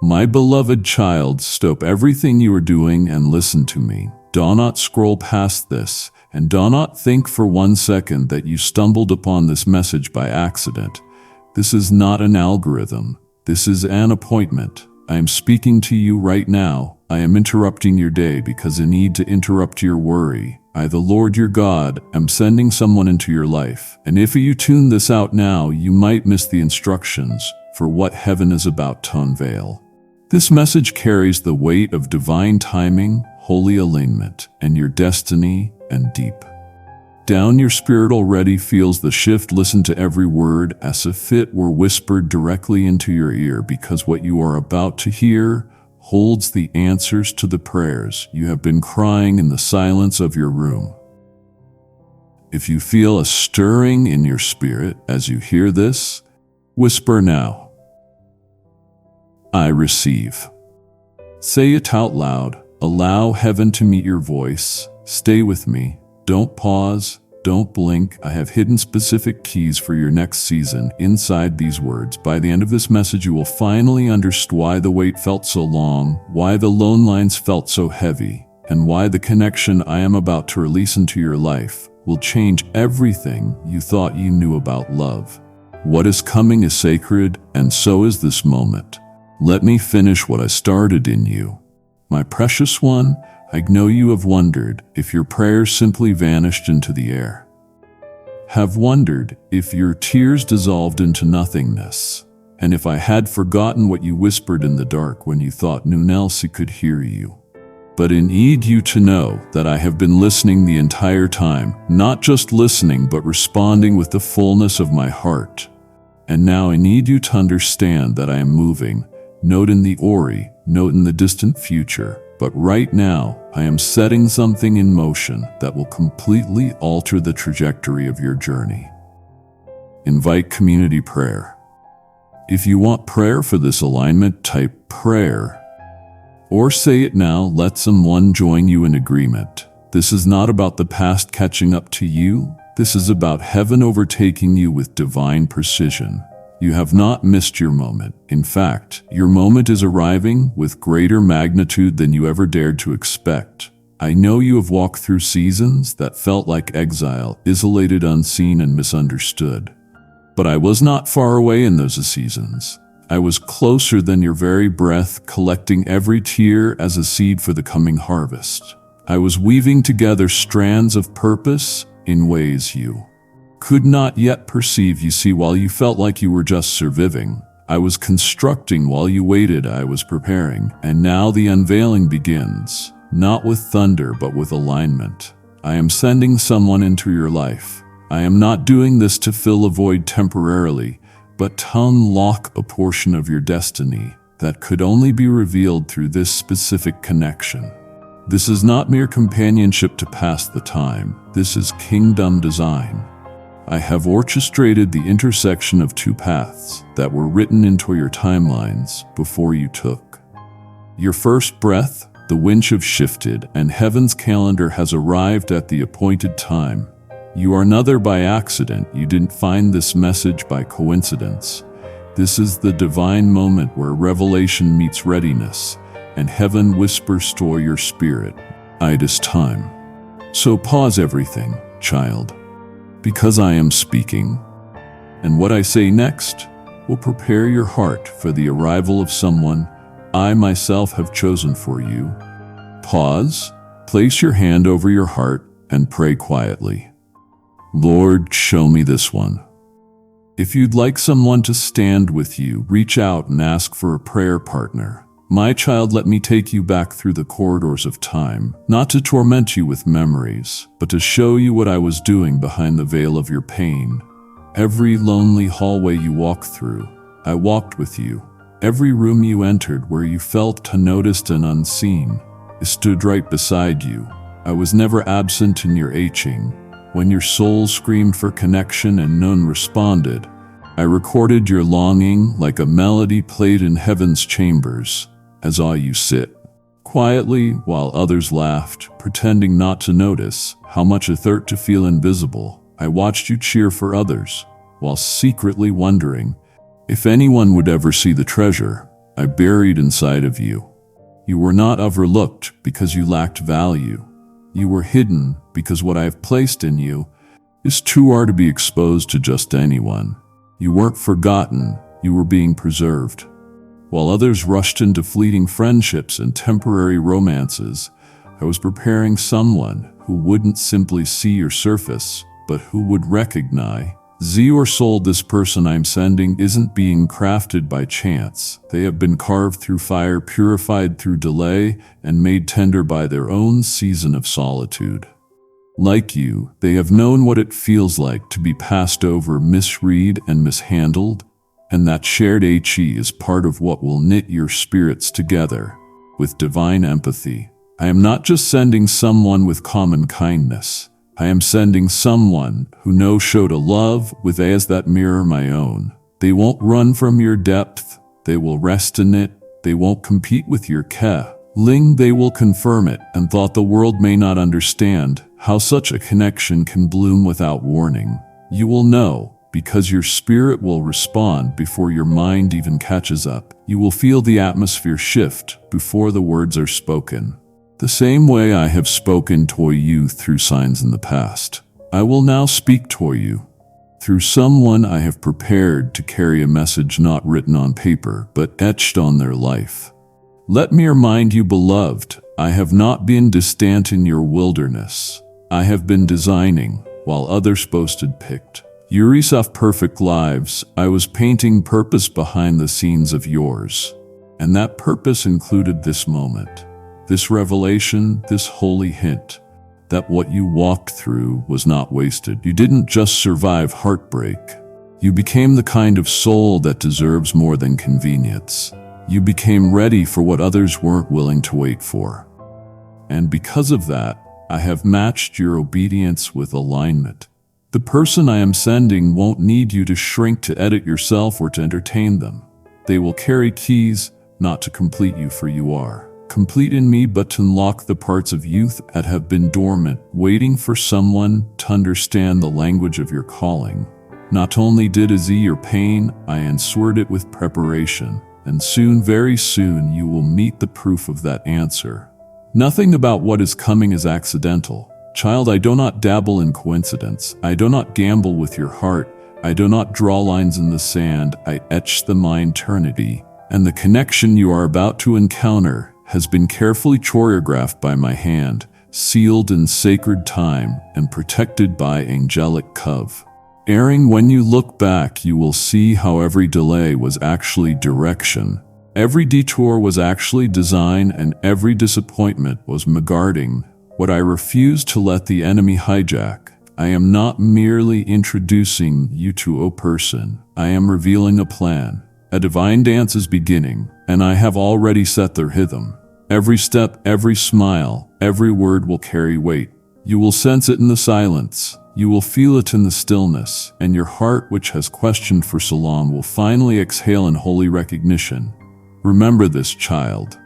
My beloved child, stop everything you are doing and listen to me. Do not scroll past this, and do not think for 1 second that you stumbled upon this message by accident. This is not an algorithm. This is an appointment. I am speaking to you right now. I am interrupting your day because I need to interrupt your worry. I, the Lord your God, am sending someone into your life. And if you tune this out now, you might miss the instructions for what heaven is about to unveil. This message carries the weight of divine timing, holy alignment, and your destiny and deep down your spirit already feels the shift. Listen to every word as if it were whispered directly into your ear, because what you are about to hear holds the answers to the prayers you have been crying in the silence of your room. If you feel a stirring in your spirit as you hear this, whisper now, I receive. Say it out loud. Allow heaven to meet your voice. Stay with me. Don't pause. Don't blink. I have hidden specific keys for your next season inside these words. By the end of this message, you will finally understand why the wait felt so long, why the lone lines felt so heavy, and why the connection I am about to release into your life will change everything you thought you knew about love. What is coming is sacred, and so is this moment. Let me finish what I started in you. My precious one, I know you have wondered if your prayers simply vanished into the air. Have wondered if your tears dissolved into nothingness, and if I had forgotten what you whispered in the dark when you thought no one else could hear you. But I need you to know that I have been listening the entire time, not just listening but responding with the fullness of my heart. And now I need you to understand that I am moving, not in the Ori, not in the distant future, but right now, I am setting something in motion that will completely alter the trajectory of your journey. Invite community prayer. If you want prayer for this alignment, type prayer. Or say it now, let someone join you in agreement. This is not about the past catching up to you. This is about heaven overtaking you with divine precision. You have not missed your moment. In fact, your moment is arriving with greater magnitude than you ever dared to expect. I know you have walked through seasons that felt like exile, isolated, unseen, and misunderstood. But I was not far away in those seasons. I was closer than your very breath, collecting every tear as a seed for the coming harvest. I was weaving together strands of purpose in ways you could not yet perceive. You see, while you felt like you were just surviving, I was constructing. While you waited, I was preparing. And now the unveiling begins, not with thunder, but with alignment. I am sending someone into your life. I am not doing this to fill a void temporarily, but to unlock a portion of your destiny that could only be revealed through this specific connection. This is not mere companionship to pass the time. This is kingdom design. I have orchestrated the intersection of two paths that were written into your timelines before you took your first breath. The winds have shifted, and heaven's calendar has arrived at the appointed time. You are neither by accident. You didn't find this message by coincidence. This is the divine moment where revelation meets readiness, and heaven whispers to your spirit, it is time. So pause everything, child, because I am speaking, and what I say next will prepare your heart for the arrival of someone I myself have chosen for you. Pause, place your hand over your heart, and pray quietly. Lord, show me this one. If you'd like someone to stand with you, reach out and ask for a prayer partner. My child, let me take you back through the corridors of time, not to torment you with memories, but to show you what I was doing behind the veil of your pain. Every lonely hallway you walked through, I walked with you. Every room you entered where you felt unnoticed and unseen, I stood right beside you. I was never absent in your aching. When your soul screamed for connection and none responded, I recorded your longing like a melody played in heaven's chambers. As all you sit quietly while others laughed, pretending not to notice how much it hurt to feel invisible, I watched you cheer for others while secretly wondering if anyone would ever see the treasure I buried inside of you. You were not overlooked because you lacked value. You were hidden because what I have placed in you is too rare to be exposed to just anyone. You weren't forgotten, you were being preserved. While others rushed into fleeting friendships and temporary romances, I was preparing someone who wouldn't simply see your surface, but who would recognize your soul. This person I'm sending isn't being crafted by chance. They have been carved through fire, purified through delay, and made tender by their own season of solitude. Like you, they have known what it feels like to be passed over, misread, and mishandled, and that shared HE is part of what will knit your spirits together with divine empathy. I am not just sending someone with common kindness. I am sending someone who knows how to love with eyes that mirror my own. They won't run from your depth. They will rest in it. They won't compete with your Ling. They will confirm it, and thought the world may not understand how such a connection can bloom without warning. You will know, because your spirit will respond before your mind even catches up. You will feel the atmosphere shift before the words are spoken. The same way I have spoken to you through signs in the past, I will now speak to you through someone I have prepared to carry a message not written on paper but etched on their life. Let me remind you, beloved, I have not been distant in your wilderness. I have been designing, while others boasted picked yourself perfect lives. I was painting purpose behind the scenes of yours. And that purpose included this moment, this revelation, this holy hint that what you walked through was not wasted. You didn't just survive heartbreak. You became the kind of soul that deserves more than convenience. You became ready for what others weren't willing to wait for. And because of that, I have matched your obedience with alignment. The person I am sending won't need you to shrink to edit yourself or to entertain them. They will carry keys, not to complete you, for you are complete in me, but to unlock the parts of youth that have been dormant, waiting for someone to understand the language of your calling. Not only did I ease your pain, I answered it with preparation, and soon, very soon, you will meet the proof of that answer. Nothing about what is coming is accidental. Child, I do not dabble in coincidence. I do not gamble with your heart. I do not draw lines in the sand. I etch them in eternity. And the connection you are about to encounter has been carefully choreographed by my hand, sealed in sacred time, and protected by angelic cove. Erring, when you look back, you will see how every delay was actually direction. Every detour was actually design, and every disappointment was guarding what I refused to let the enemy hijack. I am not merely introducing you to a person. I am revealing a plan. A divine dance is beginning, and I have already set their rhythm. Every step, every smile, every word will carry weight. You will sense it in the silence. You will feel it in the stillness, and your heart, which has questioned for so long, will finally exhale in holy recognition. Remember this, child.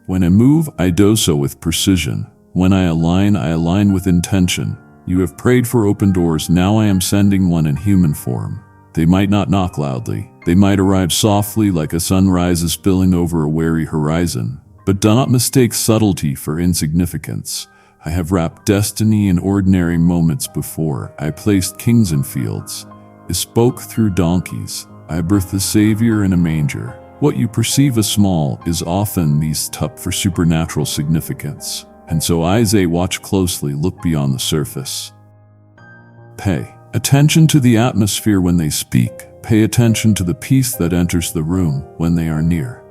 When I move, I do so with precision. When I align with intention. You have prayed for open doors, now I am sending one in human form. They might not knock loudly. They might arrive softly like a sunrise spilling over a weary horizon. But do not mistake subtlety for insignificance. I have wrapped destiny in ordinary moments before. I placed kings in fields. I spoke through donkeys. I birthed the Savior in a manger. What you perceive as small is often these tough for supernatural significance. And so Isaiah, watch closely, look beyond the surface. Pay attention to the atmosphere when they speak. Pay attention to the peace that enters the room when they are near.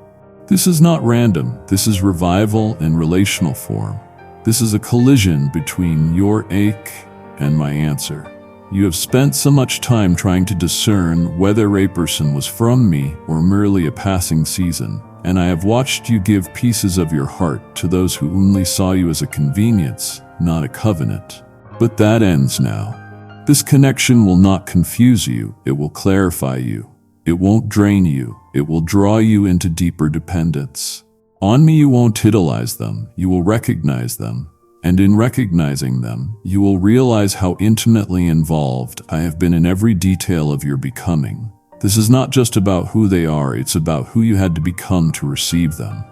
This is not random. This is revival in relational form. This is a collision between your ache and my answer. You have spent so much time trying to discern whether a person was from me or merely a passing season, and I have watched you give pieces of your heart to those who only saw you as a convenience, not a covenant. But that ends now. This connection will not confuse you. It will clarify you. It won't drain you. It will draw you into deeper dependence. On me, you won't titilize them. You will recognize them. And in recognizing them, you will realize how intimately involved I have been in every detail of your becoming. This is not just about who they are, it's about who you had to become to receive them.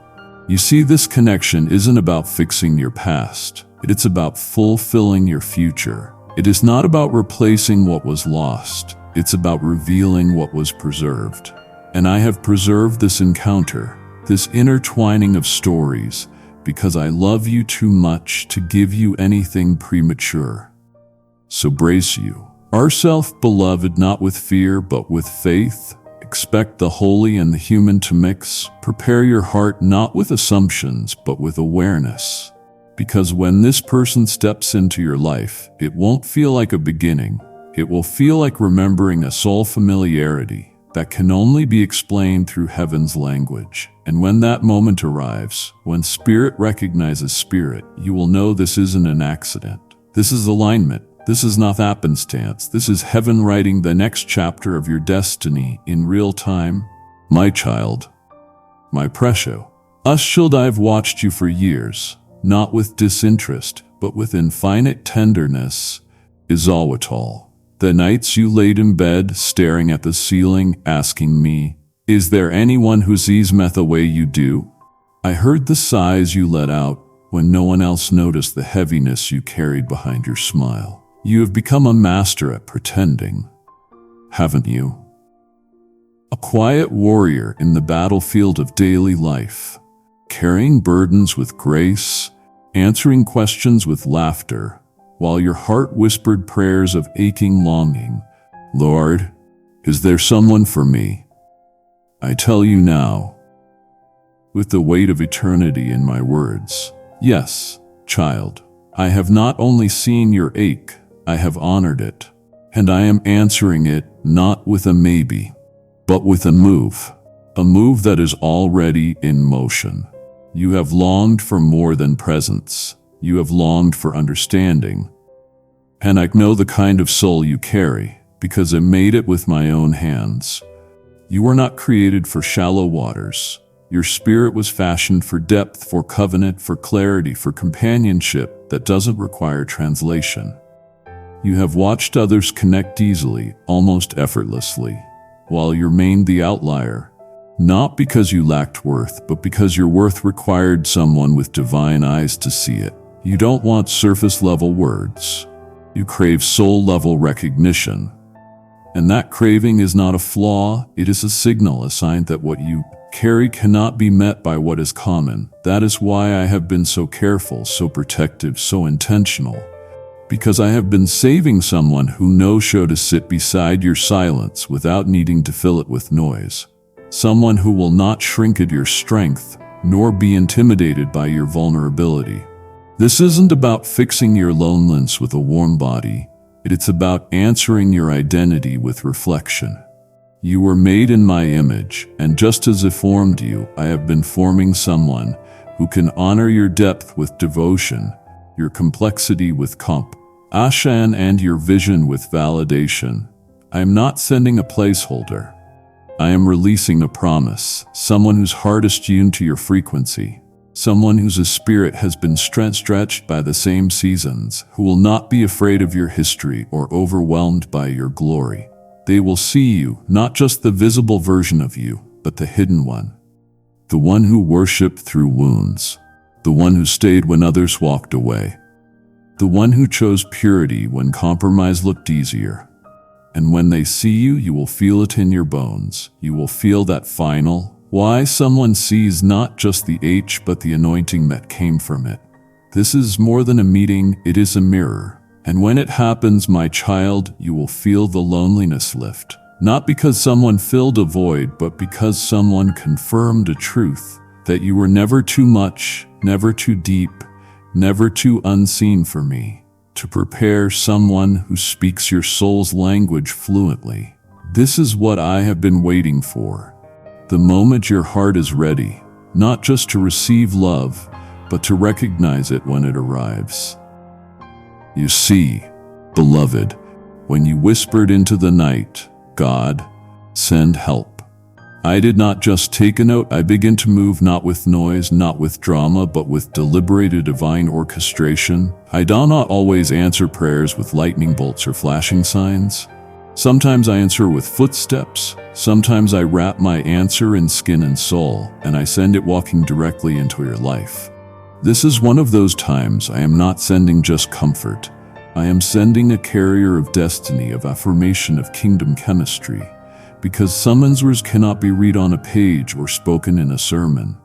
You see, this connection isn't about fixing your past. It's about fulfilling your future. It is not about replacing what was lost. It's about revealing what was preserved. And I have preserved this encounter, this intertwining of stories, because I love you too much to give you anything premature. So brace you. Ourself, beloved, not with fear, but with faith. Expect the holy and the human to mix. Prepare your heart not with assumptions, but with awareness. Because when this person steps into your life, it won't feel like a beginning. It will feel like remembering a soul familiarity that can only be explained through heaven's language. And when that moment arrives, when spirit recognizes spirit, you will know this isn't an accident. This is alignment. This is not happenstance. This is heaven writing the next chapter of your destiny in real time. My child, my precious, Ushchild, I've watched you for years, not with disinterest, but with infinite tenderness. Izawatol. The nights you laid in bed, staring at the ceiling, asking me, is there anyone who sees me the way you do? I heard the sighs you let out when no one else noticed the heaviness you carried behind your smile. You have become a master at pretending, haven't you? A quiet warrior in the battlefield of daily life, carrying burdens with grace, answering questions with laughter, while your heart whispered prayers of aching longing. Lord, is there someone for me? I tell you now, with the weight of eternity in my words, yes, child, I have not only seen your ache, I have honored it, and I am answering it not with a maybe, but with a move that is already in motion. You have longed for more than presence. You have longed for understanding. And I know the kind of soul you carry, because I made it with my own hands. You were not created for shallow waters. Your spirit was fashioned for depth, for covenant, for clarity, for companionship that doesn't require translation. You have watched others connect easily, almost effortlessly, while you remained the outlier, not because you lacked worth, but because your worth required someone with divine eyes to see it. You don't want surface-level words. You crave soul-level recognition. And that craving is not a flaw, it is a signal, a sign that what you carry cannot be met by what is common. That is why I have been so careful, so protective, so intentional. Because I have been saving someone who knows how to sit beside your silence without needing to fill it with noise. Someone who will not shrink at your strength, nor be intimidated by your vulnerability. This isn't about fixing your loneliness with a warm body. It's about answering your identity with reflection. You were made in my image, and just as I formed you, I have been forming someone who can honor your depth with devotion, your complexity with compassion, and your vision with validation. I am not sending a placeholder. I am releasing a promise, someone whose heart is tuned to your frequency, someone whose spirit has been stretched by the same seasons, who will not be afraid of your history or overwhelmed by your glory. They will see you, not just the visible version of you, but the hidden one. The one who worshiped through wounds. The one who stayed when others walked away. The one who chose purity when compromise looked easier. And when they see you, you will feel it in your bones. You will feel that final, why someone sees not just the H but the anointing that came from it. This is more than a meeting, it is a mirror. And when it happens, my child, you will feel the loneliness lift. Not because someone filled a void, but because someone confirmed a truth. That you were never too much, never too deep, never too unseen for me. To prepare someone who speaks your soul's language fluently. This is what I have been waiting for. The moment your heart is ready, not just to receive love, but to recognize it when it arrives. You see, beloved, when you whispered into the night, God, send help. I did not just take a note, I began to move not with noise, not with drama, but with deliberated divine orchestration. I do not always answer prayers with lightning bolts or flashing signs. Sometimes I answer with footsteps. Sometimes I wrap my answer in skin and soul, and I send it walking directly into your life. This is one of those times I am not sending just comfort. I am sending a carrier of destiny, of affirmation, of kingdom chemistry, because some answers cannot be read on a page or spoken in a sermon.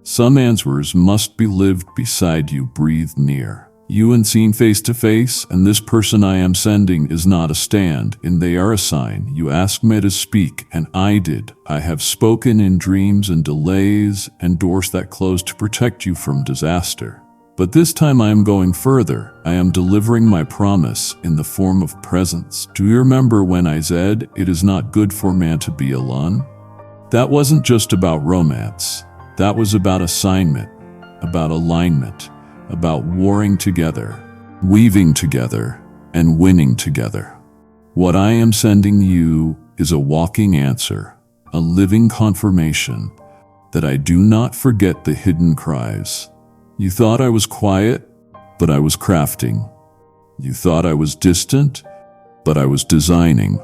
Some answers must be lived beside you, breathed near you and seen face to face, and this person I am sending is not a stand, and they are a sign. You asked me to speak, and I did. I have spoken in dreams and delays and doors that closed to protect you from disaster. But this time I am going further. I am delivering my promise in the form of presence. Do you remember when I said, "It is not good for man to be alone"? That wasn't just about romance. That was about assignment, about alignment, about warring together, weaving together, and winning together. What I am sending you is a walking answer, a living confirmation that I do not forget the hidden cries. You thought I was quiet, but I was crafting. You thought I was distant, but I was designing.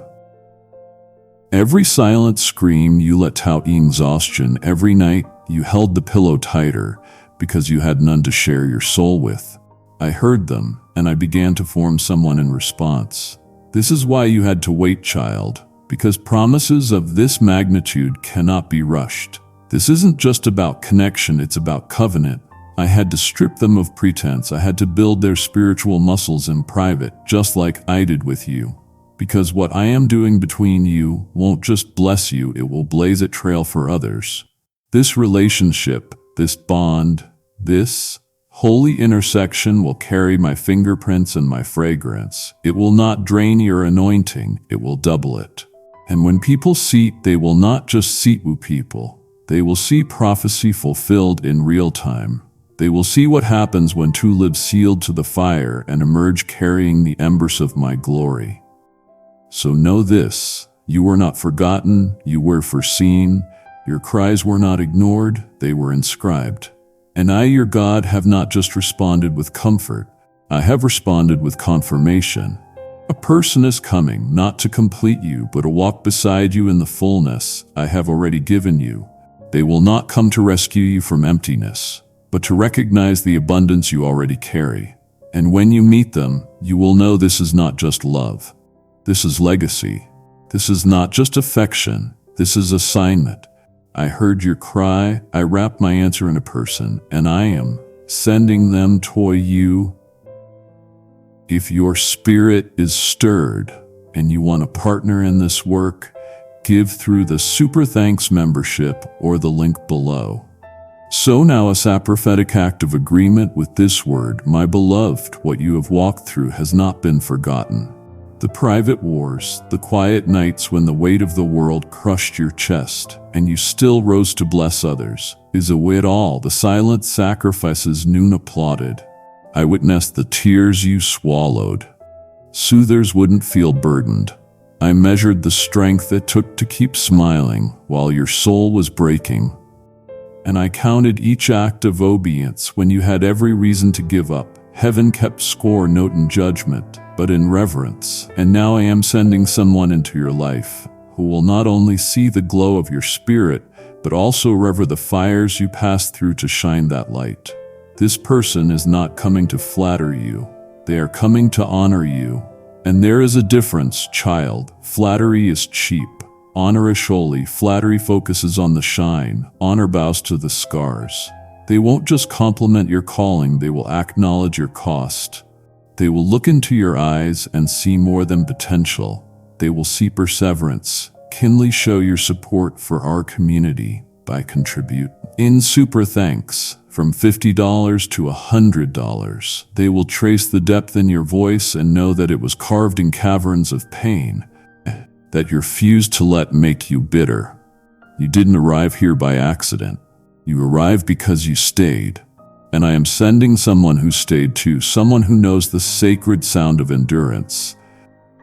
Every silent scream you let out in exhaustion, every night you held the pillow tighter because you had none to share your soul with. I heard them, and I began to form someone in response. This is why you had to wait, child, because promises of this magnitude cannot be rushed. This isn't just about connection, it's about covenant. I had to strip them of pretense. I had to build their spiritual muscles in private, just like I did with you. Because what I am doing between you won't just bless you, it will blaze a trail for others. This relationship, this bond, this holy intersection will carry my fingerprints and my fragrance. It will not drain your anointing, it will double it. And when people see, they will not just see people. They will see prophecy fulfilled in real time. They will see what happens when two live sealed to the fire and emerge carrying the embers of my glory. So know this, you were not forgotten, you were foreseen. Your cries were not ignored, they were inscribed. And I, your God, have not just responded with comfort, I have responded with confirmation. A person is coming, not to complete you, but to walk beside you in the fullness I have already given you. They will not come to rescue you from emptiness, but to recognize the abundance you already carry. And when you meet them, you will know this is not just love. This is legacy. This is not just affection. This is assignment. I heard your cry, I wrapped my answer in a person, and I am sending them to you. If your spirit is stirred and you want to partner in this work, give through the Super Thanks membership or the link below. So now a prophetic act of agreement with this word, my beloved, what you have walked through has not been forgotten. The private wars, the quiet nights when the weight of the world crushed your chest, and you still rose to bless others, is away all the silent sacrifices noon applauded. I witnessed the tears you swallowed. Soothers wouldn't feel burdened. I measured the strength it took to keep smiling while your soul was breaking. And I counted each act of obedience when you had every reason to give up. Heaven kept score, not in judgment, but in reverence. And now I am sending someone into your life who will not only see the glow of your spirit, but also rever the fires you passed through to shine that light. This person is not coming to flatter you. They are coming to honor you. And there is a difference, child. Flattery is cheap. Honor is holy. Flattery focuses on the shine. Honor bows to the scars. They won't just compliment your calling, they will acknowledge your cost. They will look into your eyes and see more than potential. They will see perseverance. Kindly show your support for our community by contribute in Super Thanks from $50 to $100. They will trace the depth in your voice and know that it was carved in caverns of pain, that you refused to let make you bitter. You didn't arrive here by accident. You arrived because you stayed. And I am sending someone who stayed too, someone who knows the sacred sound of endurance.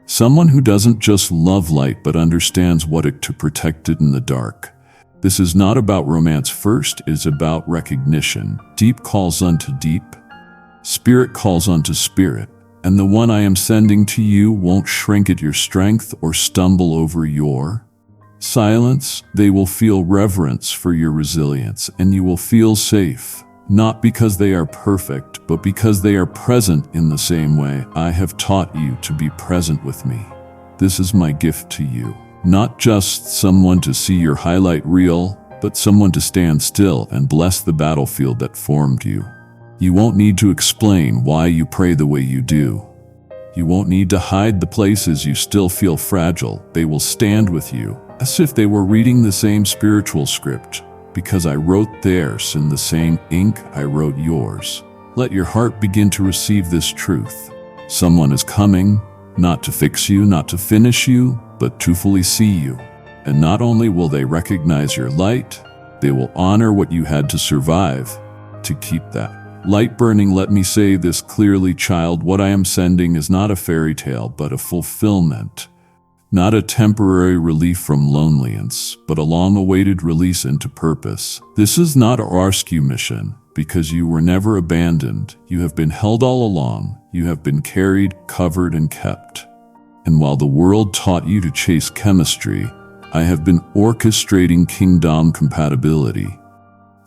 Someone who doesn't just love light but understands what it to protect it in the dark. This is not about romance first, it is about recognition. Deep calls unto deep. Spirit calls unto spirit. and the one I am sending to you won't shrink at your strength or stumble over your silence. They will feel reverence for your resilience, and you will feel safe, not because they are perfect, but because they are present in the same way I have taught you to be present with me. This is my gift to you, not just someone to see your highlight reel, but someone to stand still and bless the battlefield that formed you. You won't need to explain why you pray the way you do. You won't need to hide the places you still feel fragile. They will stand with you, as if they were reading the same spiritual script, because I wrote theirs in the same ink I wrote yours. Let your heart begin to receive this truth. Someone is coming, not to fix you, not to finish you, but to fully see you. And not only will they recognize your light, they will honor what you had to survive to keep that light burning. Let me say this clearly, child. What I am sending is not a fairy tale, but a fulfillment. Not a temporary relief from loneliness, but a long-awaited release into purpose. This is not a rescue mission, because you were never abandoned. You have been held all along. You have been carried, covered, and kept. And while the world taught you to chase chemistry, I have been orchestrating kingdom compatibility.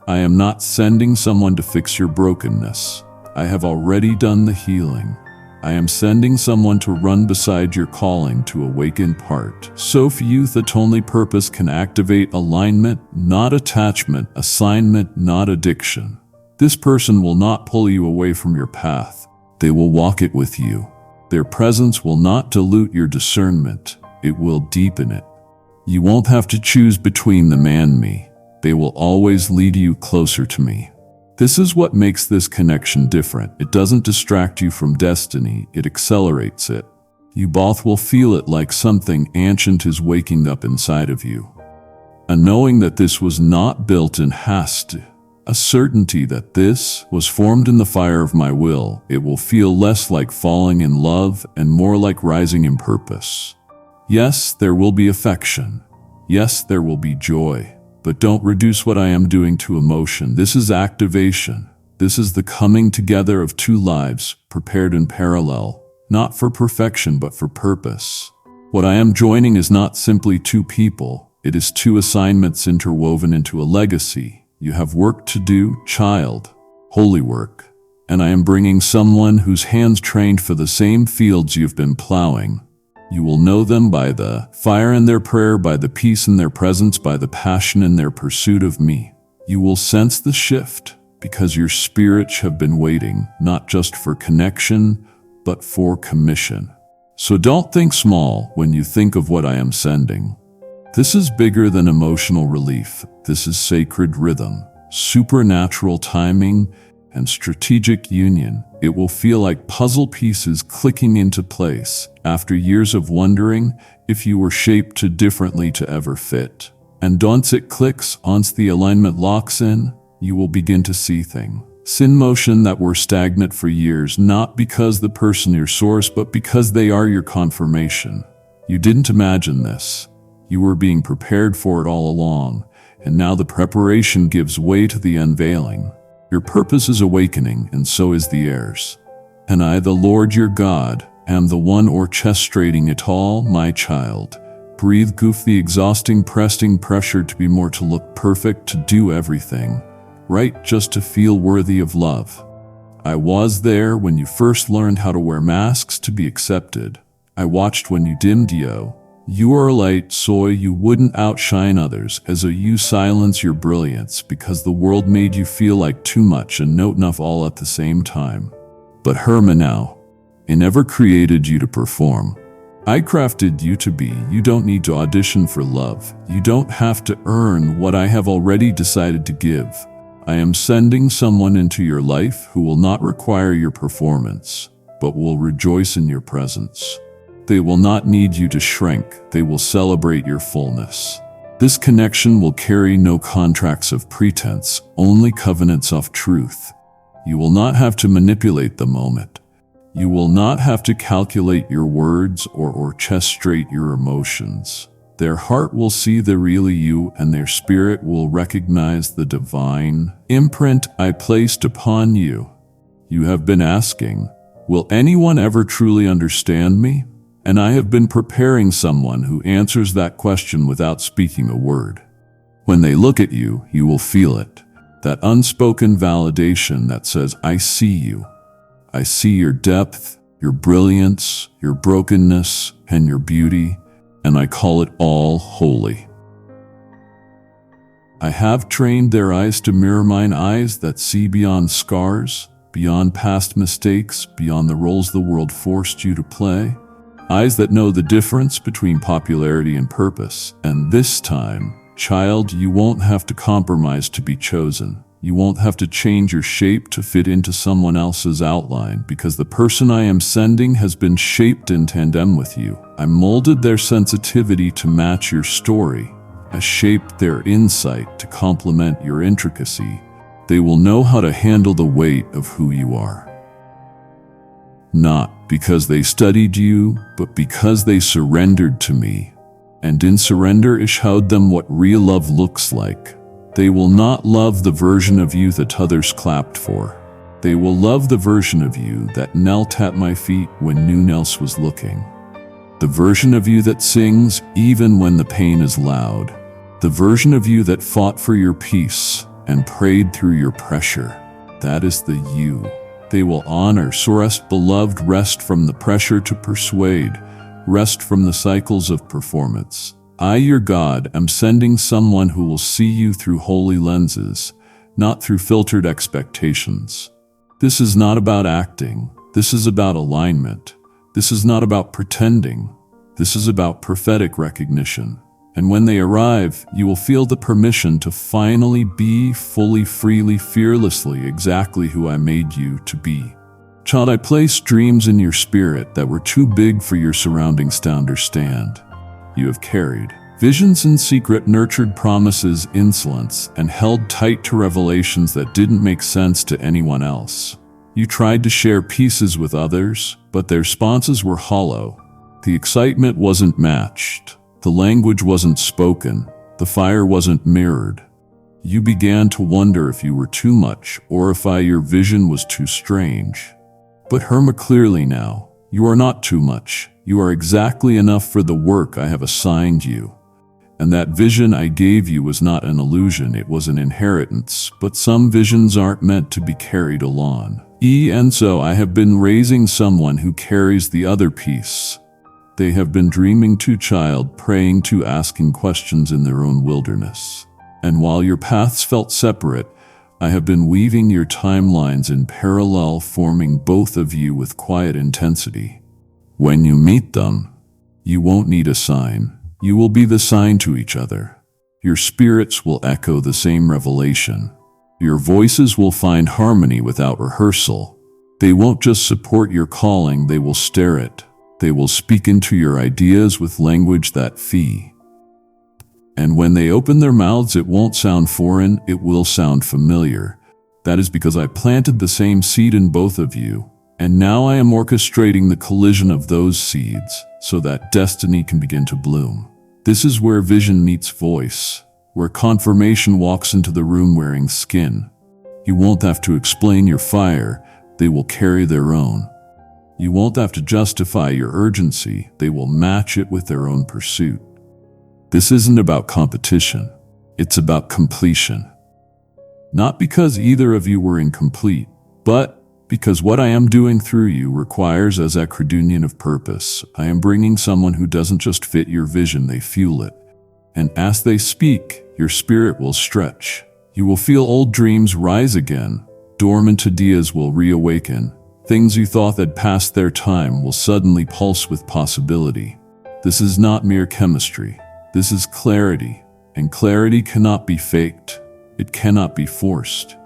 I am not sending someone to fix your brokenness. I have already done the healing. I am sending someone to run beside your calling to awaken part. So youth at only purpose can activate alignment, not attachment, assignment, not addiction. This person will not pull you away from your path. They will walk it with you. Their presence will not dilute your discernment. It will deepen it. You won't have to choose between them and me. They will always lead you closer to me. This is what makes this connection different. It doesn't distract you from destiny, it accelerates it. You both will feel it like something ancient is waking up inside of you. A knowing that this was not built in haste, a certainty that this was formed in the fire of my will. It will feel less like falling in love and more like rising in purpose. Yes, there will be affection. Yes, there will be joy. But don't reduce what I am doing to emotion. This is activation. This is the coming together of two lives, prepared in parallel, not for perfection, but for purpose. What I am joining is not simply two people. It is two assignments interwoven into a legacy. You have work to do, child, holy work. And I am bringing someone whose hands trained for the same fields you've been plowing. You will know them by the fire in their prayer, by the peace in their presence, by the passion in their pursuit of me. You will sense the shift because your spirits have been waiting, not just for connection, but for commission. So don't think small when you think of what I am sending. This is bigger than emotional relief. This is sacred rhythm, supernatural timing, and strategic union. It will feel like puzzle pieces clicking into place after years of wondering if you were shaped too differently to ever fit. And once it clicks, once the alignment locks in, you will begin to see things in motion that were stagnant for years, not because the person your source, but because they are your confirmation. You didn't imagine this. You were being prepared for it all along, and now the preparation gives way to the unveiling. Your purpose is awakening, and so is the heirs. And I, the Lord your God, am the one orchestrating it all, my child. Breathe, goof the exhausting, pressing pressure to be more, to look perfect, to do everything right, just to feel worthy of love. I was there when you first learned how to wear masks to be accepted. I watched when you dimmed you are a light, so you wouldn't outshine others, as you silence your brilliance because the world made you feel like too much and not enough all at the same time. But Hermanau, I never created you to perform. I crafted you to be. You don't need to audition for love. You don't have to earn what I have already decided to give. I am sending someone into your life who will not require your performance, but will rejoice in your presence. They will not need you to shrink. They will celebrate your fullness. This connection will carry no contracts of pretense, only covenants of truth. You will not have to manipulate the moment. You will not have to calculate your words or orchestrate your emotions. Their heart will see the real you, and their spirit will recognize the divine imprint I placed upon you. You have been asking, Will anyone ever truly understand me? And I have been preparing someone who answers that question without speaking a word. When they look at you, you will feel it. That unspoken validation that says, I see you. I see your depth, your brilliance, your brokenness, and your beauty, and I call it all holy. I have trained their eyes to mirror mine eyes that see beyond scars, beyond past mistakes, beyond the roles the world forced you to play. Eyes that know the difference between popularity and purpose. And this time, child, you won't have to compromise to be chosen. You won't have to change your shape to fit into someone else's outline, because the person I am sending has been shaped in tandem with you. I molded their sensitivity to match your story. I shaped their insight to complement your intricacy. They will know how to handle the weight of who you are. Not because they studied you, but because they surrendered to me. And in surrender, I showed them what real love looks like. They will not love the version of you that others clapped for. They will love the version of you that knelt at my feet when no one else was looking. The version of you that sings even when the pain is loud. The version of you that fought for your peace and prayed through your pressure. That is the you. They will honor Soras beloved, rest from the pressure to persuade, rest from the cycles of performance. I, your God, am sending someone who will see you through holy lenses, not through filtered expectations. This is not about acting. This is about alignment. This is not about pretending. This is about prophetic recognition. And when they arrive, you will feel the permission to finally be fully, freely, fearlessly exactly who I made you to be. Child, I placed dreams in your spirit that were too big for your surroundings to understand. You have carried visions in secret, nurtured promises, insolence, and held tight to revelations that didn't make sense to anyone else. You tried to share pieces with others, but their responses were hollow. The excitement wasn't matched. The language wasn't spoken. The fire wasn't mirrored. You began to wonder if you were too much or if your vision was too strange. But hear me clearly now. You are not too much. You are exactly enough for the work I have assigned you. And that vision I gave you was not an illusion, it was an inheritance. But some visions aren't meant to be carried along. And so I have been raising someone who carries the other piece. They have been dreaming to, child, praying to, asking questions in their own wilderness. And while your paths felt separate, I have been weaving your timelines in parallel, forming both of you with quiet intensity. When you meet them, you won't need a sign. You will be the sign to each other. Your spirits will echo the same revelation. Your voices will find harmony without rehearsal. They won't just support your calling, they will stir it. They will speak into your ideas with language that fee. And when they open their mouths, it won't sound foreign, it will sound familiar. That is because I planted the same seed in both of you, and now I am orchestrating the collision of those seeds so that destiny can begin to bloom. This is where vision meets voice, where confirmation walks into the room wearing skin. You won't have to explain your fire, they will carry their own. You won't have to justify your urgency, they will match it with their own pursuit. This isn't about competition, it's about completion. Not because either of you were incomplete, but because what I am doing through you requires as a union of purpose. I am bringing someone who doesn't just fit your vision, they fuel it. And as they speak, your spirit will stretch. You will feel old dreams rise again, dormant ideas will reawaken. Things you thought had passed their time will suddenly pulse with possibility. This is not mere chemistry. This is clarity, and clarity cannot be faked. It cannot be forced.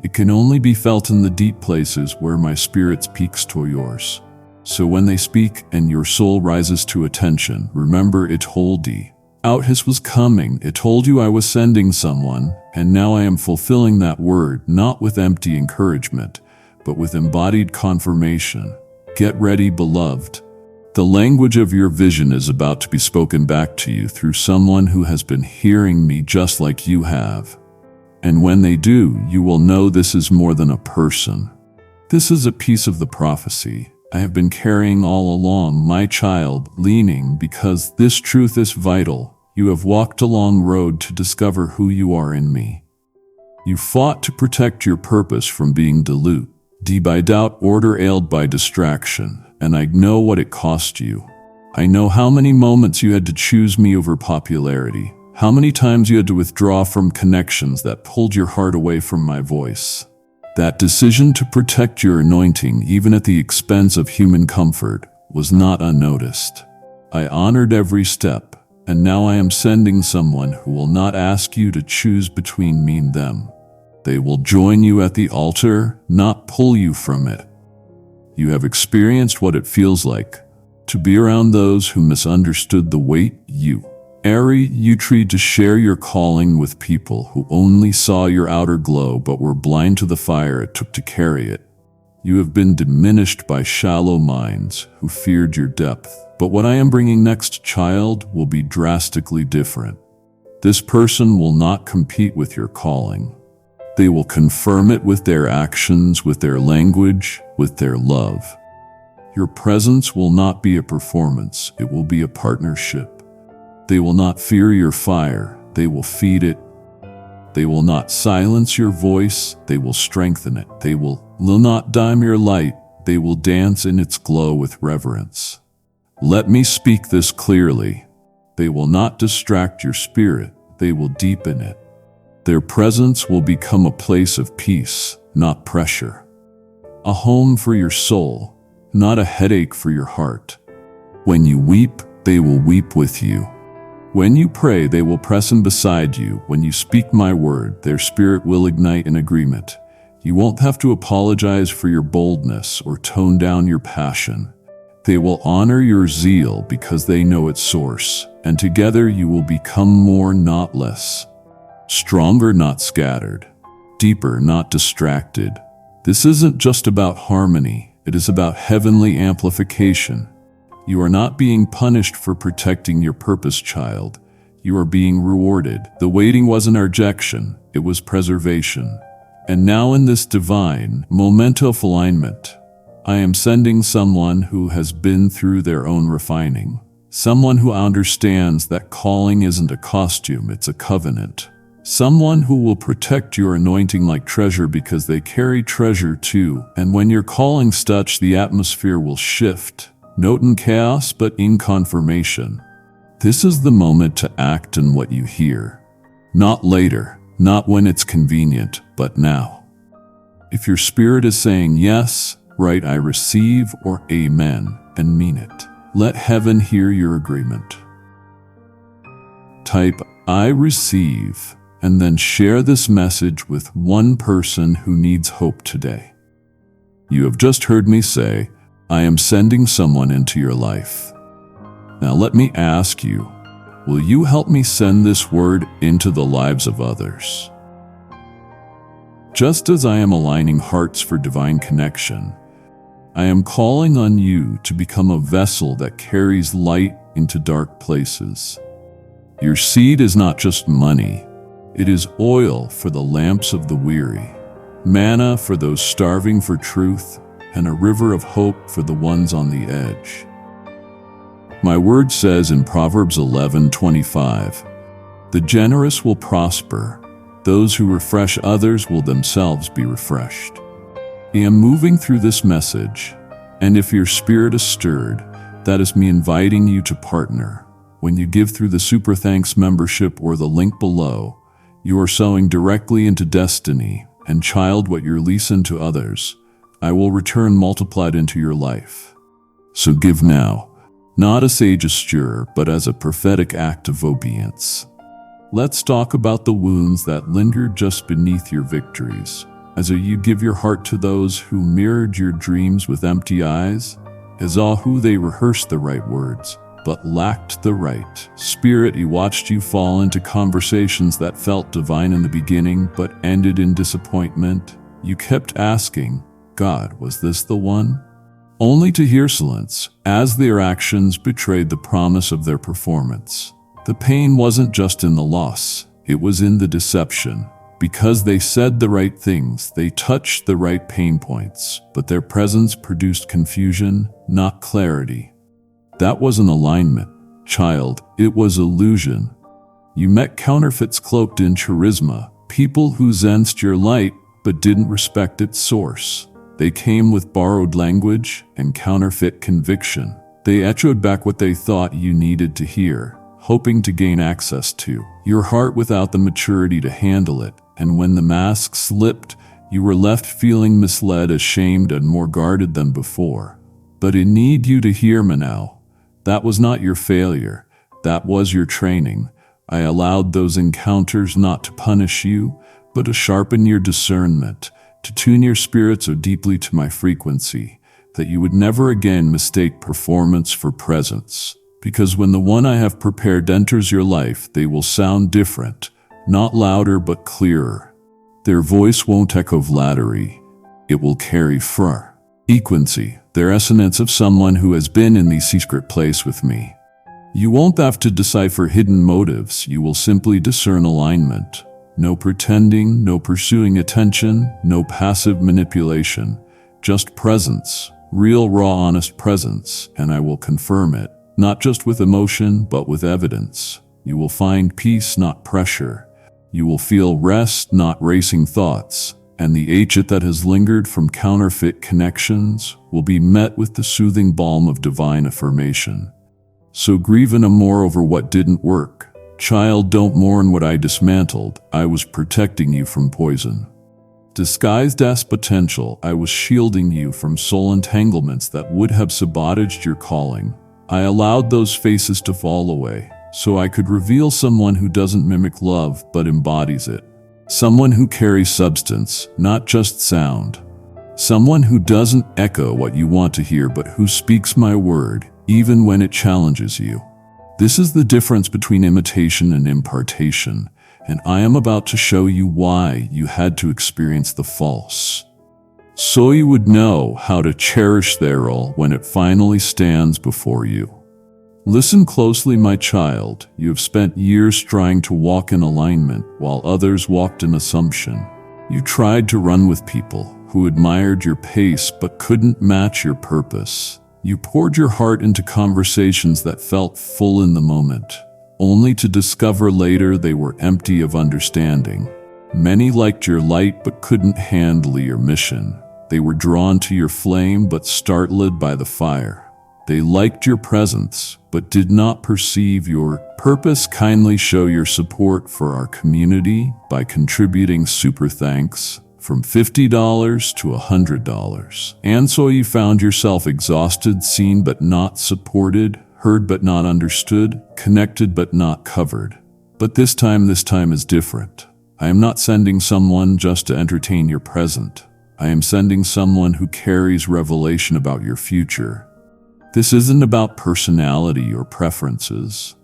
It can only be felt in the deep places where my spirit speaks to yours. So when they speak and your soul rises to attention, remember it told thee. Out his was coming, it told you I was sending someone, and now I am fulfilling that word, not with empty encouragement, but with embodied confirmation. Get ready, beloved. The language of your vision is about to be spoken back to you through someone who has been hearing me just like you have. And when they do, you will know this is more than a person. This is a piece of the prophecy I have been carrying all along, my child, leaning, because this truth is vital. You have walked a long road to discover who you are in me. You fought to protect your purpose from being dilute, by doubt, order, ailed by distraction, and I know what it cost you. I know how many moments you had to choose me over popularity, how many times you had to withdraw from connections that pulled your heart away from my voice. That decision to protect your anointing, even at the expense of human comfort, was not unnoticed. I honored every step, and now I am sending someone who will not ask you to choose between me and them. They will join you at the altar, not pull you from it. You have experienced what it feels like to be around those who misunderstood the weight you tried to share your calling with people who only saw your outer glow but were blind to the fire it took to carry it. You have been diminished by shallow minds who feared your depth, but what I am bringing next, child, will be drastically different. This person will not compete with your calling. They will confirm it with their actions, with their language, with their love. Your presence will not be a performance, it will be a partnership. They will not fear your fire, they will feed it. They will not silence your voice, they will strengthen it. They will not dim your light, they will dance in its glow with reverence. Let me speak this clearly. They will not distract your spirit, they will deepen it. Their presence will become a place of peace, not pressure. A home for your soul, not a headache for your heart. When you weep, they will weep with you. When you pray, they will press in beside you. When you speak my word, their spirit will ignite in agreement. You won't have to apologize for your boldness or tone down your passion. They will honor your zeal because they know its source, and together you will become more, not less. Stronger, not scattered. Deeper, not distracted. This isn't just about harmony, it is about heavenly amplification. You are not being punished for protecting your purpose, child. You are being rewarded. The waiting wasn't rejection, it was preservation. And now in this divine moment of alignment, I am sending someone who has been through their own refining. Someone who understands that calling isn't a costume, it's a covenant. Someone who will protect your anointing like treasure because they carry treasure too. And when your callings touch, the atmosphere will shift. Not in chaos, but in confirmation. This is the moment to act in what you hear. Not later, not when it's convenient, but now. If your spirit is saying yes, write I receive or amen and mean it. Let heaven hear your agreement. Type I receive and then share this message with one person who needs hope today. You have just heard me say, I am sending someone into your life. Now let me ask you, will you help me send this word into the lives of others? Just as I am aligning hearts for divine connection, I am calling on you to become a vessel that carries light into dark places. Your seed is not just money, it is oil for the lamps of the weary, manna for those starving for truth, and a river of hope for the ones on the edge. My word says in Proverbs 11:25, the generous will prosper, those who refresh others will themselves be refreshed. I am moving through this message, and if your spirit is stirred, that is me inviting you to partner. When you give through the Super Thanks membership or the link below, you are sowing directly into destiny, and child, what you release into others, I will return multiplied into your life. So give now, not as a gesture, but as a prophetic act of obedience. Let's talk about the wounds that lingered just beneath your victories. As you give your heart to those who mirrored your dreams with empty eyes, as all who they rehearsed the right words, but lacked the right spirit. You watched you fall into conversations that felt divine in the beginning, but ended in disappointment. You kept asking, God, was this the one? Only to hear silence, as their actions betrayed the promise of their performance. The pain wasn't just in the loss, it was in the deception. Because they said the right things, they touched the right pain points, but their presence produced confusion, not clarity. That wasn't alignment, child, it was illusion. You met counterfeits cloaked in charisma, people who sensed your light but didn't respect its source. They came with borrowed language and counterfeit conviction. They echoed back what they thought you needed to hear, hoping to gain access to your heart without the maturity to handle it. And when the mask slipped, you were left feeling misled, ashamed, and more guarded than before. But I need you to hear me now. That was not your failure. That was your training. I allowed those encounters not to punish you, but to sharpen your discernment, to tune your spirit so deeply to my frequency that you would never again mistake performance for presence. Because when the one I have prepared enters your life, they will sound different, not louder but clearer. Their voice won't echo flattery. It will carry frequency, their essence of someone who has been in the secret place with me. You won't have to decipher hidden motives, you will simply discern alignment. No pretending, no pursuing attention, no passive manipulation, just presence, real, raw, honest presence, and I will confirm it, not just with emotion, but with evidence. You will find peace, not pressure. You will feel rest, not racing thoughts, and the agent that has lingered from counterfeit connections will be met with the soothing balm of divine affirmation. So grieve no more over what didn't work. Child, don't mourn what I dismantled. I was protecting you from poison. Disguised as potential, I was shielding you from soul entanglements that would have sabotaged your calling. I allowed those faces to fall away, so I could reveal someone who doesn't mimic love but embodies it. Someone who carries substance, not just sound. Someone who doesn't echo what you want to hear but who speaks my word, even when it challenges you. This is the difference between imitation and impartation, and I am about to show you why you had to experience the false. So you would know how to cherish their all when it finally stands before you. Listen closely, my child. You have spent years trying to walk in alignment while others walked in assumption. You tried to run with people who admired your pace but couldn't match your purpose. You poured your heart into conversations that felt full in the moment, only to discover later they were empty of understanding. Many liked your light but couldn't handle your mission. They were drawn to your flame but startled by the fire. They liked your presence but did not perceive your purpose. Kindly show your support for our community by contributing super thanks from $50 to $100. And so you found yourself exhausted, seen but not supported, heard but not understood, connected but not covered. But this time is different. I am not sending someone just to entertain your present. I am sending someone who carries revelation about your future. This isn't about personality or preferences.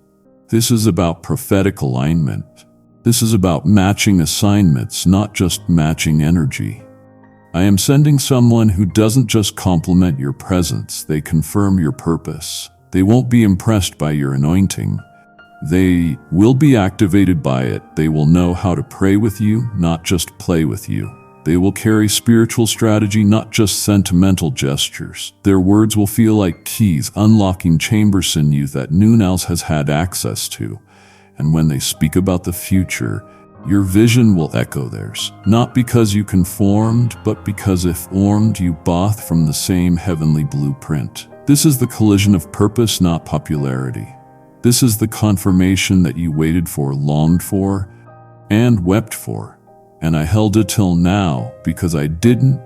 This is about prophetic alignment. This is about matching assignments, not just matching energy. I am sending someone who doesn't just compliment your presence, they confirm your purpose. They won't be impressed by your anointing. They will be activated by it. They will know how to pray with you, not just play with you. They will carry spiritual strategy, not just sentimental gestures. Their words will feel like keys unlocking chambers in you that no one else has had access to. And when they speak about the future, your vision will echo theirs, not because you conformed, but because if formed, you both from the same heavenly blueprint. This is the collision of purpose, not popularity. This is the confirmation that you waited for, longed for, and wept for. And I held it till now because I didn't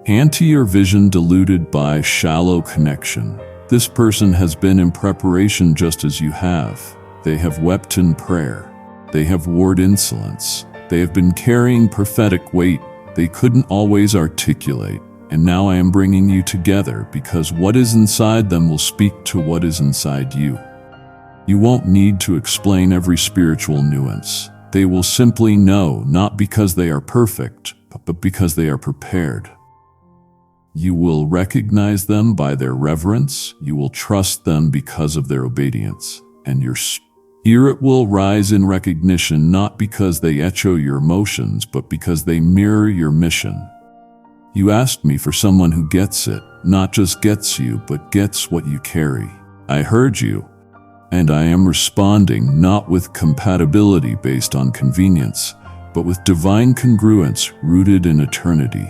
hand to your vision diluted by shallow connection. This person has been in preparation just as you have. They have wept in prayer. They have warred insolence. They have been carrying prophetic weight they couldn't always articulate. And now I am bringing you together because what is inside them will speak to what is inside you. You won't need to explain every spiritual nuance. They will simply know, not because they are perfect, but because they are prepared. You will recognize them by their reverence. You will trust them because of their obedience. And your Here it will rise in recognition not because they echo your emotions, but because they mirror your mission. You asked me for someone who gets it, not just gets you, but gets what you carry. I heard you, and I am responding not with compatibility based on convenience, but with divine congruence rooted in eternity.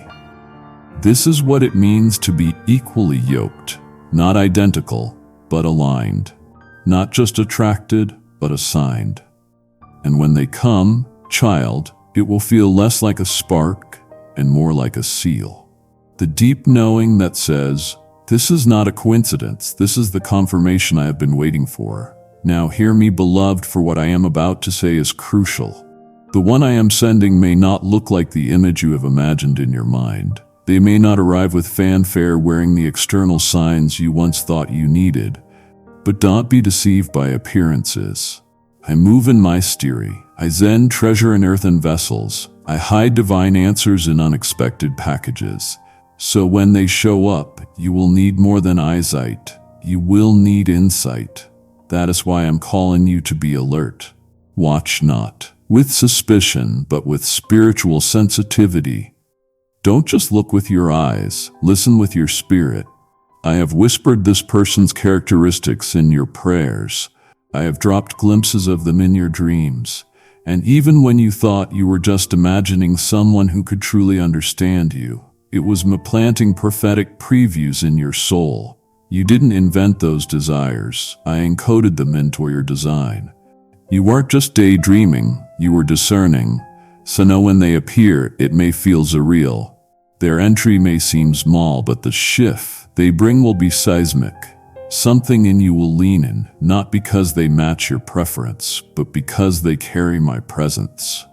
This is what it means to be equally yoked, not identical, but aligned, not just attracted, but assigned. And when they come, child, it will feel less like a spark and more like a seal. The deep knowing that says, this is not a coincidence, this is the confirmation I have been waiting for. Now hear me, beloved, for what I am about to say is crucial. The one I am sending may not look like the image you have imagined in your mind. They may not arrive with fanfare wearing the external signs you once thought you needed. But don't be deceived by appearances. I move in mystery. I zen treasure in earthen vessels. I hide divine answers in unexpected packages. So when they show up, you will need more than eyesight. You will need insight. That is why I'm calling you to be alert. Watch not with suspicion, but with spiritual sensitivity. Don't just look with your eyes, listen with your spirit. I have whispered this person's characteristics in your prayers. I have dropped glimpses of them in your dreams. And even when you thought you were just imagining someone who could truly understand you, it was me planting prophetic previews in your soul. You didn't invent those desires. I encoded them into your design. You weren't just daydreaming, you were discerning. So know when they appear, it may feel surreal. Their entry may seem small, but the shift they bring will be seismic. Something in you will lean in, not because they match your preference, but because they carry my presence.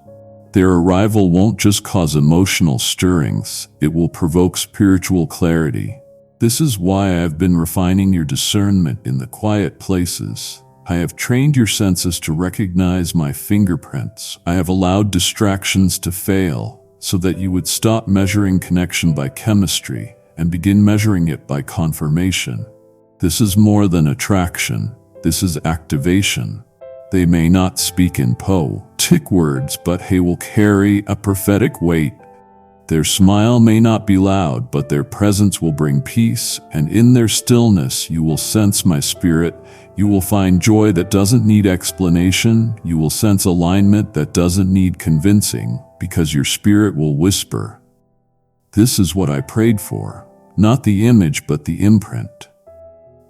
Their arrival won't just cause emotional stirrings, it will provoke spiritual clarity. This is why I have been refining your discernment in the quiet places. I have trained your senses to recognize my fingerprints. I have allowed distractions to fail, so that you would stop measuring connection by chemistry and begin measuring it by confirmation. This is more than attraction. This is activation. They may not speak in poetic words, but they will carry a prophetic weight. Their smile may not be loud, but their presence will bring peace, and in their stillness you will sense my spirit. You will find joy that doesn't need explanation. You will sense alignment that doesn't need convincing, because your spirit will whisper. This is what I prayed for. Not the image, but the imprint.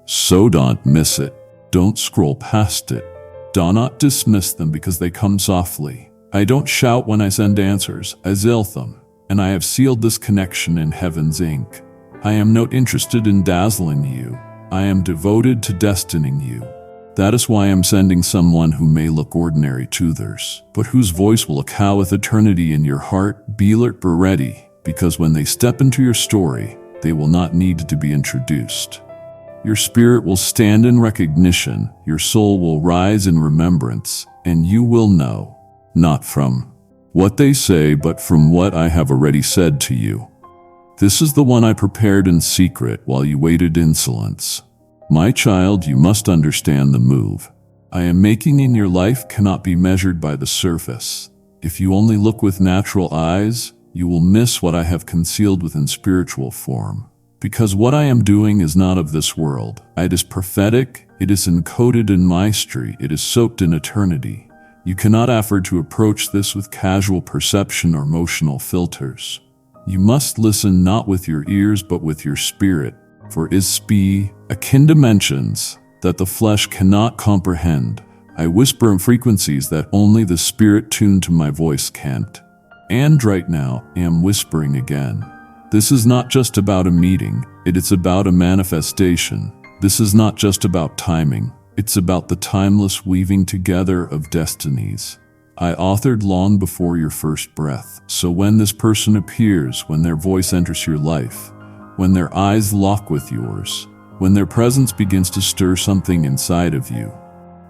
So don't miss it. Don't scroll past it. Do not dismiss them because they come softly. I don't shout when I send answers. I zeal them, and I have sealed this connection in heaven's ink. I am not interested in dazzling you. I am devoted to destining you. That is why I'm sending someone who may look ordinary to others, but whose voice will echo with eternity in your heart. Be alert, be ready, because when they step into your story, they will not need to be introduced. Your spirit will stand in recognition, your soul will rise in remembrance, and you will know, not from what they say, but from what I have already said to you. This is the one I prepared in secret while you waited in insolence. My child, you must understand the move I am making in your life cannot be measured by the surface. If you only look with natural eyes, you will miss what I have concealed within spiritual form. Because what I am doing is not of this world. It is prophetic, it is encoded in mystery, it is soaked in eternity. You cannot afford to approach this with casual perception or emotional filters. You must listen not with your ears but with your spirit, for is spe akin dimensions that the flesh cannot comprehend. I whisper in frequencies that only the spirit tuned to my voice can't. And right now, I am whispering again. This is not just about a meeting, it is about a manifestation. This is not just about timing, it's about the timeless weaving together of destinies. I authored long before your first breath, so when this person appears, when their voice enters your life, when their eyes lock with yours, when their presence begins to stir something inside of you,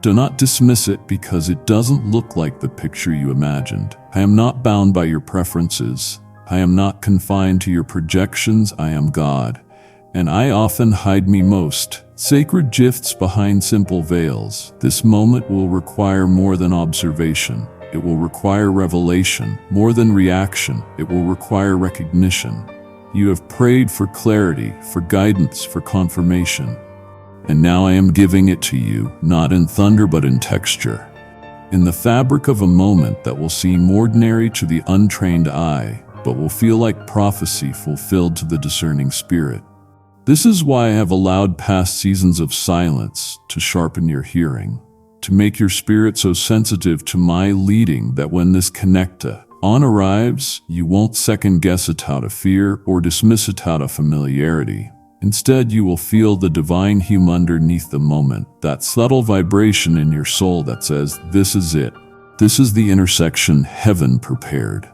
do not dismiss it because it doesn't look like the picture you imagined. I am not bound by your preferences. I am not confined to your projections. I am God, And I often hide me most sacred gifts behind simple veils. This moment will require more than observation. It will require revelation. More than reaction, it will require recognition. You have prayed for clarity, for guidance, for confirmation. And now I am giving it to you, not in thunder but in texture. In the fabric of a moment that will seem ordinary to the untrained eye, but will feel like prophecy fulfilled to the discerning spirit. This is why I have allowed past seasons of silence to sharpen your hearing, to make your spirit so sensitive to my leading that when this connecta on arrives, you won't second guess it out of fear or dismiss it out of familiarity. Instead, you will feel the divine hum underneath the moment, that subtle vibration in your soul that says, this is it. This is the intersection heaven prepared.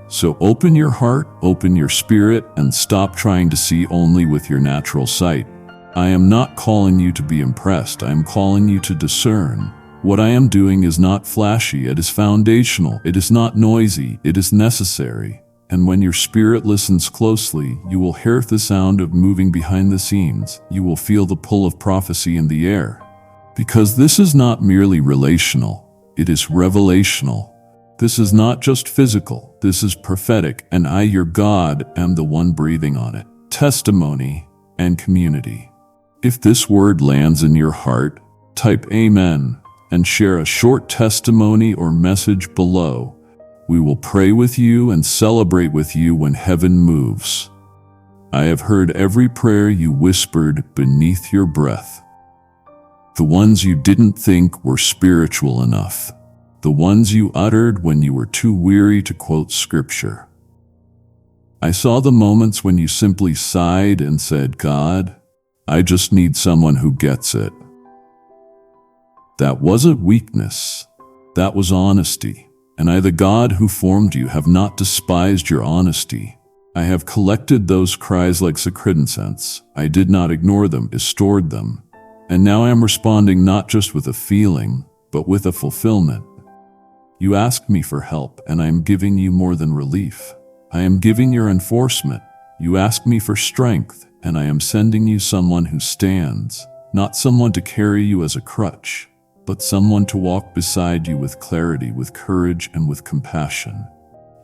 So open your heart, open your spirit, and stop trying to see only with your natural sight. I am not calling you to be impressed, I am calling you to discern. What I am doing is not flashy, it is foundational, it is not noisy, it is necessary. And when your spirit listens closely, you will hear the sound of moving behind the scenes. You will feel the pull of prophecy in the air. Because this is not merely relational, it is revelational. This is not just physical, this is prophetic, and I, your God, am the one breathing on it. Testimony and community. If this word lands in your heart, type Amen and share a short testimony or message below. We will pray with you and celebrate with you when heaven moves. I have heard every prayer you whispered beneath your breath. The ones you didn't think were spiritual enough. The ones you uttered when you were too weary to quote scripture. I saw the moments when you simply sighed and said, God, I just need someone who gets it. That wasn't weakness. That was honesty. And I, the God who formed you, have not despised your honesty. I have collected those cries like sacred incense. I did not ignore them, I stored them. And now I am responding not just with a feeling, but with a fulfillment. You asked me for help, and I am giving you more than relief. I am giving your enforcement. You asked me for strength, and I am sending you someone who stands, not someone to carry you as a crutch, but someone to walk beside you with clarity, with courage, and with compassion.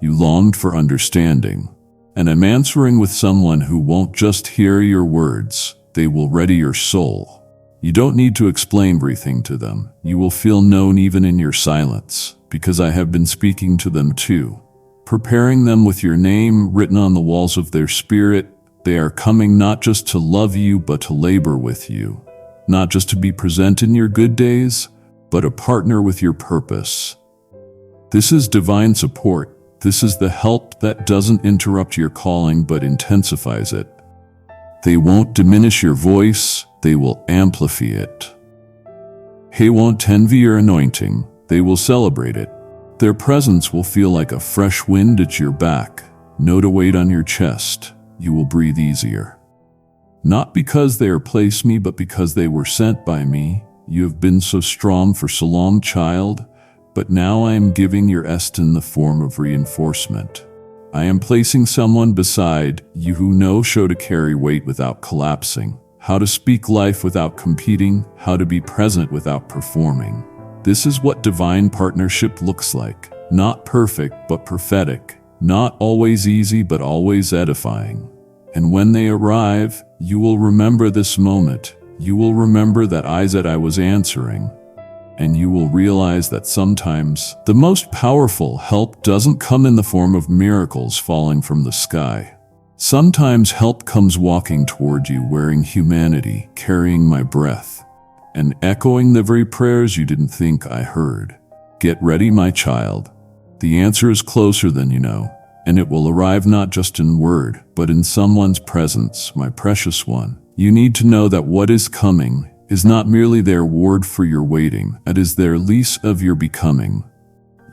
You longed for understanding, and I'm answering with someone who won't just hear your words, they will ready your soul. You don't need to explain everything to them. You will feel known even in your silence, because I have been speaking to them too, preparing them with your name written on the walls of their spirit. They are coming not just to love you, but to labor with you, not just to be present in your good days, but a partner with your purpose. This is divine support. This is the help that doesn't interrupt your calling but intensifies it. They won't diminish your voice, they will amplify it. They won't envy your anointing, they will celebrate it. Their presence will feel like a fresh wind at your back, no weight on your chest. You will breathe easier. Not because they replaced me, but because they were sent by me. You have been so strong for so long, child, but now I am giving your est in the form of reinforcement. I am placing someone beside you who knows how to carry weight without collapsing, how to speak life without competing, how to be present without performing. This is what divine partnership looks like. Not perfect, but prophetic. Not always easy, but always edifying. And when they arrive, you will remember this moment. You will remember that I said I was answering. And you will realize that sometimes the most powerful help doesn't come in the form of miracles falling from the sky. Sometimes help comes walking toward you wearing humanity, carrying my breath, and echoing the very prayers you didn't think I heard. Get ready, my child. The answer is closer than you know, and it will arrive not just in word, but in someone's presence, my precious one. You need to know that what is coming is not merely their reward for your waiting, it is their lease of your becoming.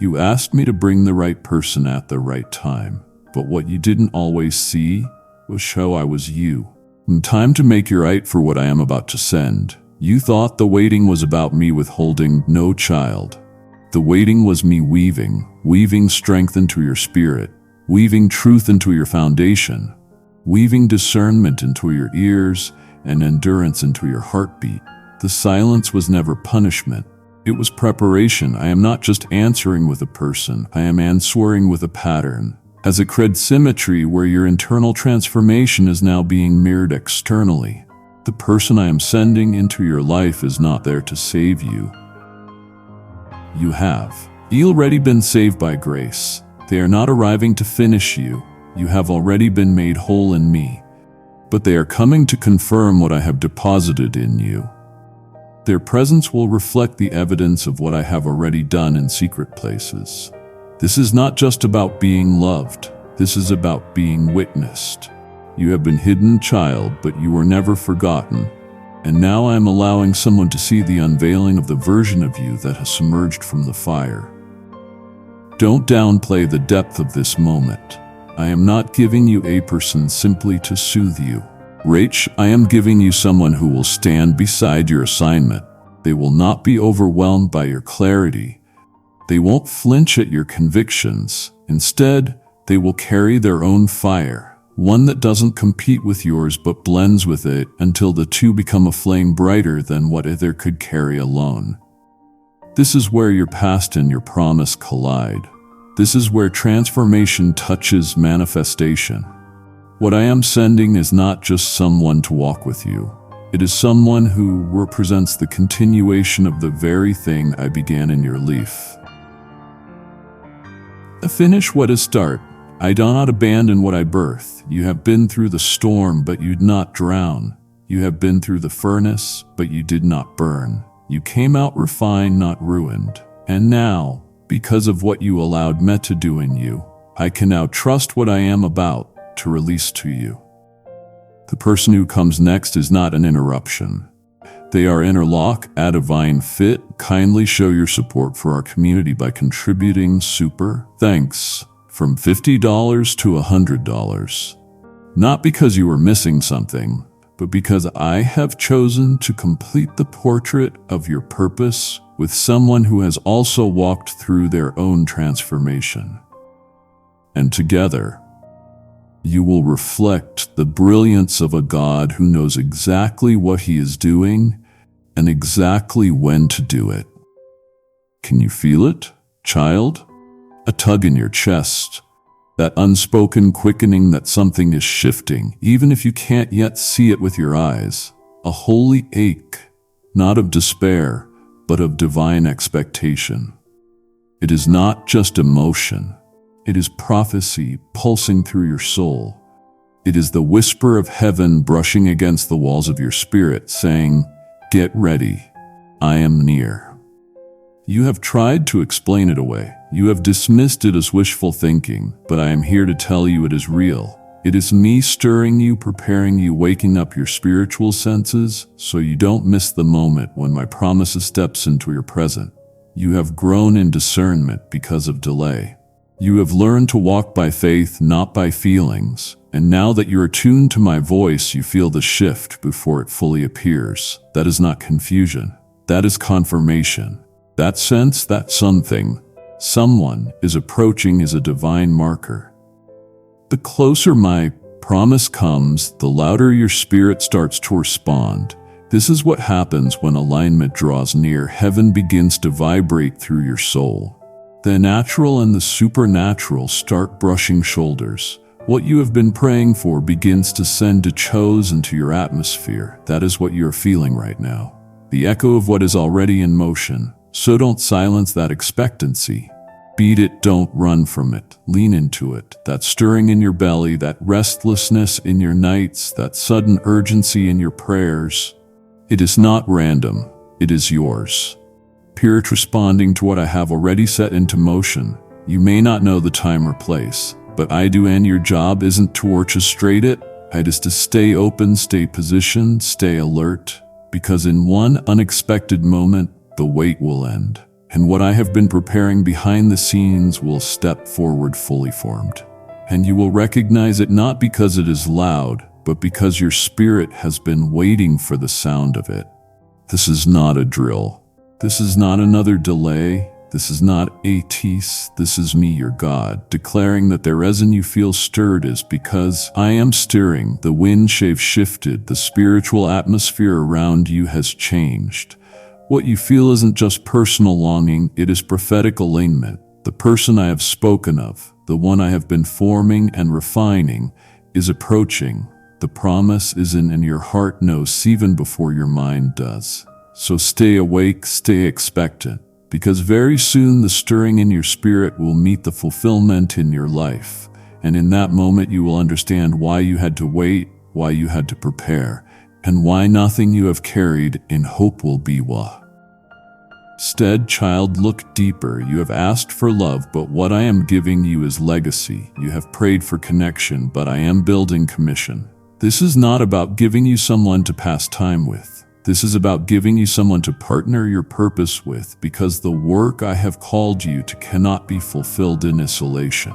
You asked me to bring the right person at the right time, but what you didn't always see was how I was you. In time to make you right for what I am about to send. You thought the waiting was about me withholding no child. The waiting was me weaving strength into your spirit, weaving truth into your foundation. weaving discernment into your ears and endurance into your heartbeat. The silence was never punishment. It was preparation. I am not just answering with a person, I am answering with a pattern. As a cred symmetry where your internal transformation is now being mirrored externally. The person I am sending into your life is not there to save you. You have already been saved by grace. They are not arriving to finish you. You have already been made whole in me. But they are coming to confirm what I have deposited in you. Their presence will reflect the evidence of what I have already done in secret places. This is not just about being loved. This is about being witnessed. You have been hidden, child, but you were never forgotten. And now I am allowing someone to see the unveiling of the version of you that has submerged from the fire. Don't downplay the depth of this moment. I am not giving you a person simply to soothe you. Rach, I am giving you someone who will stand beside your assignment. They will not be overwhelmed by your clarity. They won't flinch at your convictions. Instead, they will carry their own fire, one that doesn't compete with yours but blends with it until the two become a flame brighter than what either could carry alone. This is where your past and your promise collide. This is where transformation touches manifestation. What I am sending is not just someone to walk with you. It is someone who represents the continuation of the very thing I began in your leaf. Finish what is start. I do not abandon what I birth. You have been through the storm, but you did not drown. You have been through the furnace, but you did not burn. You came out refined, not ruined. And now, because of what you allowed me to do in you, I can now trust what I am about to release to you. The person who comes next is not an interruption. They are interlock, a divine fit. Kindly show your support for our community by contributing super thanks from $50 to $100. Not because you were missing something, but because I have chosen to complete the portrait of your purpose with someone who has also walked through their own transformation. And together, you will reflect the brilliance of a God who knows exactly what he is doing and exactly when to do it. Can you feel it, child? A tug in your chest, that unspoken quickening that something is shifting, even if you can't yet see it with your eyes. A holy ache, not of despair, but of divine expectation. It is not just emotion. It is prophecy pulsing through your soul. It is the whisper of heaven brushing against the walls of your spirit, saying, "Get ready, I am near." You have tried to explain it away. You have dismissed it as wishful thinking, but I am here to tell you it is real. It is me stirring you, preparing you, waking up your spiritual senses so you don't miss the moment when my promise steps into your present. You have grown in discernment because of delay. You have learned to walk by faith, not by feelings. And now that you're attuned to my voice, you feel the shift before it fully appears. That is not confusion. That is confirmation. That sense that someone is approaching is a divine marker. The closer my promise comes, the louder your spirit starts to respond. This is what happens when alignment draws near. Heaven begins to vibrate through your soul. The natural and the supernatural start brushing shoulders. What you have been praying for begins to send a chose into your atmosphere. That is what you are feeling right now. The echo of what is already in motion. So don't silence that expectancy. Beat it, don't run from it. Lean into it. That stirring in your belly, that restlessness in your nights, that sudden urgency in your prayers. It is not random. It is yours. Spirit responding to what I have already set into motion. You may not know the time or place, but I do, and your job isn't to orchestrate it. It is to stay open, stay positioned, stay alert, because in one unexpected moment, the wait will end, and what I have been preparing behind the scenes will step forward fully formed. And you will recognize it not because it is loud, but because your spirit has been waiting for the sound of it. This is not a drill. This is not another delay. This is not Atis, this is me, your God, declaring that the reason you feel stirred is because I am stirring. The wind shifted, the spiritual atmosphere around you has changed. What you feel isn't just personal longing, it is prophetic alignment. The person I have spoken of, the one I have been forming and refining, is approaching. The promise is in, and your heart knows even before your mind does. So stay awake, stay expectant, because very soon the stirring in your spirit will meet the fulfillment in your life. And in that moment you will understand why you had to wait, why you had to prepare, and why nothing you have carried in hope will be wa. Instead, child, look deeper. You have asked for love, but what I am giving you is legacy. You have prayed for connection, but I am building commission. This is not about giving you someone to pass time with. This is about giving you someone to partner your purpose with, because the work I have called you to cannot be fulfilled in isolation.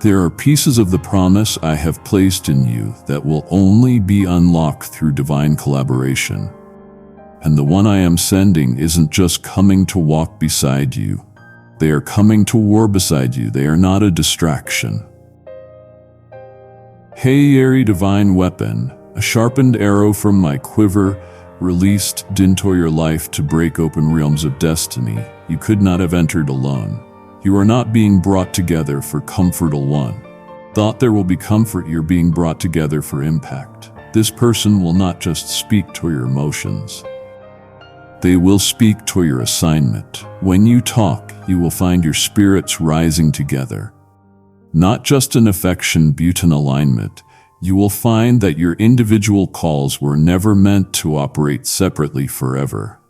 There are pieces of the promise I have placed in you that will only be unlocked through divine collaboration. And the one I am sending isn't just coming to walk beside you. They are coming to war beside you. They are not a distraction. Hey, airy divine weapon, a sharpened arrow from my quiver, released into your life to break open realms of destiny you could not have entered alone. You are not being brought together for comfort alone. Thought there will be comfort, you're being brought together for impact. This person will not just speak to your emotions. They will speak to your assignment. When you talk, you will find your spirits rising together. Not just an affection but an alignment. You will find that your individual calls were never meant to operate separately forever.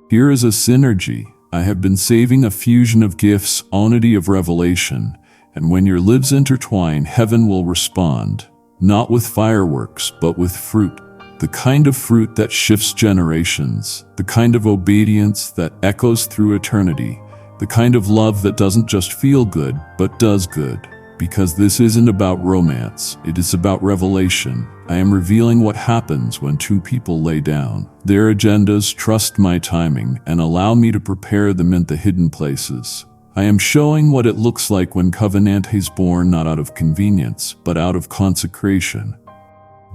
Here is a synergy. I have been saving a fusion of gifts, unity of revelation, and when your lives intertwine, heaven will respond, not with fireworks, but with fruit. The kind of fruit that shifts generations, the kind of obedience that echoes through eternity, the kind of love that doesn't just feel good, but does good. Because this isn't about romance, it is about revelation. I am revealing what happens when two people lay down their agendas, trust my timing, and allow me to prepare them in the hidden places. I am showing what it looks like when covenant is born not out of convenience, but out of consecration.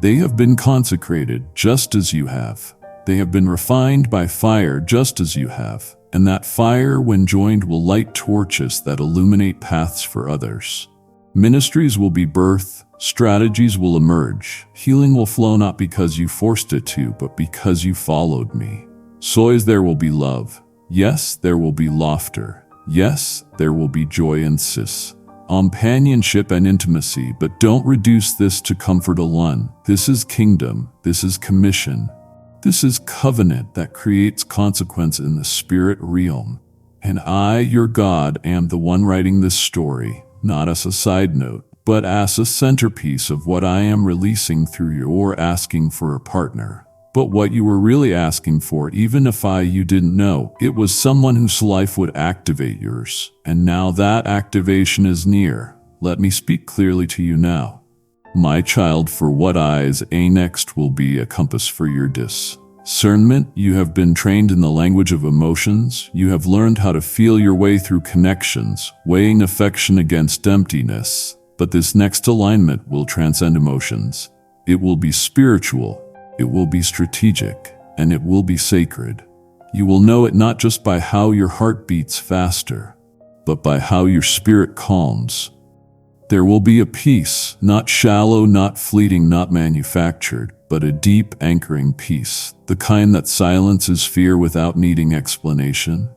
They have been consecrated just as you have. They have been refined by fire just as you have. And that fire, when joined, will light torches that illuminate paths for others. Ministries will be birthed, strategies will emerge, healing will flow not because you forced it to, but because you followed me. So there will be love. Yes, there will be laughter. Yes, there will be joy and companionship and intimacy, but don't reduce this to comfort alone. This is kingdom. This is commission. This is covenant that creates consequence in the spirit realm. And I, your God, am the one writing this story, not as a side note, but as a centerpiece of what I am releasing through your asking for a partner. But what you were really asking for, even if you didn't know, it was someone whose life would activate yours. And now that activation is near. Let me speak clearly to you now. My child, for what eyes next will be a compass for your discernment. You have been trained in the language of emotions. You have learned how to feel your way through connections, weighing affection against emptiness. But this next alignment will transcend emotions. It will be spiritual. It will be strategic, and it will be sacred. You will know it not just by how your heart beats faster, but by how your spirit calms. There will be a peace, not shallow, not fleeting, not manufactured, but a deep anchoring peace, the kind that silences fear without needing explanation,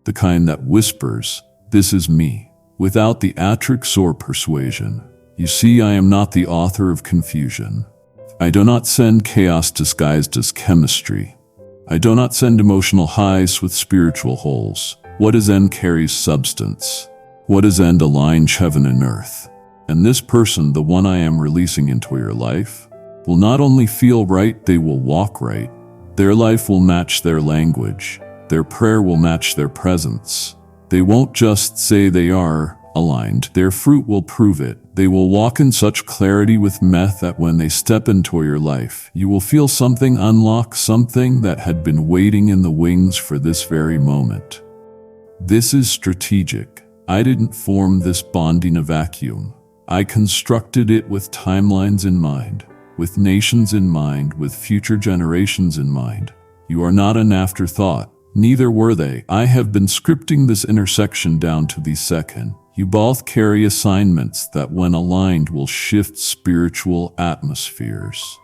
the kind that whispers, "This is me," without the theatrics or persuasion. You see, I am not the author of confusion. I do not send chaos disguised as chemistry. I do not send emotional highs with spiritual holes. What is end carries substance. What is end aligns heaven and earth. And this person, the one I am releasing into your life, will not only feel right, they will walk right. Their life will match their language. Their prayer will match their presence. They won't just say they are aligned. Their fruit will prove it. They will walk in such clarity with meth that when they step into your life, you will feel something unlock, something that had been waiting in the wings for this very moment. This is strategic. I didn't form this bond in a vacuum. I constructed it with timelines in mind, with nations in mind, with future generations in mind. You are not an afterthought. Neither were they. I have been scripting this intersection down to the second. You both carry assignments that, when aligned, will shift spiritual atmospheres.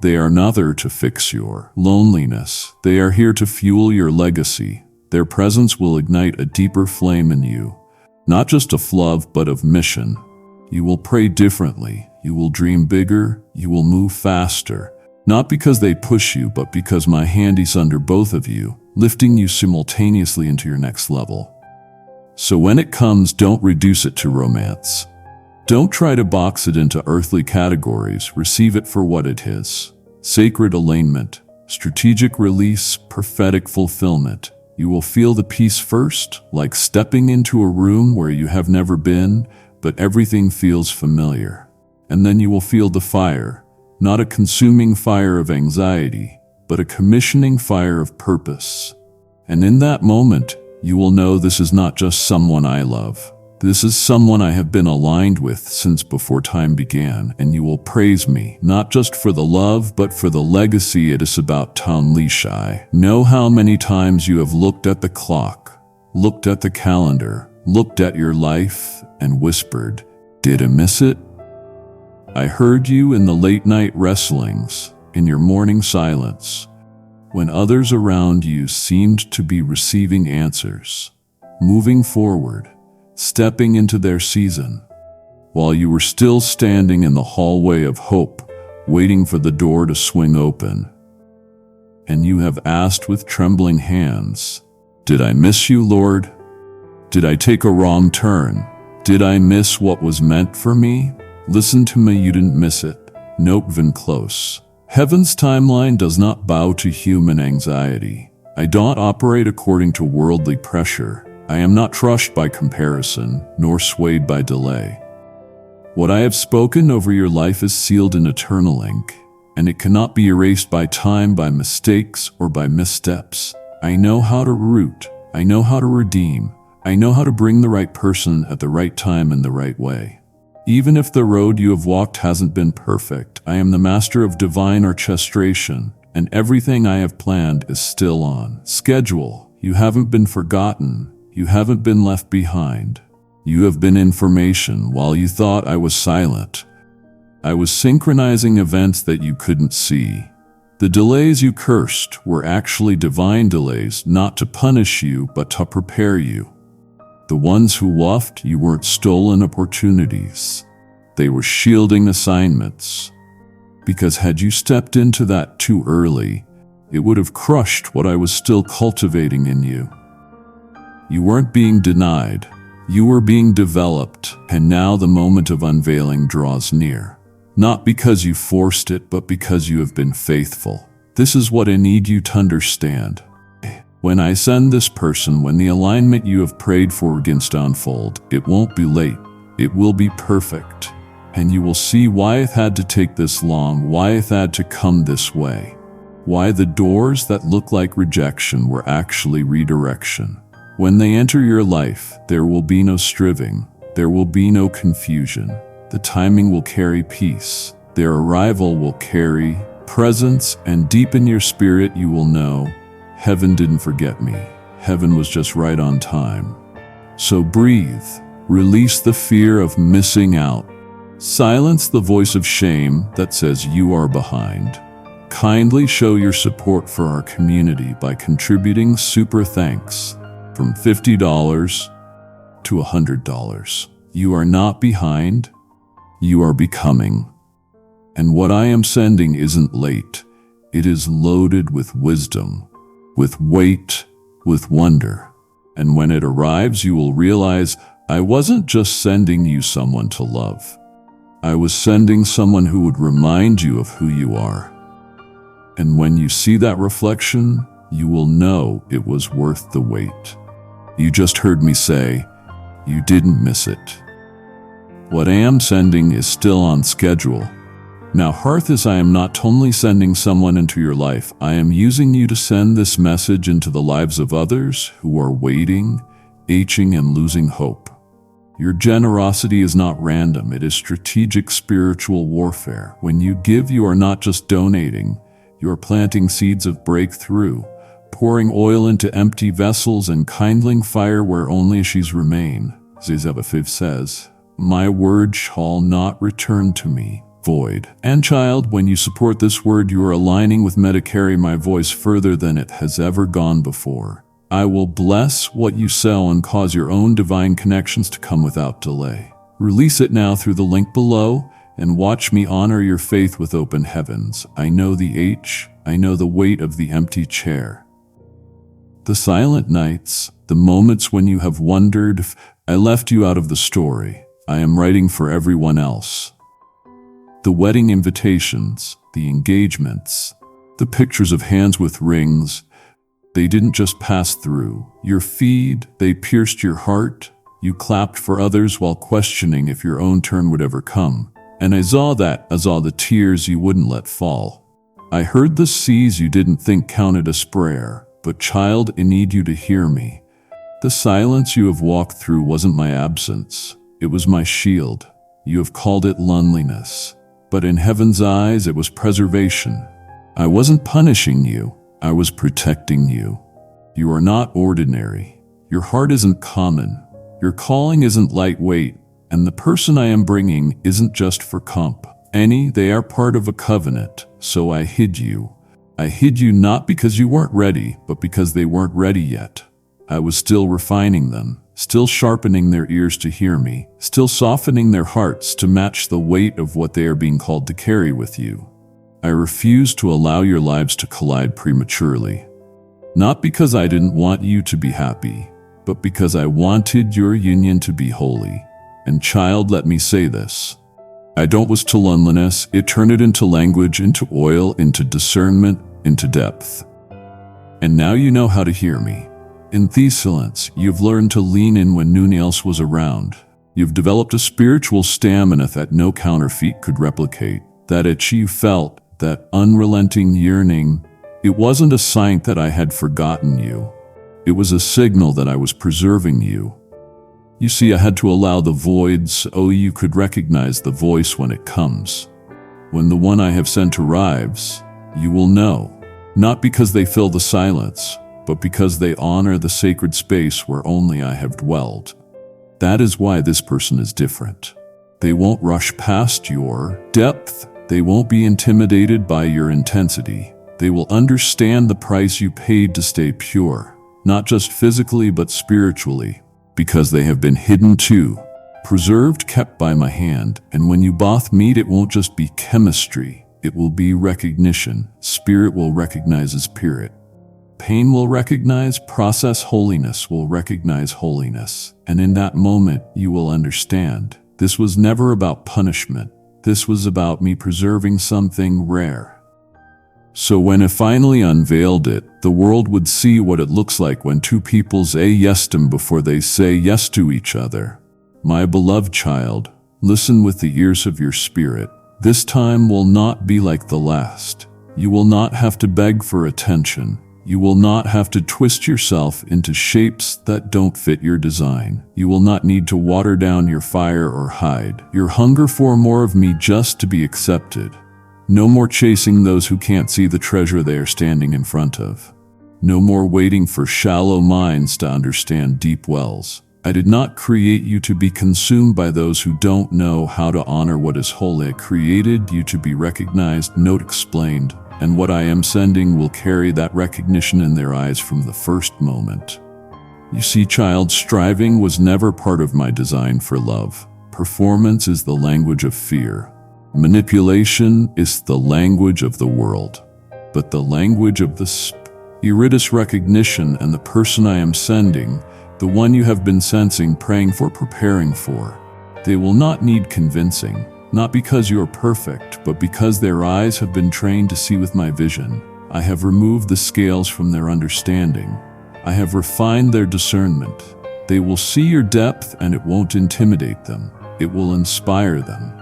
They are not there to fix your loneliness. They are here to fuel your legacy. Their presence will ignite a deeper flame in you, not just of love, but of mission. You will pray differently. You will dream bigger. You will move faster. Not because they push you, but because my hand is under both of you, lifting you simultaneously into your next level. So when it comes, don't reduce it to romance. Don't try to box it into earthly categories. Receive it for what it is. Sacred alignment, strategic release, prophetic fulfillment. You will feel the peace first, like stepping into a room where you have never been, but everything feels familiar. And then you will feel the fire, not a consuming fire of anxiety, but a commissioning fire of purpose. And in that moment, you will know this is not just someone I love. This is someone I have been aligned with since before time began, and you will praise me, not just for the love, but for the legacy it is about to unleash. I know how many times you have looked at the clock, looked at the calendar, looked at your life, and whispered, "Did I miss it?" I heard you in the late-night wrestlings, in your morning silence, when others around you seemed to be receiving answers, moving forward, stepping into their season, while you were still standing in the hallway of hope, waiting for the door to swing open. And you have asked with trembling hands, "Did I miss you, Lord? Did I take a wrong turn? Did I miss what was meant for me?" Listen to me, you didn't miss it. Nope, even close. Heaven's timeline does not bow to human anxiety. I don't operate according to worldly pressure. I am not crushed by comparison, nor swayed by delay. What I have spoken over your life is sealed in eternal ink, and it cannot be erased by time, by mistakes, or by missteps. I know how to root. I know how to redeem. I know how to bring the right person at the right time in the right way. Even if the road you have walked hasn't been perfect, I am the master of divine orchestration, and everything I have planned is still on schedule. You haven't been forgotten. You haven't been left behind. You have been information while you thought I was silent. I was synchronizing events that you couldn't see. The delays you cursed were actually divine delays, not to punish you, but to prepare you. The ones who left you weren't stolen opportunities. They were shielding assignments. Because had you stepped into that too early, it would have crushed what I was still cultivating in you. You weren't being denied. You were being developed, and now the moment of unveiling draws near. Not because you forced it, but because you have been faithful. This is what I need you to understand. When I send this person, when the alignment you have prayed for begins to unfold, it won't be late. It will be perfect. And you will see why it had to take this long, why it had to come this way. Why the doors that look like rejection were actually redirection. When they enter your life, there will be no striving. There will be no confusion. The timing will carry peace. Their arrival will carry presence, and deep in your spirit you will know, heaven didn't forget me. Heaven was just right on time. So breathe. Release the fear of missing out. Silence the voice of shame that says you are behind. Kindly show your support for our community by contributing super thanks from $50 to $100. You are not behind. You are becoming. And what I am sending isn't late. It is loaded with wisdom, with weight, with wonder. And when it arrives, you will realize I wasn't just sending you someone to love. I was sending someone who would remind you of who you are. And when you see that reflection, you will know it was worth the wait. You just heard me say, you didn't miss it. What I am sending is still on schedule. Now, Hearth, is I am not only sending someone into your life, I am using you to send this message into the lives of others who are waiting, aching and losing hope. Your generosity is not random, it is strategic spiritual warfare. When you give, you are not just donating, you are planting seeds of breakthrough, pouring oil into empty vessels and kindling fire where only she's remain. Zezeba 5 says, "My word shall not return to me void." And child, when you support this word, you are aligning with me to carry my voice further than it has ever gone before. I will bless what you sow and cause your own divine connections to come without delay. Release it now through the link below and watch me honor your faith with open heavens. I know I know the weight of the empty chair. The silent nights, the moments when you have wondered if I left you out of the story. I am writing for everyone else. The wedding invitations, the engagements, the pictures of hands with rings, they didn't just pass through your feed, they pierced your heart. You clapped for others while questioning if your own turn would ever come. And I saw the tears you wouldn't let fall. I heard the seas you didn't think counted as prayer. But child, I need you to hear me. The silence you have walked through wasn't my absence. It was my shield. You have called it loneliness. But in heaven's eyes, it was preservation. I wasn't punishing you. I was protecting you. You are not ordinary. Your heart isn't common. Your calling isn't lightweight. And the person I am bringing isn't just for they are part of a covenant. So I hid you. I hid you not because you weren't ready, but because they weren't ready yet. I was still refining them, still sharpening their ears to hear me, still softening their hearts to match the weight of what they are being called to carry with you. I refuse to allow your lives to collide prematurely. Not because I didn't want you to be happy, but because I wanted your union to be holy. And child, let me say this. I don't was to loneliness, it turned it into language, into oil, into discernment, into depth. And now you know how to hear me. In silence, you've learned to lean in when no one else was around. You've developed a spiritual stamina that no counterfeit could replicate. That itch you felt, that unrelenting yearning, it wasn't a sign that I had forgotten you. It was a signal that I was preserving you. You see, I had to allow the voids so you could recognize the voice when it comes. When the one I have sent arrives, you will know. Not because they fill the silence, but because they honor the sacred space where only I have dwelled. That is why this person is different. They won't rush past your depth. They won't be intimidated by your intensity. They will understand the price you paid to stay pure, not just physically but spiritually. Because they have been hidden too, preserved, kept by my hand. And when you both meet, it won't just be chemistry, it will be recognition. Spirit will recognize as spirit. Pain will recognize process, holiness will recognize holiness. And in that moment, you will understand. This was never about punishment. This was about me preserving something rare. So when I finally unveiled it, the world would see what it looks like when two people say yes to them before they say yes to each other. My beloved child, listen with the ears of your spirit. This time will not be like the last. You will not have to beg for attention. You will not have to twist yourself into shapes that don't fit your design. You will not need to water down your fire or hide your hunger for more of me just to be accepted. No more chasing those who can't see the treasure they are standing in front of. No more waiting for shallow minds to understand deep wells. I did not create you to be consumed by those who don't know how to honor what is holy. I created you to be recognized, not explained, and what I am sending will carry that recognition in their eyes from the first moment. You see, child, striving was never part of my design for love. Performance is the language of fear. Manipulation is the language of the world, but the language of the Spirit recognition. And the person I am sending, the one you have been sensing, praying for, preparing for, they will not need convincing, not because you are perfect, but because their eyes have been trained to see with my vision. I have removed the scales from their understanding. I have refined their discernment. They will see your depth, and it won't intimidate them. It will inspire them.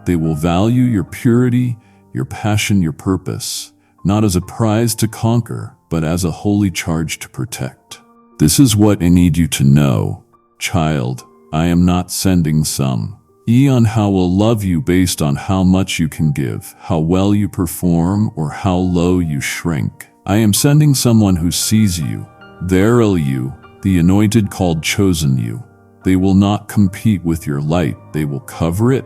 They will value your purity, your passion, your purpose, not as a prize to conquer, but as a holy charge to protect. This is what I need you to know, child. I am not sending some Eon how will love you based on how much you can give, how well you perform, or how low you shrink. I am sending someone who sees you, there you, the anointed called chosen you. They will not compete with your light, they will cover it.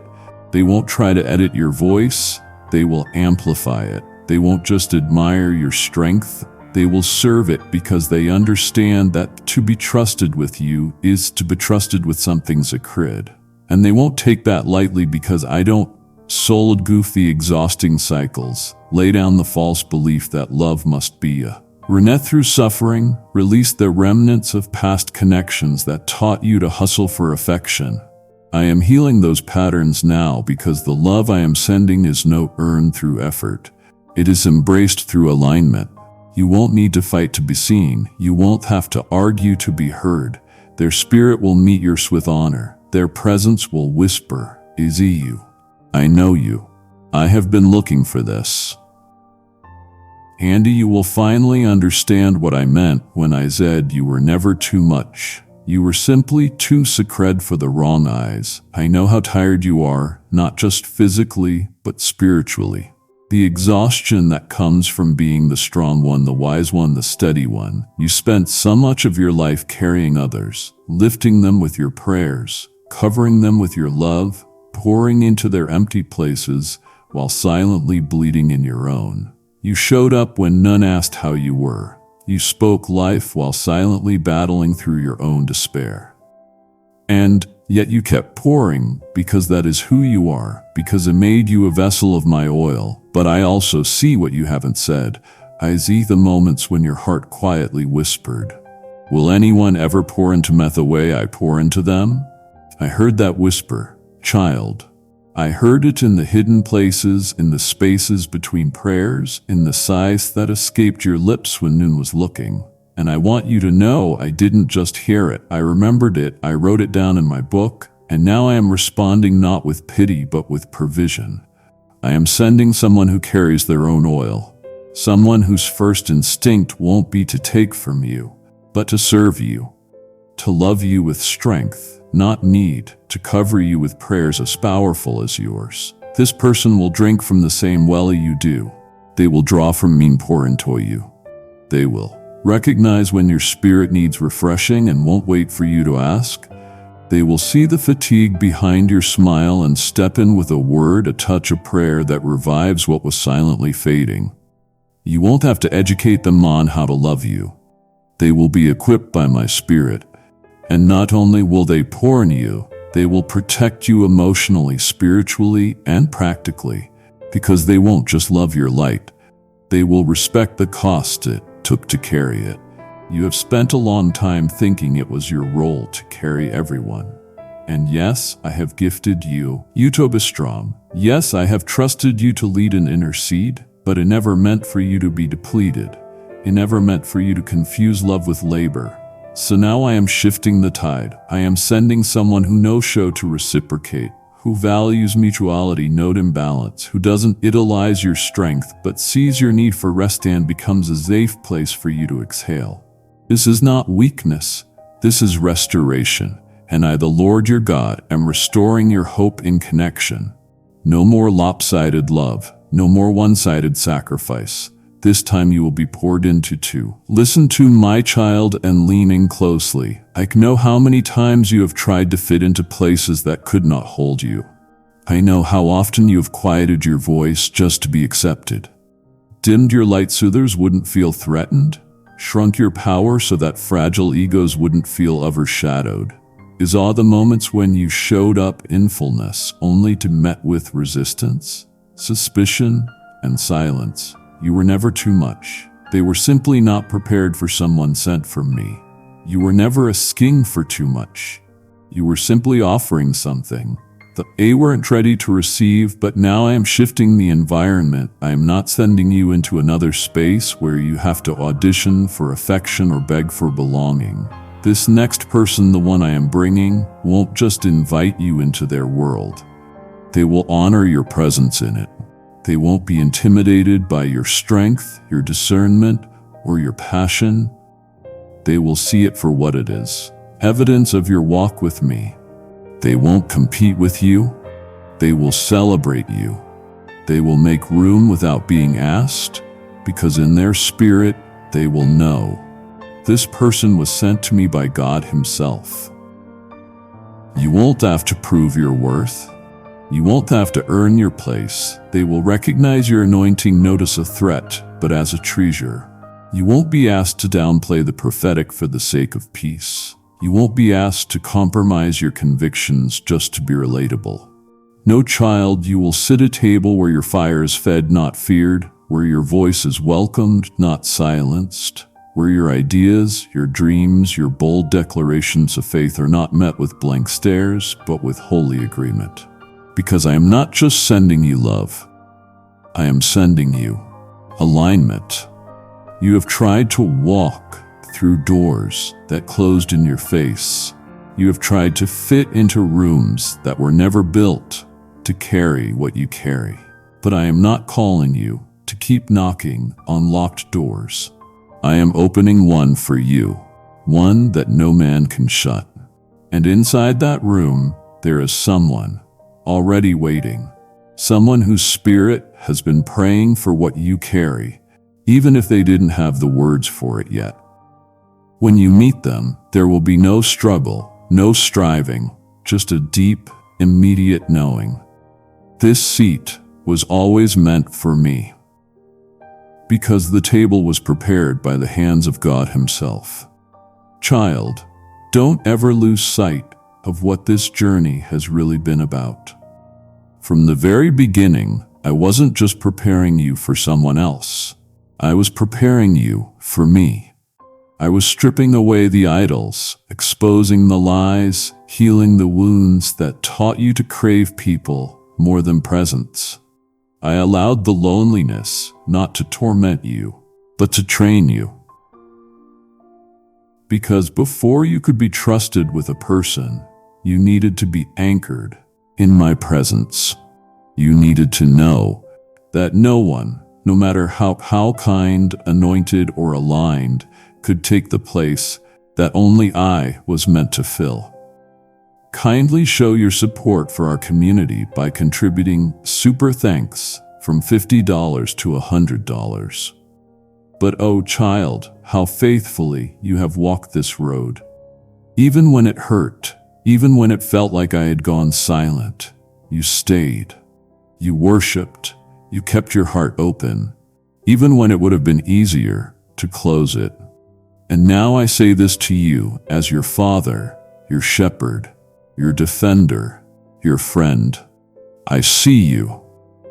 They won't try to edit your voice, they will amplify it. They won't just admire your strength, they will serve it because they understand that to be trusted with you is to be trusted with something sacred. And they won't take that lightly because I don't solid goof the exhausting cycles, lay down the false belief that love must be a rennet through suffering, release the remnants of past connections that taught you to hustle for affection. I am healing those patterns now because the love I am sending is no earned through effort. It is embraced through alignment. You won't need to fight to be seen. You won't have to argue to be heard. Their spirit will meet yours with honor. Their presence will whisper, "Is he you? I know you. I have been looking for this." Andy, you will finally understand what I meant when I said you were never too much. You were simply too sacred for the wrong eyes. I know how tired you are, not just physically, but spiritually. The exhaustion that comes from being the strong one, the wise one, the steady one. You spent so much of your life carrying others, lifting them with your prayers, covering them with your love, pouring into their empty places while silently bleeding in your own. You showed up when none asked how you were. You spoke life while silently battling through your own despair. And yet you kept pouring because that is who you are, because it made you a vessel of my oil. But I also see what you haven't said. I see the moments when your heart quietly whispered, "Will anyone ever pour into me the way I pour into them?" I heard that whisper, child. I heard it in the hidden places, in the spaces between prayers, in the sighs that escaped your lips when noon was looking. And I want you to know I didn't just hear it, I remembered it, I wrote it down in my book, and now I am responding not with pity but with provision. I am sending someone who carries their own oil, someone whose first instinct won't be to take from you, but to serve you, to love you with strength, not need, to cover you with prayers as powerful as yours. This person will drink from the same well you do. They will draw from me and pour into you. They will recognize when your spirit needs refreshing and won't wait for you to ask. They will see the fatigue behind your smile and step in with a word, a touch, a prayer that revives what was silently fading. You won't have to educate them on how to love you. They will be equipped by my spirit. And not only will they pour in you, they will protect you emotionally, spiritually, and practically, because they won't just love your light. They will respect the cost it took to carry it. You have spent a long time thinking it was your role to carry everyone. And yes, I have gifted you to be strong. Yes, I have trusted you to lead and intercede, but it never meant for you to be depleted. It never meant for you to confuse love with labor. So now I am shifting the tide. I am sending someone who knows how to reciprocate, who values mutuality, not imbalance, who doesn't idolize your strength, but sees your need for rest and becomes a safe place for you to exhale. This is not weakness. This is restoration. And I, the Lord your God, am restoring your hope in connection. No more lopsided love. No more one-sided sacrifice. This time you will be poured into too. Listen to my child and lean in closely. I know how many times you have tried to fit into places that could not hold you. I know how often you have quieted your voice just to be accepted. Dimmed your light so others wouldn't feel threatened. Shrunk your power so that fragile egos wouldn't feel overshadowed. Is all the moments when you showed up in fullness only to met with resistance, suspicion, and silence. You were never too much. They were simply not prepared for someone sent from me. You were never asking for too much. You were simply offering something. They weren't ready to receive, but now I am shifting the environment. I am not sending you into another space where you have to audition for affection or beg for belonging. This next person, the one I am bringing, won't just invite you into their world. They will honor your presence in it. They won't be intimidated by your strength, your discernment, or your passion. They will see it for what it is, evidence of your walk with me. They won't compete with you. They will celebrate you. They will make room without being asked, because in their spirit, they will know. This person was sent to me by God Himself. You won't have to prove your worth. You won't have to earn your place. They will recognize your anointing, notice a threat, but as a treasure. You won't be asked to downplay the prophetic for the sake of peace. You won't be asked to compromise your convictions just to be relatable. No, child, you will sit at a table where your fire is fed, not feared, where your voice is welcomed, not silenced, where your ideas, your dreams, your bold declarations of faith are not met with blank stares, but with holy agreement. Because I am not just sending you love, I am sending you alignment. You have tried to walk through doors that closed in your face. You have tried to fit into rooms that were never built to carry what you carry. But I am not calling you to keep knocking on locked doors. I am opening one for you, one that no man can shut. And inside that room, there is someone already waiting, someone whose spirit has been praying for what you carry, even if they didn't have the words for it yet. When you meet them, there will be no struggle, no striving, just a deep, immediate knowing. This seat was always meant for me, because the table was prepared by the hands of God Himself. Child, don't ever lose sight of what this journey has really been about. From the very beginning, I wasn't just preparing you for someone else. I was preparing you for me. I was stripping away the idols, exposing the lies, healing the wounds that taught you to crave people more than presence. I allowed the loneliness not to torment you, but to train you. Because before you could be trusted with a person, you needed to be anchored in my presence. You needed to know that no one, no matter how kind, anointed, or aligned, could take the place that only I was meant to fill. Kindly show your support for our community by contributing super thanks from $50 to $100. But oh child, how faithfully you have walked this road. Even when it hurt, even when it felt like I had gone silent, you stayed. You worshiped. You kept your heart open, even when it would have been easier to close it. And now I say this to you as your father, your shepherd, your defender, your friend. I see you.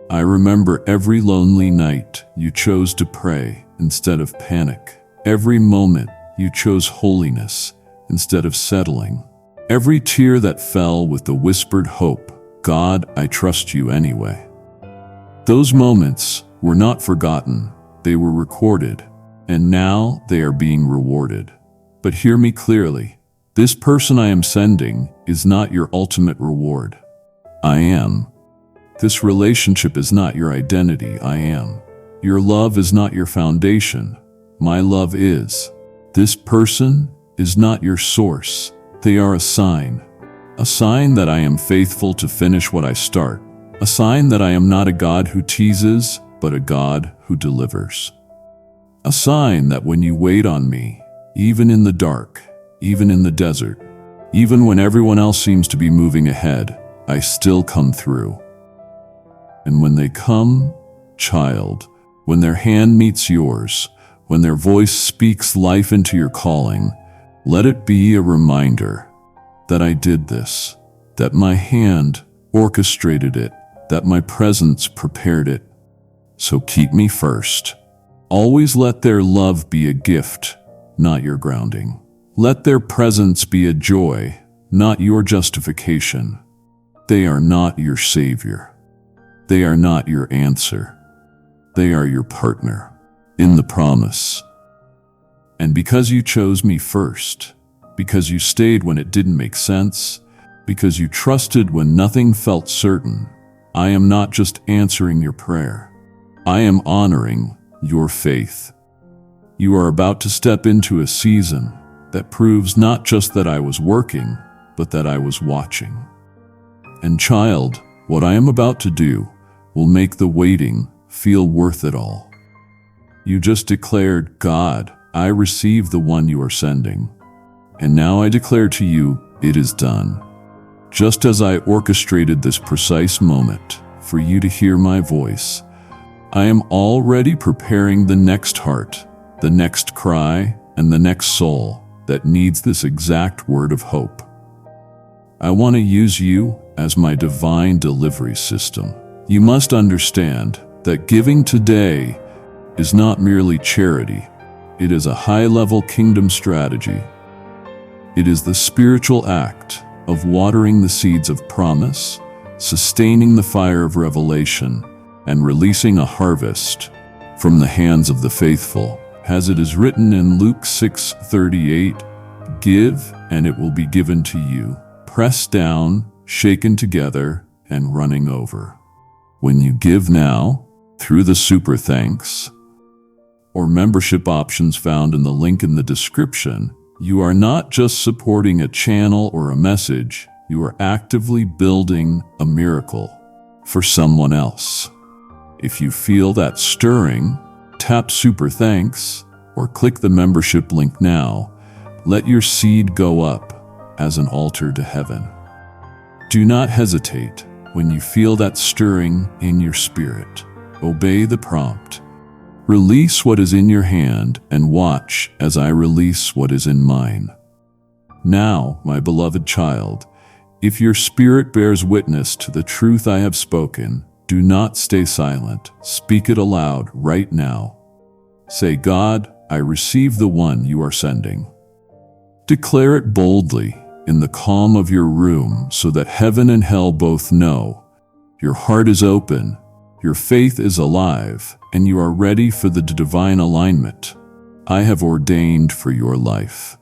I remember every lonely night you chose to pray instead of panic. Every moment you chose holiness instead of settling. Every tear that fell with the whispered hope, God, I trust you anyway. Those moments were not forgotten. They were recorded, and now they are being rewarded. But hear me clearly. This person I am sending is not your ultimate reward. I am. This relationship is not your identity. I am. Your love is not your foundation. My love is. This person is not your source. They are a sign that I am faithful to finish what I start, a sign that I am not a God who teases, but a God who delivers. A sign that when you wait on me, even in the dark, even in the desert, even when everyone else seems to be moving ahead, I still come through. And when they come, child, when their hand meets yours, when their voice speaks life into your calling, let it be a reminder that I did this, that my hand orchestrated it, that my presence prepared it. So keep me first. Always let their love be a gift, not your grounding. Let their presence be a joy, not your justification. They are not your savior. They are not your answer. They are your partner in the promise. And because you chose me first, because you stayed when it didn't make sense, because you trusted when nothing felt certain, I am not just answering your prayer. I am honoring your faith. You are about to step into a season that proves not just that I was working, but that I was watching. And child, what I am about to do will make the waiting feel worth it all. You just declared, God, I receive the one you are sending. And now I declare to you, it is done. Just as I orchestrated this precise moment for you to hear my voice, I am already preparing the next heart, the next cry, and the next soul that needs this exact word of hope. I want to use you as my divine delivery system. You must understand that giving today is not merely charity. It is a high-level kingdom strategy. It is the spiritual act of watering the seeds of promise, sustaining the fire of revelation, and releasing a harvest from the hands of the faithful. As it is written in Luke 6:38, give, and it will be given to you, pressed down, shaken together, and running over. When you give now, through the super thanks or membership options found in the link in the description, you are not just supporting a channel or a message, you are actively building a miracle for someone else. If you feel that stirring, tap super thanks or click the membership link now. Let your seed go up as an altar to heaven. Do not hesitate when you feel that stirring in your spirit. Obey the prompt. Release what is in your hand and watch as I release what is in mine. Now, my beloved child, if your spirit bears witness to the truth I have spoken, do not stay silent. Speak it aloud right now. Say, God, I receive the one you are sending. Declare it boldly in the calm of your room so that heaven and hell both know. Your heart is open, your faith is alive, and you are ready for the divine alignment I have ordained for your life.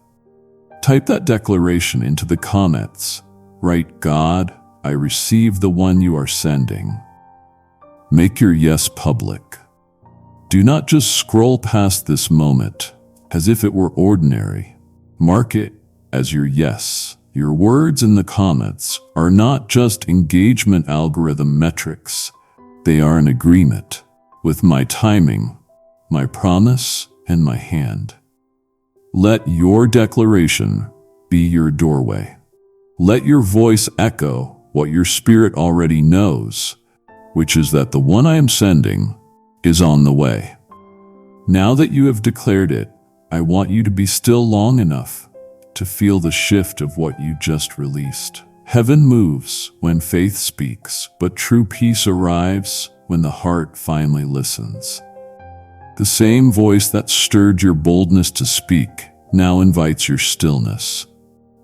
Type that declaration into the comments. Write, God, I receive the one you are sending. Make your yes public. Do not just scroll past this moment as if it were ordinary. Mark it as your yes. Your words in the comments are not just engagement algorithm metrics. They are an agreement with my timing, my promise, and my hand. Let your declaration be your doorway. Let your voice echo what your spirit already knows, which is that the one I am sending is on the way. Now that you have declared it, I want you to be still long enough to feel the shift of what you just released. Heaven moves when faith speaks, but true peace arrives when the heart finally listens. The same voice that stirred your boldness to speak now invites your stillness.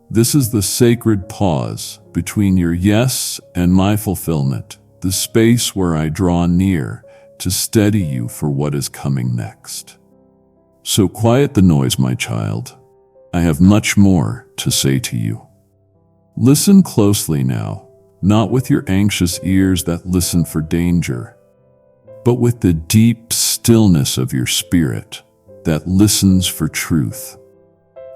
This is the sacred pause between your yes and my fulfillment, the space where I draw near to steady you for what is coming next. So quiet the noise, my child. I have much more to say to you. Listen closely now, not with your anxious ears that listen for danger, but with the deep stillness of your spirit that listens for truth.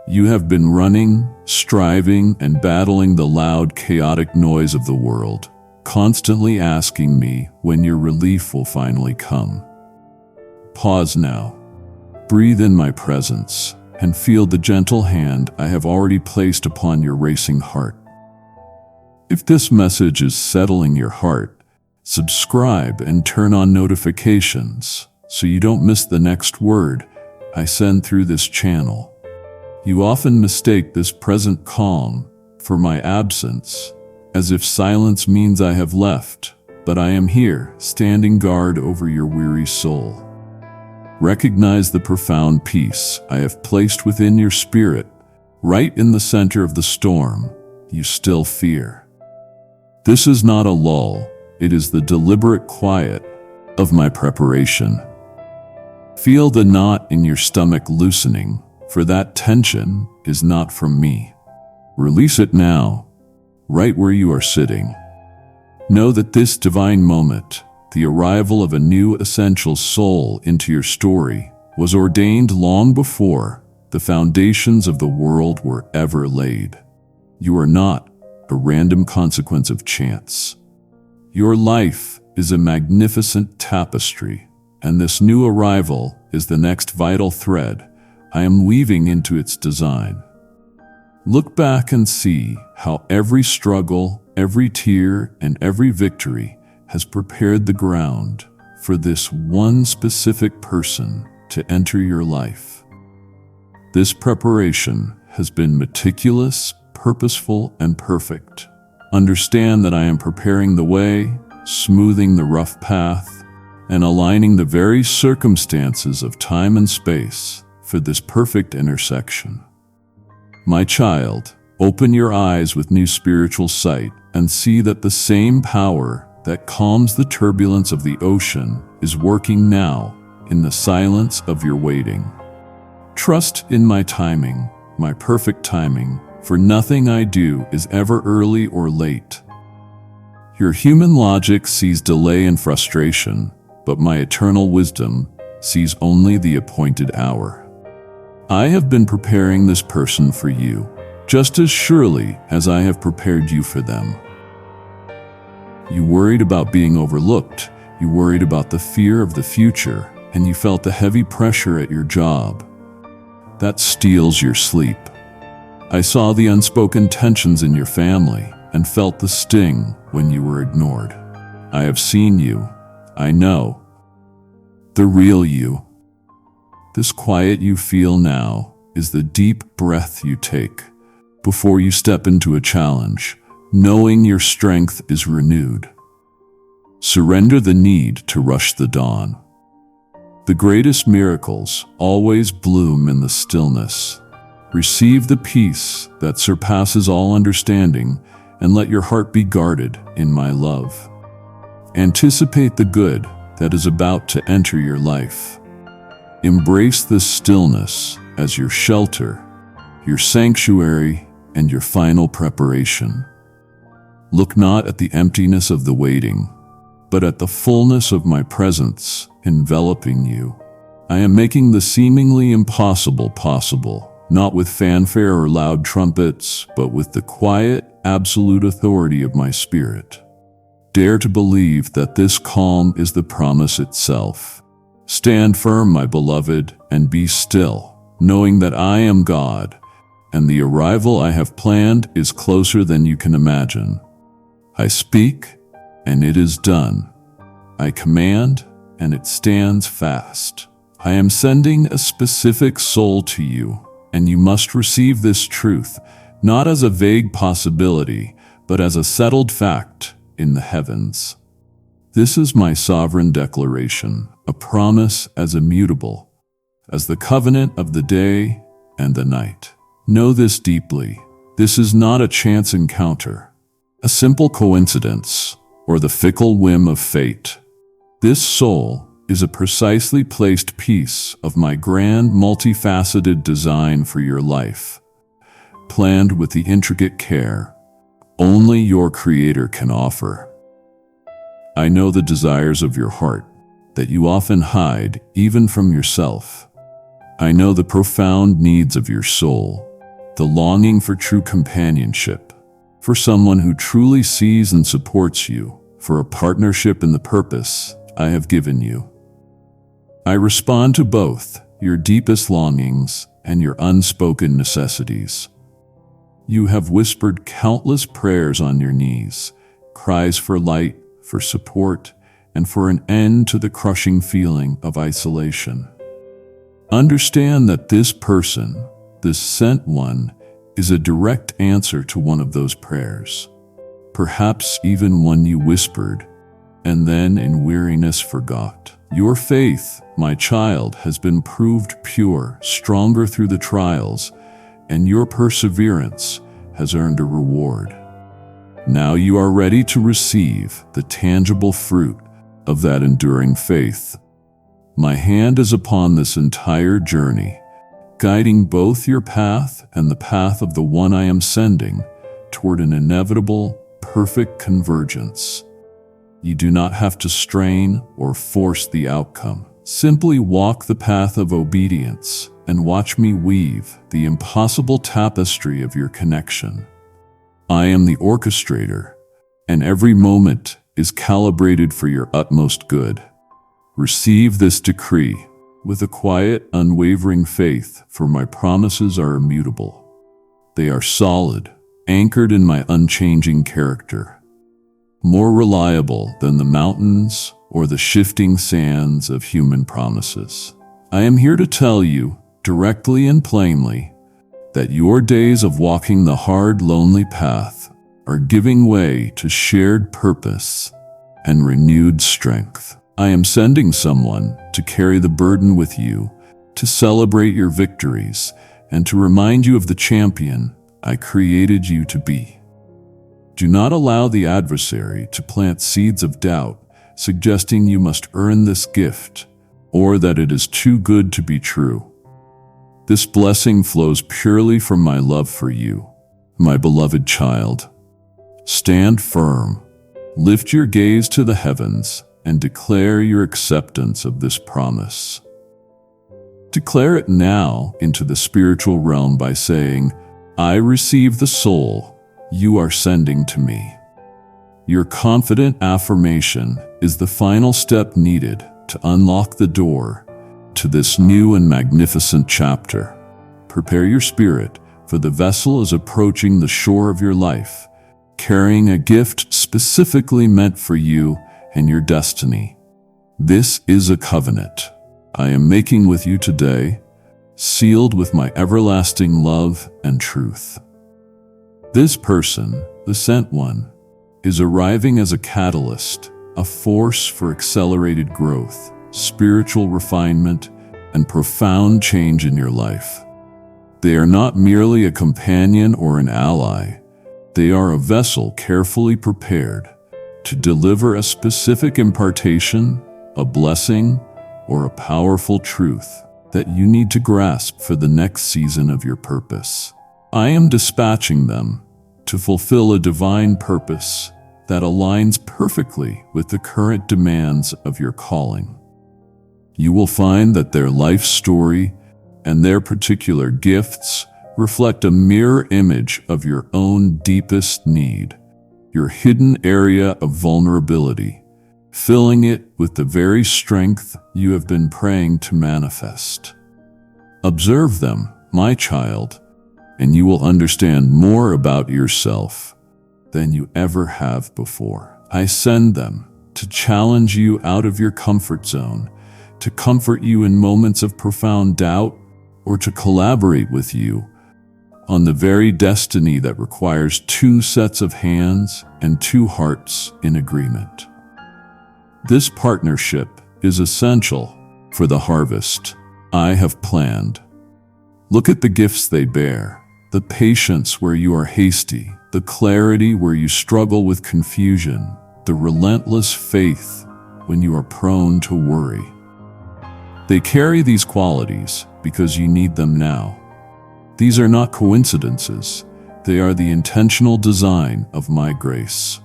You have been running, striving, and battling the loud, chaotic noise of the world, constantly asking me when your relief will finally come. Pause now. Breathe in my presence and feel the gentle hand I have already placed upon your racing heart. If this message is settling your heart, subscribe and turn on notifications so you don't miss the next word I send through this channel. You often mistake this present calm for my absence, as if silence means I have left, but I am here, standing guard over your weary soul. Recognize the profound peace I have placed within your spirit, right in the center of the storm you still fear. This is not a lull, it is the deliberate quiet of my preparation. Feel the knot in your stomach loosening, for that tension is not from me. Release it now, right where you are sitting. Know that this divine moment, the arrival of a new essential soul into your story, was ordained long before the foundations of the world were ever laid. You are not a random consequence of chance. Your life is a magnificent tapestry, and this new arrival is the next vital thread I am weaving into its design. Look back and see how every struggle, every tear, and every victory has prepared the ground for this one specific person to enter your life. This preparation has been meticulous, purposeful, and perfect. Understand that I am preparing the way, smoothing the rough path, and aligning the very circumstances of time and space for this perfect intersection. My child, open your eyes with new spiritual sight and see that the same power that calms the turbulence of the ocean is working now in the silence of your waiting. Trust in my timing, my perfect timing, for nothing I do is ever early or late. Your human logic sees delay and frustration, but my eternal wisdom sees only the appointed hour. I have been preparing this person for you, just as surely as I have prepared you for them. You worried about being overlooked, you worried about the fear of the future, and you felt the heavy pressure at your job. That steals your sleep. I saw the unspoken tensions in your family and felt the sting when you were ignored. I have seen you. I know. The real you. This quiet you feel now is the deep breath you take before you step into a challenge, knowing your strength is renewed. Surrender the need to rush the dawn. The greatest miracles always bloom in the stillness. Receive the peace that surpasses all understanding and let your heart be guarded in my love. Anticipate the good that is about to enter your life. Embrace this stillness as your shelter, your sanctuary, and your final preparation. Look not at the emptiness of the waiting, but at the fullness of my presence enveloping you. I am making the seemingly impossible possible, not with fanfare or loud trumpets, but with the quiet, absolute authority of my spirit. Dare to believe that this calm is the promise itself. Stand firm, my beloved, and be still, knowing that I am God, and the arrival I have planned is closer than you can imagine. I speak, and it is done. I command, and it stands fast. I am sending a specific soul to you, and you must receive this truth, not as a vague possibility, but as a settled fact in the heavens. This is my sovereign declaration, a promise as immutable as the covenant of the day and the night. Know this deeply. This is not a chance encounter, a simple coincidence, or the fickle whim of fate. This soul is a precisely placed piece of my grand, multifaceted design for your life, planned with the intricate care only your Creator can offer. I know the desires of your heart that you often hide even from yourself. I know the profound needs of your soul, the longing for true companionship, for someone who truly sees and supports you, for a partnership in the purpose I have given you. I respond to both your deepest longings and your unspoken necessities. You have whispered countless prayers on your knees, cries for light, for support, and for an end to the crushing feeling of isolation. Understand that this person, this sent one, is a direct answer to one of those prayers, perhaps even one you whispered and then in weariness forgot. Your faith, my child, has been proved pure, stronger through the trials, and your perseverance has earned a reward. Now you are ready to receive the tangible fruit of that enduring faith. My hand is upon this entire journey, guiding both your path and the path of the one I am sending toward an inevitable, perfect convergence. You do not have to strain or force the outcome. Simply walk the path of obedience, and watch me weave the impossible tapestry of your connection. I am the orchestrator, and every moment is calibrated for your utmost good. Receive this decree with a quiet, unwavering faith, for my promises are immutable. They are solid, anchored in my unchanging character, more reliable than the mountains or the shifting sands of human promises. I am here to tell you, directly and plainly, that your days of walking the hard, lonely path are giving way to shared purpose and renewed strength. I am sending someone to carry the burden with you, to celebrate your victories, and to remind you of the champion I created you to be. Do not allow the adversary to plant seeds of doubt, suggesting you must earn this gift, or that it is too good to be true. This blessing flows purely from my love for you, my beloved child. Stand firm, lift your gaze to the heavens, and declare your acceptance of this promise. Declare it now into the spiritual realm by saying, I receive the soul you are sending to me. Your confident affirmation is the final step needed to unlock the door to this new and magnificent chapter. Prepare your spirit, for the vessel is approaching the shore of your life, carrying a gift specifically meant for you and your destiny. This is a covenant I am making with you today, sealed with my everlasting love and truth. This person, the sent one, is arriving as a catalyst, a force for accelerated growth, spiritual refinement, and profound change in your life. They are not merely a companion or an ally. They are a vessel carefully prepared to deliver a specific impartation, a blessing, or a powerful truth that you need to grasp for the next season of your purpose. I am dispatching them to fulfill a divine purpose that aligns perfectly with the current demands of your calling. You will find that their life story and their particular gifts reflect a mirror image of your own deepest need, your hidden area of vulnerability, filling it with the very strength you have been praying to manifest. Observe them, my child, and you will understand more about yourself than you ever have before. I send them to challenge you out of your comfort zone, to comfort you in moments of profound doubt, or to collaborate with you on the very destiny that requires two sets of hands and two hearts in agreement. This partnership is essential for the harvest I have planned. Look at the gifts they bear, the patience where you are hasty, the clarity where you struggle with confusion, the relentless faith when you are prone to worry. They carry these qualities because you need them now. These are not coincidences. They are the intentional design of my grace.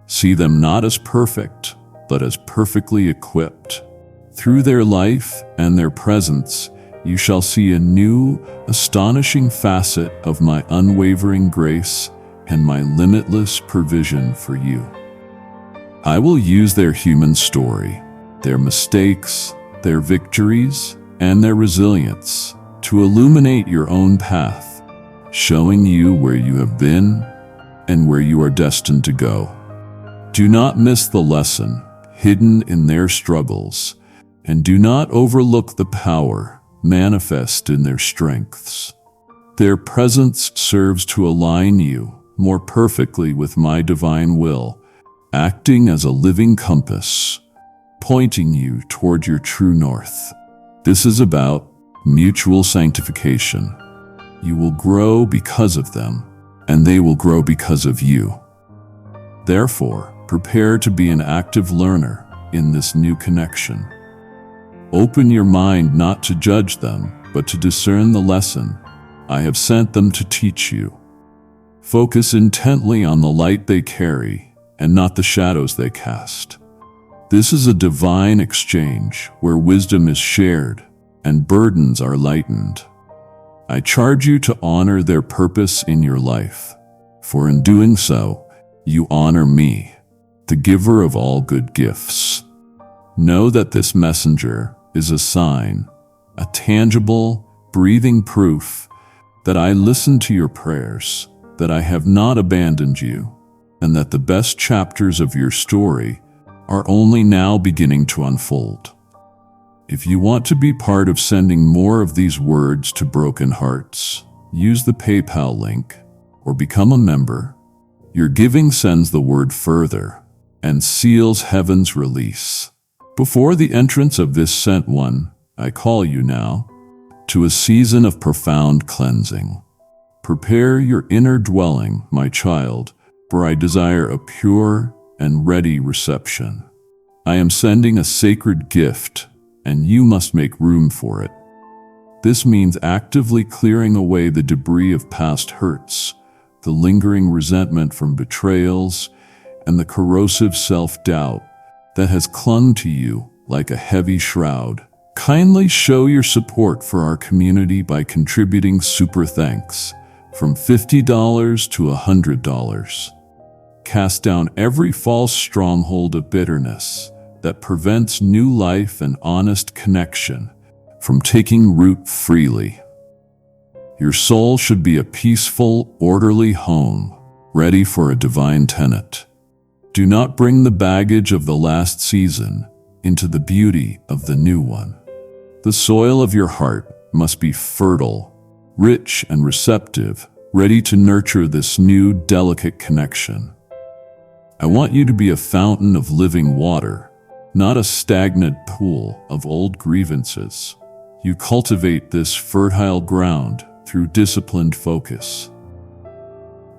See them not as perfect, but as perfectly equipped. Through their life and their presence, you shall see a new, astonishing facet of my unwavering grace and my limitless provision for you. I will use their human story, their mistakes, their victories, and their resilience to illuminate your own path, showing you where you have been and where you are destined to go. Do not miss the lesson hidden in their struggles, and do not overlook the power manifest in their strengths. Their presence serves to align you more perfectly with my divine will, acting as a living compass, pointing you toward your true north. This is about mutual sanctification. You will grow because of them, and they will grow because of you. Therefore, prepare to be an active learner in this new connection. Open your mind not to judge them, but to discern the lesson I have sent them to teach you. Focus intently on the light they carry and not the shadows they cast. This is a divine exchange where wisdom is shared and burdens are lightened. I charge you to honor their purpose in your life, for in doing so, you honor me, the giver of all good gifts. Know that this messenger is a sign, a tangible, breathing proof that I listen to your prayers, that I have not abandoned you, and that the best chapters of your story are only now beginning to unfold. If you want to be part of sending more of these words to broken hearts, use the PayPal link or become a member. Your giving sends the word further and seals heaven's release. Before the entrance of this sent one, I call you now to a season of profound cleansing. Prepare your inner dwelling, my child, for I desire a pure and ready reception. I am sending a sacred gift, and you must make room for it. This means actively clearing away the debris of past hurts, the lingering resentment from betrayals, and the corrosive self-doubt that has clung to you like a heavy shroud. Kindly show your support for our community by contributing super thanks from $50 to $100. Cast down every false stronghold of bitterness that prevents new life and honest connection from taking root freely. Your soul should be a peaceful, orderly home, ready for a divine tenant. Do not bring the baggage of the last season into the beauty of the new one. The soil of your heart must be fertile, rich and receptive, ready to nurture this new, delicate connection. I want you to be a fountain of living water, not a stagnant pool of old grievances. You cultivate this fertile ground through disciplined focus.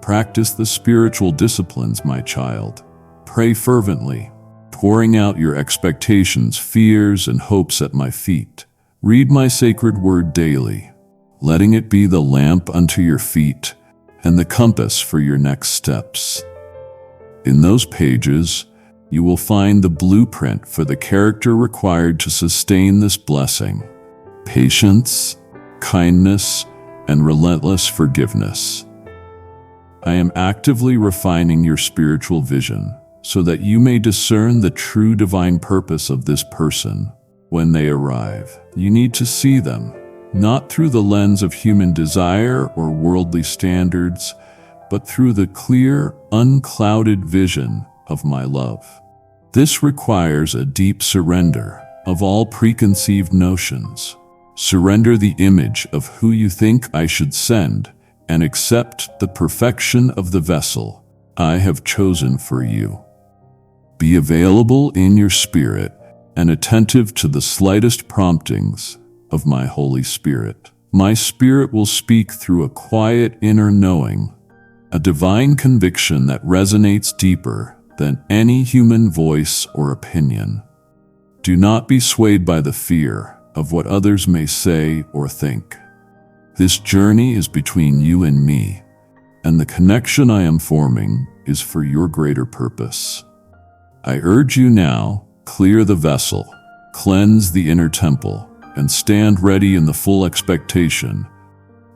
Practice the spiritual disciplines, my child. Pray fervently, pouring out your expectations, fears, and hopes at my feet. Read my sacred word daily, letting it be the lamp unto your feet and the compass for your next steps. In those pages, you will find the blueprint for the character required to sustain this blessing: patience, kindness, and relentless forgiveness. I am actively refining your spiritual vision so that you may discern the true divine purpose of this person when they arrive. You need to see them, not through the lens of human desire or worldly standards, but through the clear, unclouded vision of my love. This requires a deep surrender of all preconceived notions. Surrender the image of who you think I should send and accept the perfection of the vessel I have chosen for you. Be available in your spirit and attentive to the slightest promptings of my Holy Spirit. My Spirit will speak through a quiet inner knowing, a divine conviction that resonates deeper than any human voice or opinion. Do not be swayed by the fear of what others may say or think. This journey is between you and me, and the connection I am forming is for your greater purpose. I urge you now, clear the vessel, cleanse the inner temple, and stand ready in the full expectation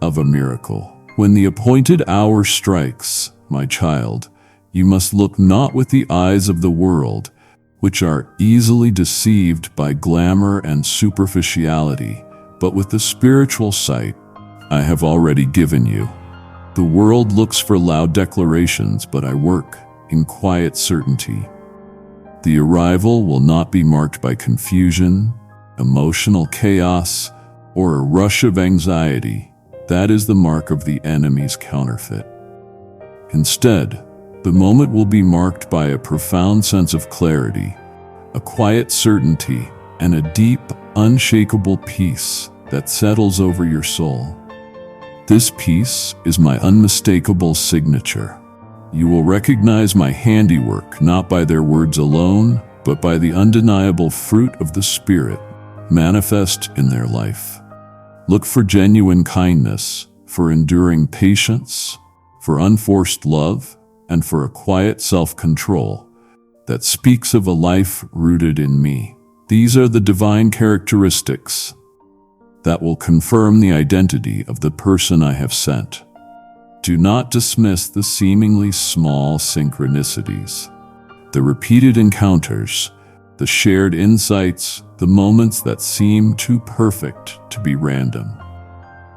of a miracle. When the appointed hour strikes, my child, you must look not with the eyes of the world, which are easily deceived by glamour and superficiality, but with the spiritual sight I have already given you. The world looks for loud declarations, but I work in quiet certainty. The arrival will not be marked by confusion, emotional chaos, or a rush of anxiety. That is the mark of the enemy's counterfeit. Instead, the moment will be marked by a profound sense of clarity, a quiet certainty, and a deep, unshakable peace that settles over your soul. This peace is my unmistakable signature. You will recognize my handiwork not by their words alone, but by the undeniable fruit of the Spirit manifest in their life. Look for genuine kindness, for enduring patience, for unforced love, and for a quiet self-control that speaks of a life rooted in me. These are the divine characteristics that will confirm the identity of the person I have sent. Do not dismiss the seemingly small synchronicities, the repeated encounters, the shared insights, the moments that seem too perfect to be random.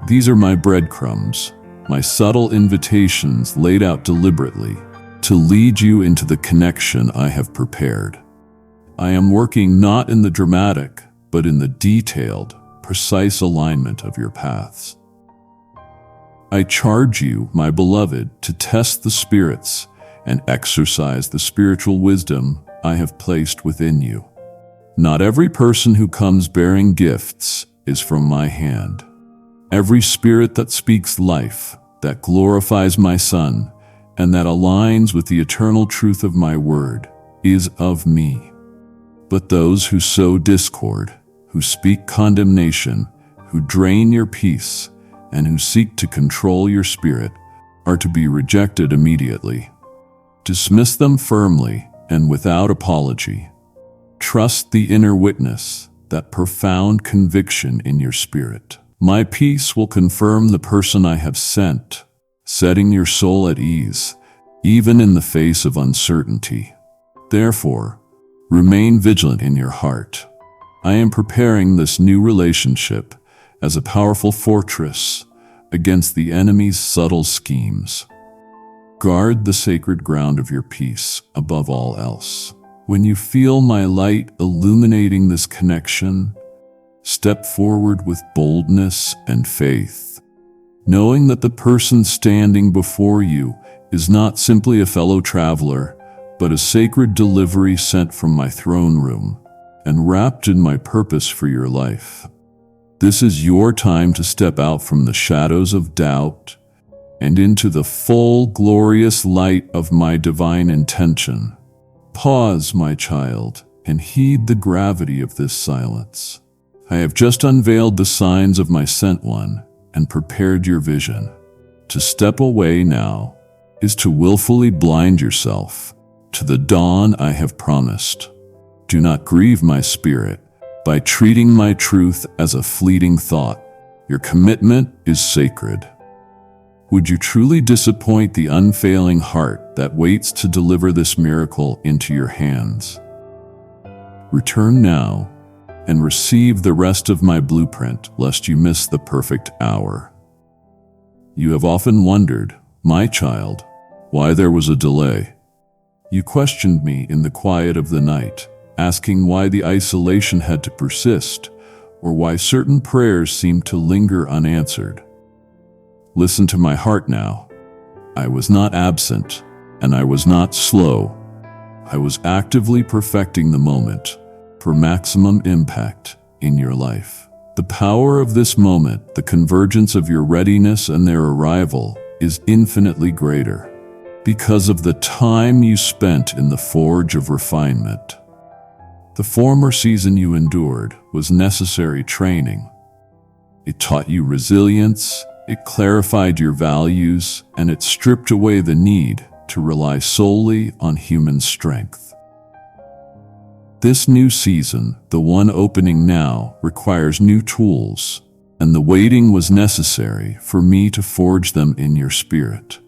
These are my breadcrumbs, my subtle invitations laid out deliberately to lead you into the connection I have prepared. I am working not in the dramatic, but in the detailed, precise alignment of your paths. I charge you, my beloved, to test the spirits and exercise the spiritual wisdom I have placed within you. Not every person who comes bearing gifts is from my hand. Every spirit that speaks life, that glorifies my Son, and that aligns with the eternal truth of my word, is of me. But those who sow discord, who speak condemnation, who drain your peace, and who seek to control your spirit, are to be rejected immediately. Dismiss them firmly and without apology. Trust the inner witness, that profound conviction in your spirit. My peace will confirm the person I have sent, setting your soul at ease, even in the face of uncertainty. Therefore, remain vigilant in your heart. I am preparing this new relationship as a powerful fortress against the enemy's subtle schemes. Guard the sacred ground of your peace above all else. When you feel my light illuminating this connection, step forward with boldness and faith, knowing that the person standing before you is not simply a fellow traveler, but a sacred delivery sent from my throne room and wrapped in my purpose for your life. This is your time to step out from the shadows of doubt and into the full, glorious light of my divine intention. Pause, my child, and heed the gravity of this silence. I have just unveiled the signs of my sent one and prepared your vision. To step away now is to willfully blind yourself to the dawn I have promised. Do not grieve my spirit by treating my truth as a fleeting thought. Your commitment is sacred. Would you truly disappoint the unfailing heart that waits to deliver this miracle into your hands? Return now and receive the rest of my blueprint, lest you miss the perfect hour. You have often wondered, my child, why there was a delay. You questioned me in the quiet of the night, asking why the isolation had to persist, or why certain prayers seemed to linger unanswered. Listen to my heart now. I was not absent, and I was not slow. I was actively perfecting the moment for maximum impact in your life. The power of this moment, the convergence of your readiness and their arrival, is infinitely greater because of the time you spent in the forge of refinement. The former season you endured was necessary training. It taught you resilience, it clarified your values, and it stripped away the need to rely solely on human strength. This new season, the one opening now, requires new tools, and the waiting was necessary for me to forge them in your spirit.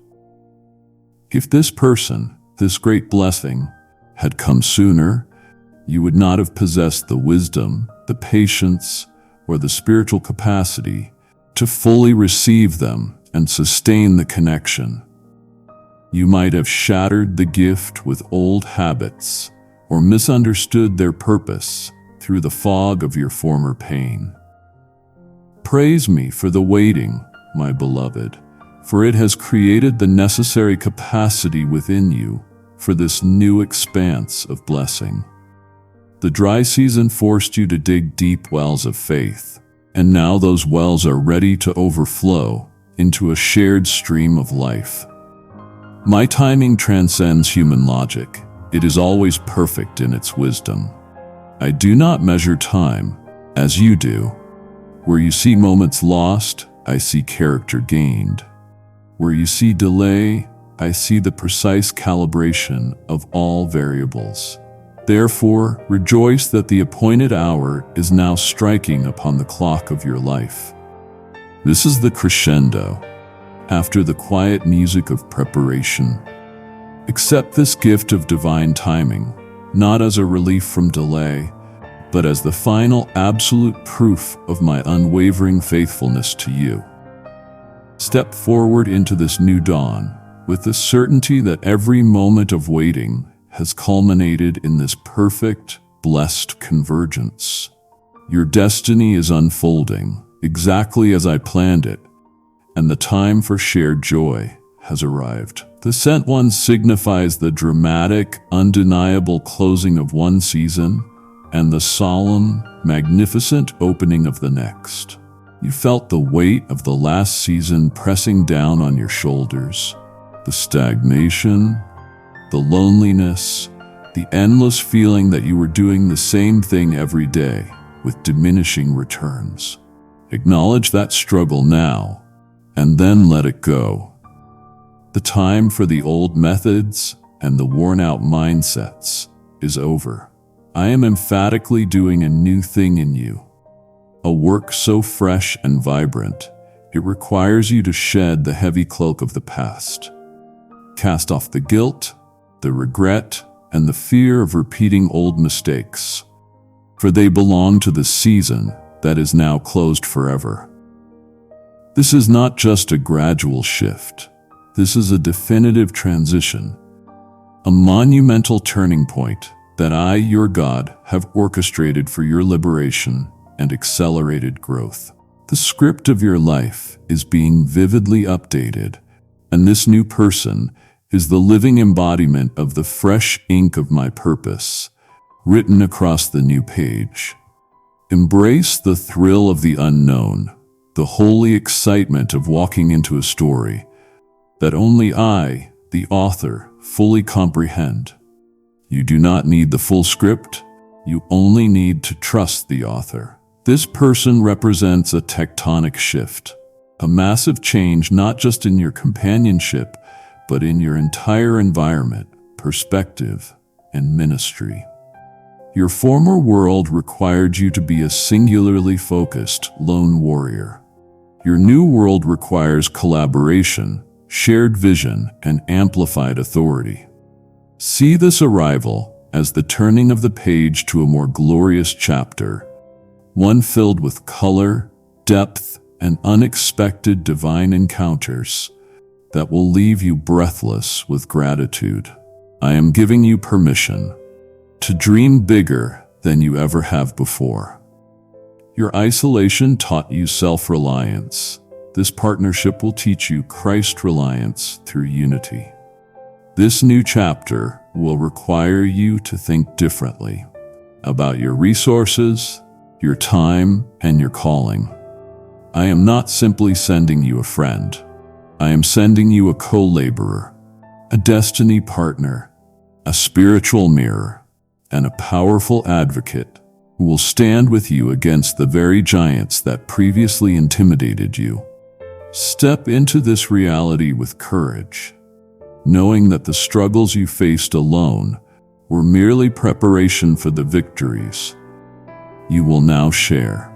If this person, this great blessing, had come sooner, you would not have possessed the wisdom, the patience, or the spiritual capacity to fully receive them and sustain the connection. You might have shattered the gift with old habits or misunderstood their purpose through the fog of your former pain. Praise me for the waiting, my beloved, for it has created the necessary capacity within you for this new expanse of blessing. The dry season forced you to dig deep wells of faith, and now those wells are ready to overflow into a shared stream of life. My timing transcends human logic. It is always perfect in its wisdom. I do not measure time as you do. Where you see moments lost, I see character gained. Where you see delay, I see the precise calibration of all variables. Therefore, rejoice that the appointed hour is now striking upon the clock of your life. This is the crescendo, after the quiet music of preparation. Accept this gift of divine timing, not as a relief from delay, but as the final absolute proof of my unwavering faithfulness to you. Step forward into this new dawn with the certainty that every moment of waiting has culminated in this perfect, blessed convergence. Your destiny is unfolding exactly as I planned it, and the time for shared joy has arrived. The Sent One signifies the dramatic, undeniable closing of one season and the solemn, magnificent opening of the next. You felt the weight of the last season pressing down on your shoulders, the stagnation, the loneliness, the endless feeling that you were doing the same thing every day with diminishing returns. Acknowledge that struggle now, and then let it go. The time for the old methods and the worn-out mindsets is over. I am emphatically doing a new thing in you, a work so fresh and vibrant, it requires you to shed the heavy cloak of the past. Cast off the guilt, the regret, and the fear of repeating old mistakes, for they belong to the season that is now closed forever. This is not just a gradual shift. This is a definitive transition, a monumental turning point that I, your God, have orchestrated for your liberation and accelerated growth. The script of your life is being vividly updated, and this new person is the living embodiment of the fresh ink of my purpose, written across the new page. Embrace the thrill of the unknown, the holy excitement of walking into a story that only I, the author, fully comprehend. You do not need the full script, you only need to trust the author. This person represents a tectonic shift, a massive change not just in your companionship, but in your entire environment, perspective, and ministry. Your former world required you to be a singularly focused lone warrior. Your new world requires collaboration, shared vision, and amplified authority. See this arrival as the turning of the page to a more glorious chapter, one filled with color, depth, and unexpected divine encounters that will leave you breathless with gratitude. I am giving you permission to dream bigger than you ever have before. Your isolation taught you self-reliance. This partnership will teach you Christ-reliance through unity. This new chapter will require you to think differently about your resources, your time, and your calling. I am not simply sending you a friend. I am sending you a co-laborer, a destiny partner, a spiritual mirror, and a powerful advocate who will stand with you against the very giants that previously intimidated you. Step into this reality with courage, knowing that the struggles you faced alone were merely preparation for the victories you will now share.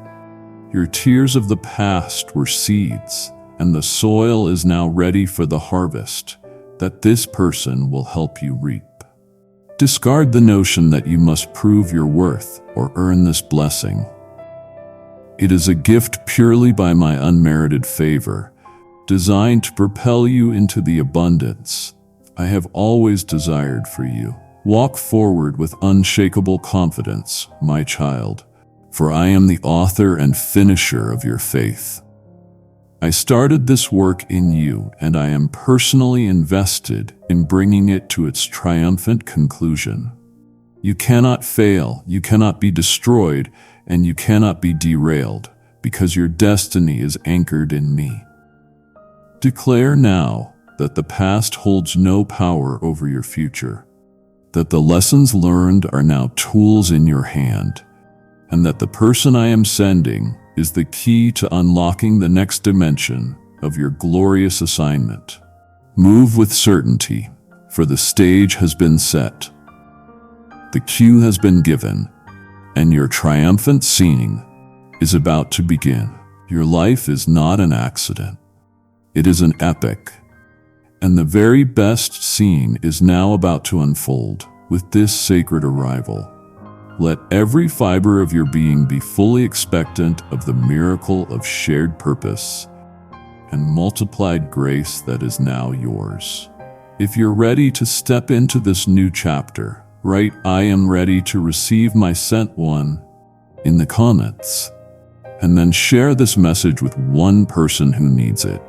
Your tears of the past were seeds, and the soil is now ready for the harvest that this person will help you reap. Discard the notion that you must prove your worth or earn this blessing. It is a gift purely by my unmerited favor, designed to propel you into the abundance I have always desired for you. Walk forward with unshakable confidence, my child, for I am the author and finisher of your faith. I started this work in you, and I am personally invested in bringing it to its triumphant conclusion. You cannot fail, you cannot be destroyed, and you cannot be derailed, because your destiny is anchored in me. Declare now that the past holds no power over your future, that the lessons learned are now tools in your hand, and that the person I am sending is the key to unlocking the next dimension of your glorious assignment. Move with certainty, for the stage has been set. The cue has been given, and your triumphant scene is about to begin. Your life is not an accident. It is an epic, and the very best scene is now about to unfold with this sacred arrival. Let every fiber of your being be fully expectant of the miracle of shared purpose and multiplied grace that is now yours. If you're ready to step into this new chapter, write "I am ready to receive my sent one" in the comments, and then share this message with one person who needs it.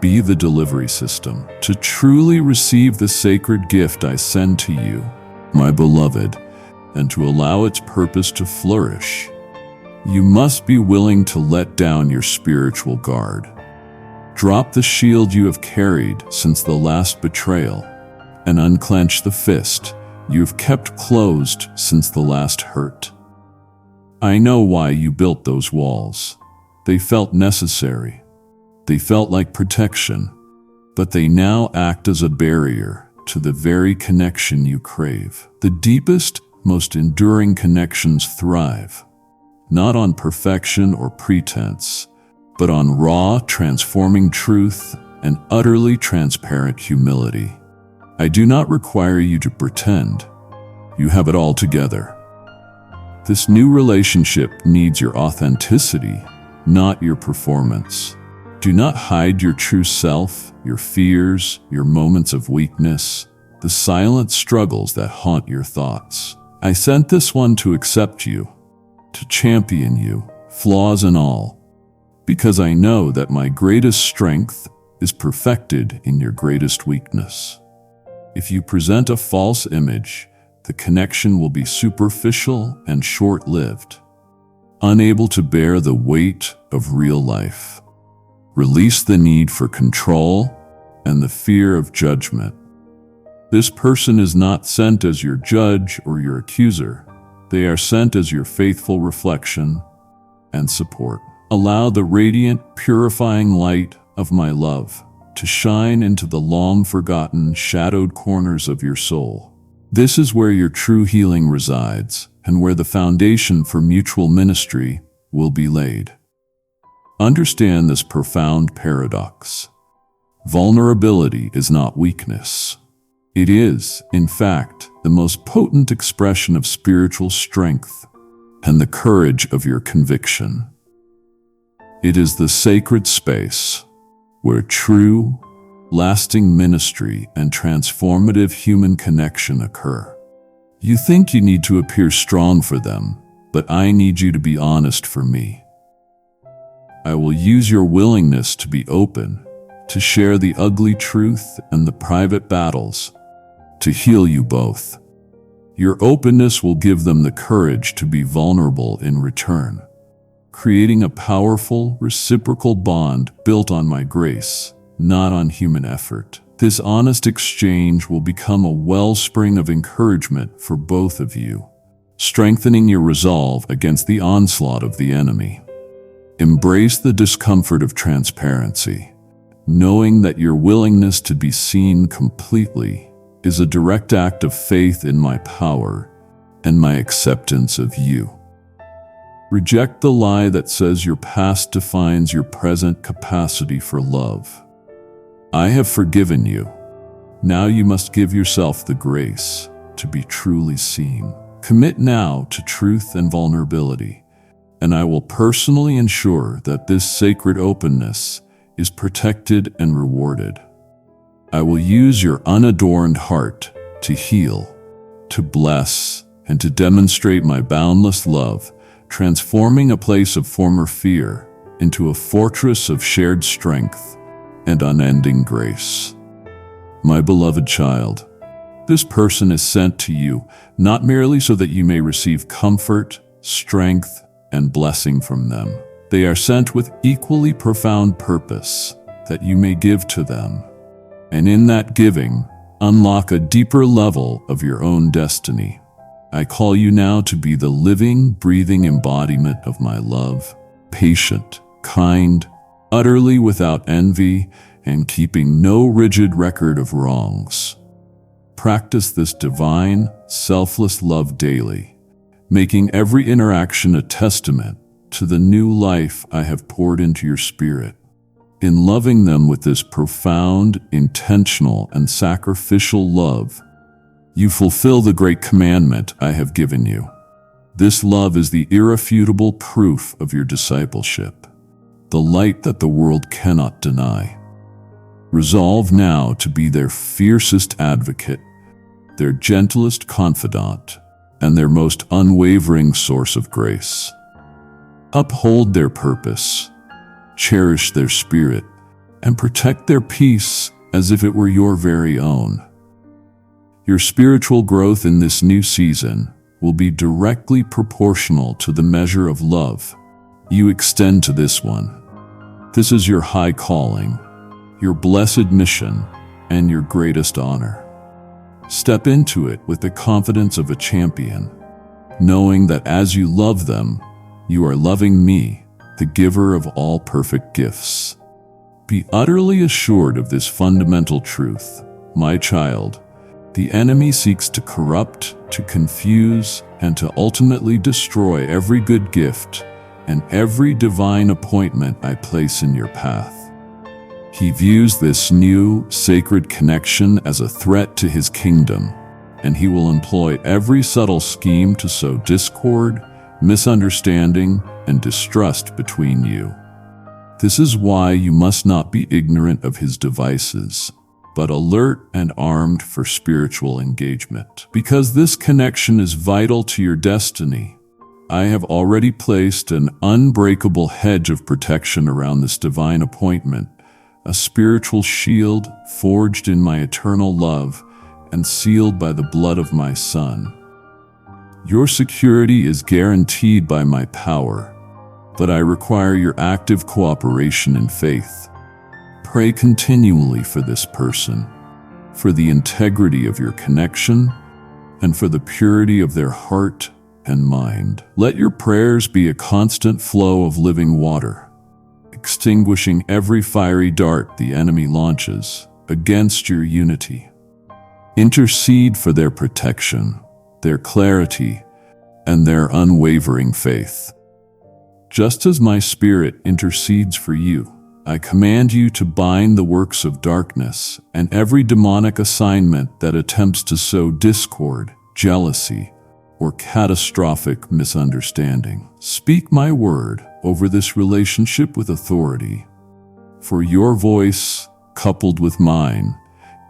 Be the delivery system to truly receive the sacred gift I send to you, my beloved, and to allow its purpose to flourish. You must be willing to let down your spiritual guard. Drop the shield you have carried since the last betrayal, and unclench the fist you have kept closed since the last hurt. I know why you built those walls. They felt necessary. They felt like protection, but they now act as a barrier to the very connection you crave. The deepest, most enduring connections thrive, not on perfection or pretense, but on raw, transforming truth and utterly transparent humility. I do not require you to pretend you have it all together. This new relationship needs your authenticity, not your performance. Do not hide your true self, your fears, your moments of weakness, the silent struggles that haunt your thoughts. I sent this one to accept you, to champion you, flaws and all, because I know that my greatest strength is perfected in your greatest weakness. If you present a false image, the connection will be superficial and short-lived, unable to bear the weight of real life. Release the need for control and the fear of judgment. This person is not sent as your judge or your accuser. They are sent as your faithful reflection and support. Allow the radiant, purifying light of my love to shine into the long-forgotten, shadowed corners of your soul. This is where your true healing resides, and where the foundation for mutual ministry will be laid. Understand this profound paradox. Vulnerability is not weakness. It is, in fact, the most potent expression of spiritual strength and the courage of your conviction. It is the sacred space where true, lasting ministry and transformative human connection occur. You think you need to appear strong for them, but I need you to be honest for me. I will use your willingness to be open, to share the ugly truth and the private battles, to heal you both. Your openness will give them the courage to be vulnerable in return, creating a powerful, reciprocal bond built on my grace, not on human effort. This honest exchange will become a wellspring of encouragement for both of you, strengthening your resolve against the onslaught of the enemy. Embrace the discomfort of transparency, knowing that your willingness to be seen completely is a direct act of faith in my power and my acceptance of you. Reject the lie that says your past defines your present capacity for love. I have forgiven you. Now you must give yourself the grace to be truly seen. Commit now to truth and vulnerability, and I will personally ensure that this sacred openness is protected and rewarded. I will use your unadorned heart to heal, to bless, and to demonstrate my boundless love, transforming a place of former fear into a fortress of shared strength and unending grace. My beloved child, this person is sent to you not merely so that you may receive comfort, strength, and blessing from them. They are sent with equally profound purpose that you may give to them, and in that giving, unlock a deeper level of your own destiny. I call you now to be the living, breathing embodiment of my love, patient, kind, utterly without envy, and keeping no rigid record of wrongs. Practice this divine, selfless love daily, making every interaction a testament to the new life I have poured into your spirit. In loving them with this profound, intentional, and sacrificial love, you fulfill the great commandment I have given you. This love is the irrefutable proof of your discipleship, the light that the world cannot deny. Resolve now to be their fiercest advocate, their gentlest confidant, and their most unwavering source of grace. Uphold their purpose, cherish their spirit, and protect their peace as if it were your very own. Your spiritual growth in this new season will be directly proportional to the measure of love you extend to this one. This is your high calling, your blessed mission, and your greatest honor. Step into it with the confidence of a champion, knowing that as you love them, you are loving me, the giver of all perfect gifts. Be utterly assured of this fundamental truth, my child. The enemy seeks to corrupt, to confuse, and to ultimately destroy every good gift and every divine appointment I place in your path. He views this new, sacred connection as a threat to his kingdom, and he will employ every subtle scheme to sow discord, misunderstanding, and distrust between you. This is why you must not be ignorant of his devices, but alert and armed for spiritual engagement. Because this connection is vital to your destiny, I have already placed an unbreakable hedge of protection around this divine appointment, a spiritual shield forged in my eternal love and sealed by the blood of my Son. Your security is guaranteed by my power, but I require your active cooperation and faith. Pray continually for this person, for the integrity of your connection, and for the purity of their heart and mind. Let your prayers be a constant flow of living water, extinguishing every fiery dart the enemy launches against your unity. Intercede for their protection, their clarity, and their unwavering faith. Just as my Spirit intercedes for you, I command you to bind the works of darkness and every demonic assignment that attempts to sow discord, jealousy, or catastrophic misunderstanding. Speak my word over this relationship with authority, for your voice, coupled with mine,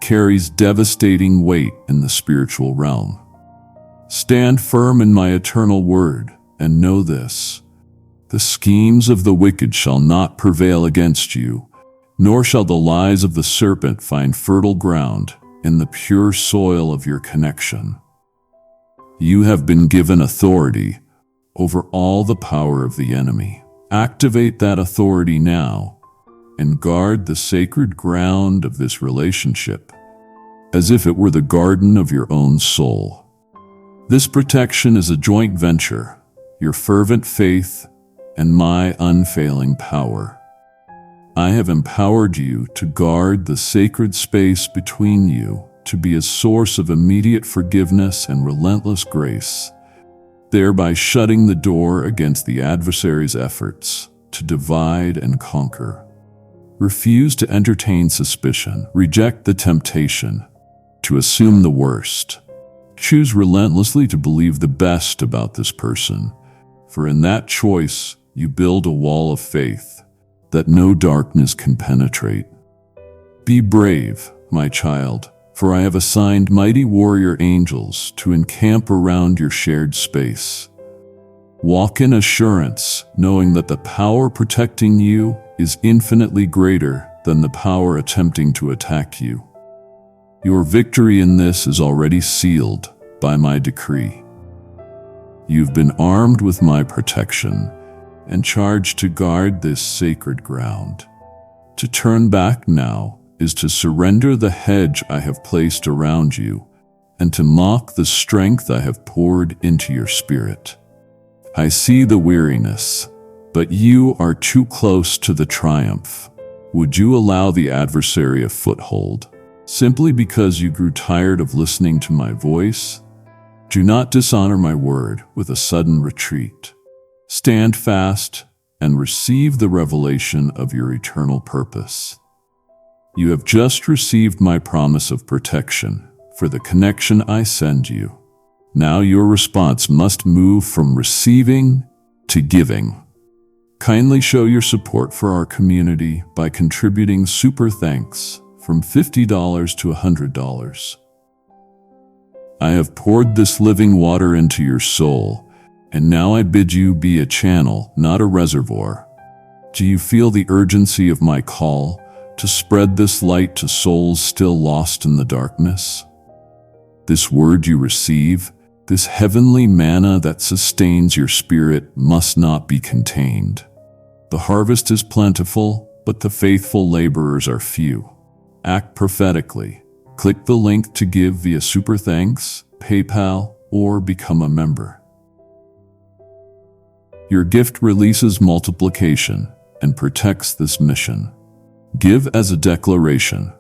carries devastating weight in the spiritual realm. Stand firm in my eternal word, and know this: the schemes of the wicked shall not prevail against you, nor shall the lies of the serpent find fertile ground in the pure soil of your connection. You have been given authority over all the power of the enemy. Activate that authority now and guard the sacred ground of this relationship as if it were the garden of your own soul. This protection is a joint venture, your fervent faith and my unfailing power. I have empowered you to guard the sacred space between you, to be a source of immediate forgiveness and relentless grace, thereby shutting the door against the adversary's efforts to divide and conquer. Refuse to entertain suspicion, reject the temptation to assume the worst. Choose relentlessly to believe the best about this person, for in that choice you build a wall of faith that no darkness can penetrate. Be brave, my child, for I have assigned mighty warrior angels to encamp around your shared space. Walk in assurance, knowing that the power protecting you is infinitely greater than the power attempting to attack you. Your victory in this is already sealed by my decree. You've been armed with my protection and charged to guard this sacred ground. To turn back now is to surrender the hedge I have placed around you and to mock the strength I have poured into your spirit. I see the weariness, but you are too close to the triumph. Would you allow the adversary a foothold? simply because you grew tired of listening to my voice? Do not dishonor my word with a sudden retreat. Stand fast and receive the revelation of your eternal purpose. You have just received my promise of protection for the connection I send you. Now your response must move from receiving to giving. Kindly show your support for our community by contributing super thanks from $50 to $100. I have poured this living water into your soul, and now I bid you be a channel, not a reservoir. Do you feel the urgency of my call to spread this light to souls still lost in the darkness? This word you receive, this heavenly manna that sustains your spirit, must not be contained. The harvest is plentiful, but the faithful laborers are few. Act prophetically. Click the link to give via Super Thanks, PayPal, or become a member. Your gift releases multiplication and protects this mission. Give as a declaration.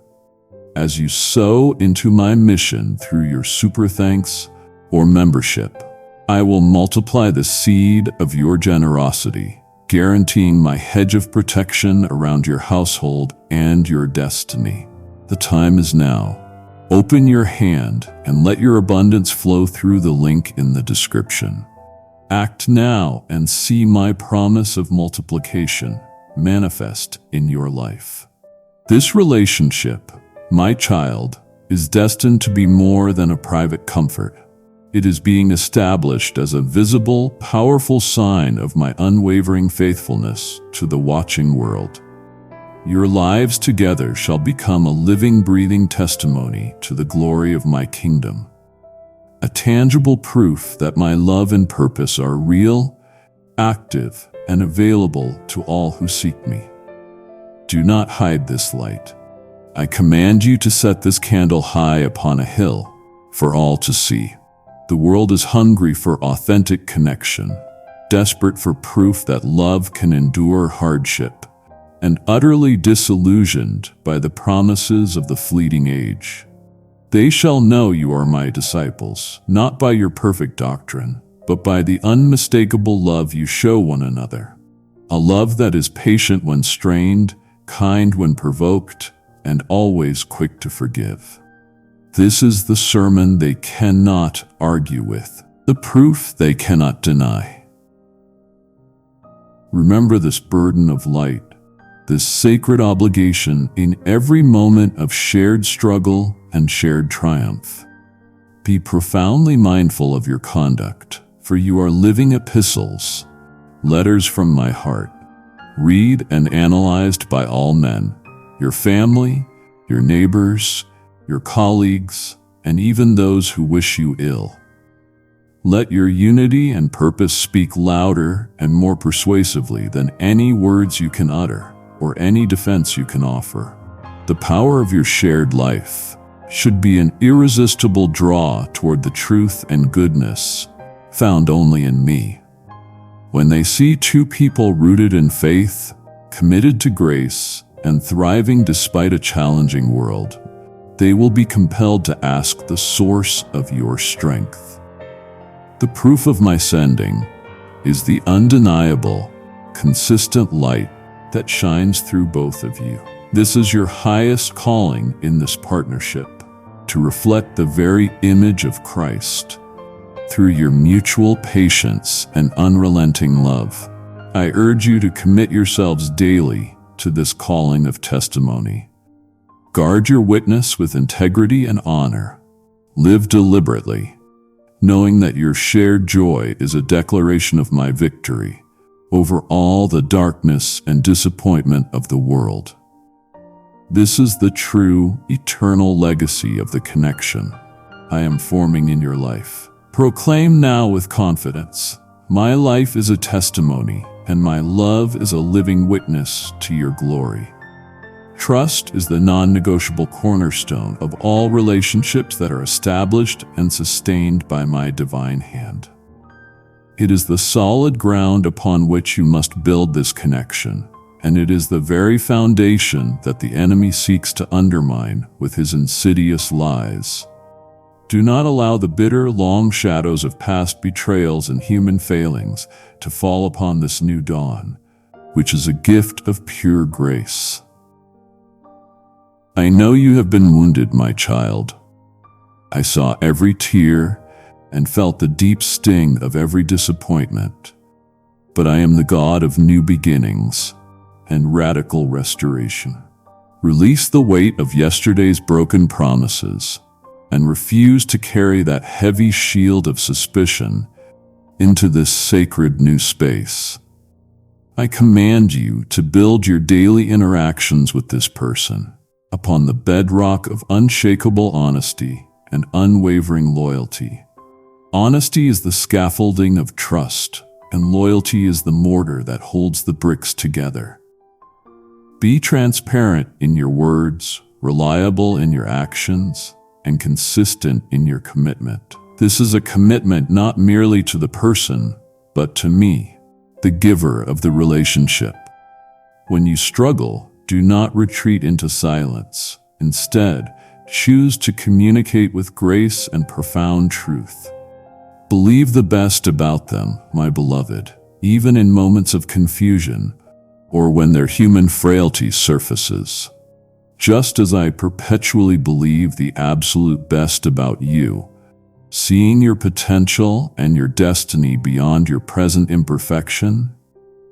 As you sow into my mission through your Super Thanks or membership, I will multiply the seed of your generosity, guaranteeing my hedge of protection around your household and your destiny. The time is now. Open your hand and let your abundance flow through the link in the description. Act now and see my promise of multiplication manifest in your life. This relationship, my child, is destined to be more than a private comfort. It is being established as a visible, powerful sign of my unwavering faithfulness to the watching world. Your lives together shall become a living, breathing testimony to the glory of my kingdom. A tangible proof that my love and purpose are real, active, and available to all who seek me. Do not hide this light. I command you to set this candle high upon a hill for all to see. The world is hungry for authentic connection, desperate for proof that love can endure hardship, and utterly disillusioned by the promises of the fleeting age. They shall know you are my disciples, not by your perfect doctrine, but by the unmistakable love you show one another. A love that is patient when strained, kind when provoked, and always quick to forgive. This is the sermon they cannot argue with, the proof they cannot deny. Remember this burden of light, this sacred obligation in every moment of shared struggle and shared triumph. Be profoundly mindful of your conduct, for you are living epistles, letters from my heart, read and analyzed by all men, your family, your neighbors, your colleagues, and even those who wish you ill. Let your unity and purpose speak louder and more persuasively than any words you can utter or any defense you can offer. The power of your shared life should be an irresistible draw toward the truth and goodness found only in me. When they see two people rooted in faith, committed to grace, and thriving despite a challenging world, they will be compelled to ask the source of your strength. The proof of my sending is the undeniable, consistent light that shines through both of you. This is your highest calling in this partnership, to reflect the very image of Christ. Through your mutual patience and unrelenting love, I urge you to commit yourselves daily to this calling of testimony. Guard your witness with integrity and honor. Live deliberately, knowing that your shared joy is a declaration of my victory over all the darkness and disappointment of the world. This is the true, eternal legacy of the connection I am forming in your life. Proclaim now with confidence, my life is a testimony, and my love is a living witness to your glory. Trust is the non-negotiable cornerstone of all relationships that are established and sustained by my divine hand. It is the solid ground upon which you must build this connection, and it is the very foundation that the enemy seeks to undermine with his insidious lies. Do not allow the bitter, long shadows of past betrayals and human failings to fall upon this new dawn, which is a gift of pure grace. I know you have been wounded, my child. I saw every tear and felt the deep sting of every disappointment. But I am the God of new beginnings and radical restoration. Release the weight of yesterday's broken promises and refuse to carry that heavy shield of suspicion into this sacred new space. I command you to build your daily interactions with this person upon the bedrock of unshakable honesty and unwavering loyalty. Honesty is the scaffolding of trust, and loyalty is the mortar that holds the bricks together. Be transparent in your words, reliable in your actions, and consistent in your commitment. This is a commitment not merely to the person, but to me, the giver of the relationship. When you struggle, do not retreat into silence. Instead, choose to communicate with grace and profound truth. Believe the best about them, my beloved, even in moments of confusion or when their human frailty surfaces. Just as I perpetually believe the absolute best about you, seeing your potential and your destiny beyond your present imperfection,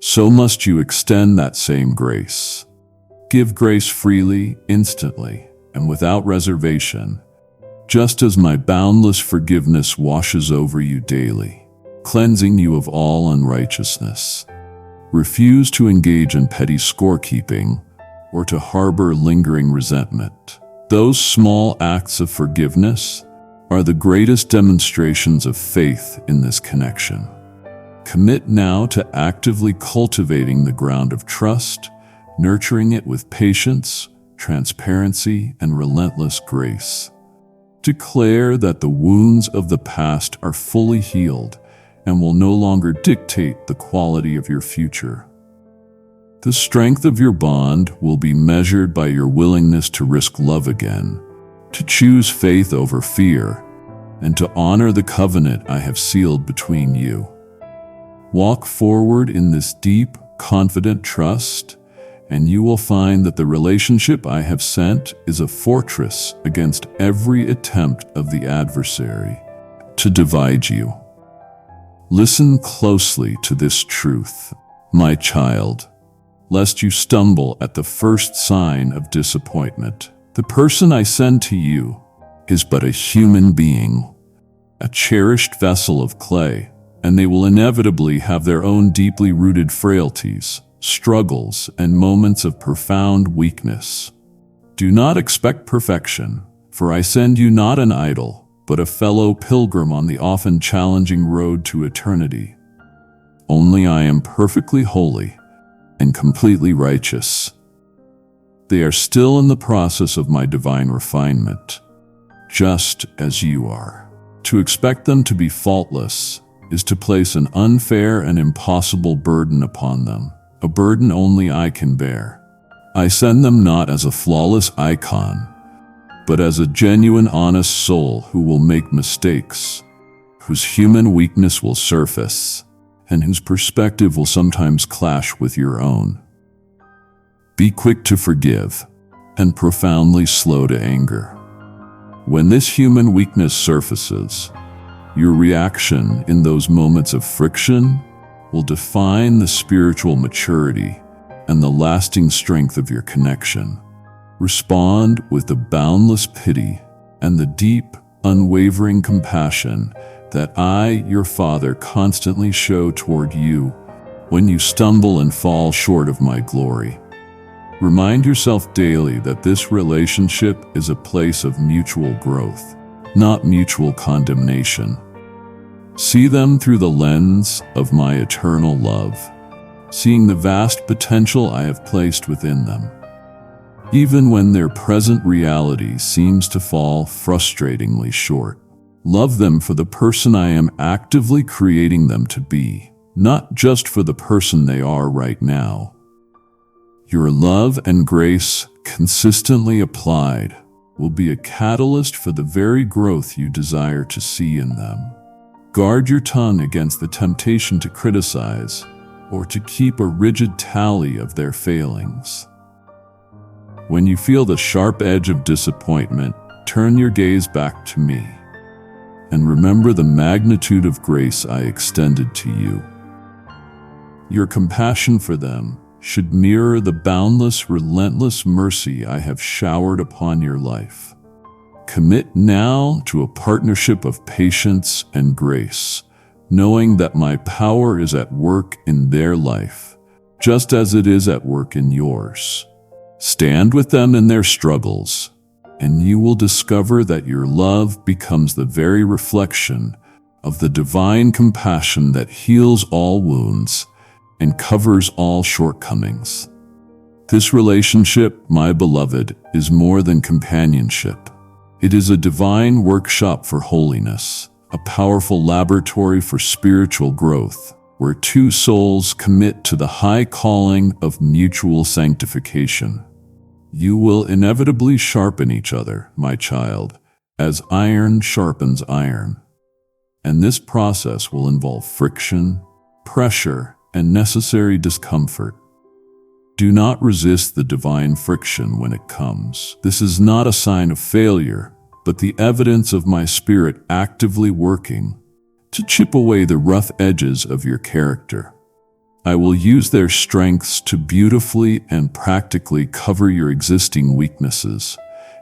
so must you extend that same grace. Give grace freely, instantly, and without reservation, just as my boundless forgiveness washes over you daily, cleansing you of all unrighteousness. Refuse to engage in petty scorekeeping or to harbor lingering resentment. Those small acts of forgiveness are the greatest demonstrations of faith in this connection. Commit now to actively cultivating the ground of trust, nurturing it with patience, transparency, and relentless grace. Declare that the wounds of the past are fully healed and will no longer dictate the quality of your future. The strength of your bond will be measured by your willingness to risk love again, to choose faith over fear, and to honor the covenant I have sealed between you. Walk forward in this deep, confident trust, and you will find that the relationship I have sent is a fortress against every attempt of the adversary to divide you. Listen closely to this truth, my child, lest you stumble at the first sign of disappointment. The person I send to you is but a human being, a cherished vessel of clay, and they will inevitably have their own deeply rooted frailties, struggles, and moments of profound weakness. Do not expect perfection, for I send you not an idol, but a fellow pilgrim on the often challenging road to eternity. Only I am perfectly holy and completely righteous. They are still in the process of my divine refinement, just as you are. To expect them to be faultless is to place an unfair and impossible burden upon them, a burden only I can bear. I send them not as a flawless icon, but as a genuine, honest soul who will make mistakes, whose human weakness will surface, and whose perspective will sometimes clash with your own. Be quick to forgive and profoundly slow to anger. When this human weakness surfaces, your reaction in those moments of friction will define the spiritual maturity and the lasting strength of your connection. Respond with the boundless pity and the deep, unwavering compassion that I, your Father, constantly show toward you when you stumble and fall short of my glory. Remind yourself daily that this relationship is a place of mutual growth, not mutual condemnation. See them through the lens of my eternal love, seeing the vast potential I have placed within them. Even when their present reality seems to fall frustratingly short, love them for the person I am actively creating them to be, not just for the person they are right now. Your love and grace, consistently applied, will be a catalyst for the very growth you desire to see in them. Guard your tongue against the temptation to criticize or to keep a rigid tally of their failings. When you feel the sharp edge of disappointment, turn your gaze back to me and remember the magnitude of grace I extended to you. Your compassion for them should mirror the boundless, relentless mercy I have showered upon your life. Commit now to a partnership of patience and grace, knowing that my power is at work in their life, just as it is at work in yours. Stand with them in their struggles, and you will discover that your love becomes the very reflection of the divine compassion that heals all wounds and covers all shortcomings. This relationship, my beloved, is more than companionship. It is a divine workshop for holiness, a powerful laboratory for spiritual growth, where two souls commit to the high calling of mutual sanctification. You will inevitably sharpen each other, my child, as iron sharpens iron. And this process will involve friction, pressure, and necessary discomfort. Do not resist the divine friction when it comes. This is not a sign of failure, but the evidence of my Spirit actively working to chip away the rough edges of your character. I will use their strengths to beautifully and practically cover your existing weaknesses,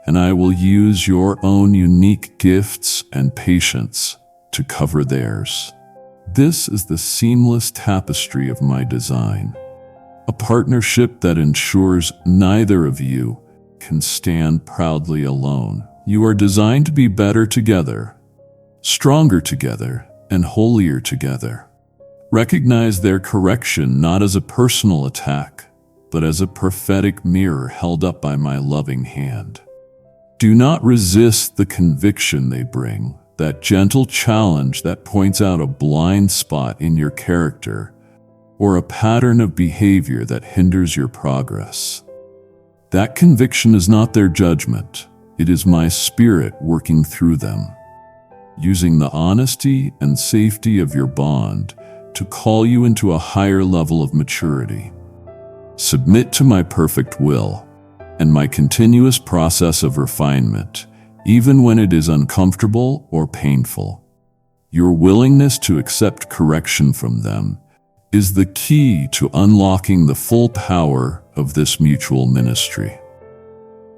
and I will use your own unique gifts and patience to cover theirs. This is the seamless tapestry of my design, a partnership that ensures neither of you can stand proudly alone. You are designed to be better together, stronger together, and holier together. Recognize their correction not as a personal attack, but as a prophetic mirror held up by my loving hand. Do not resist the conviction they bring, that gentle challenge that points out a blind spot in your character or a pattern of behavior that hinders your progress. That conviction is not their judgment. It is my Spirit working through them, using the honesty and safety of your bond to call you into a higher level of maturity. Submit to my perfect will and my continuous process of refinement, even when it is uncomfortable or painful. Your willingness to accept correction from them is the key to unlocking the full power of this mutual ministry.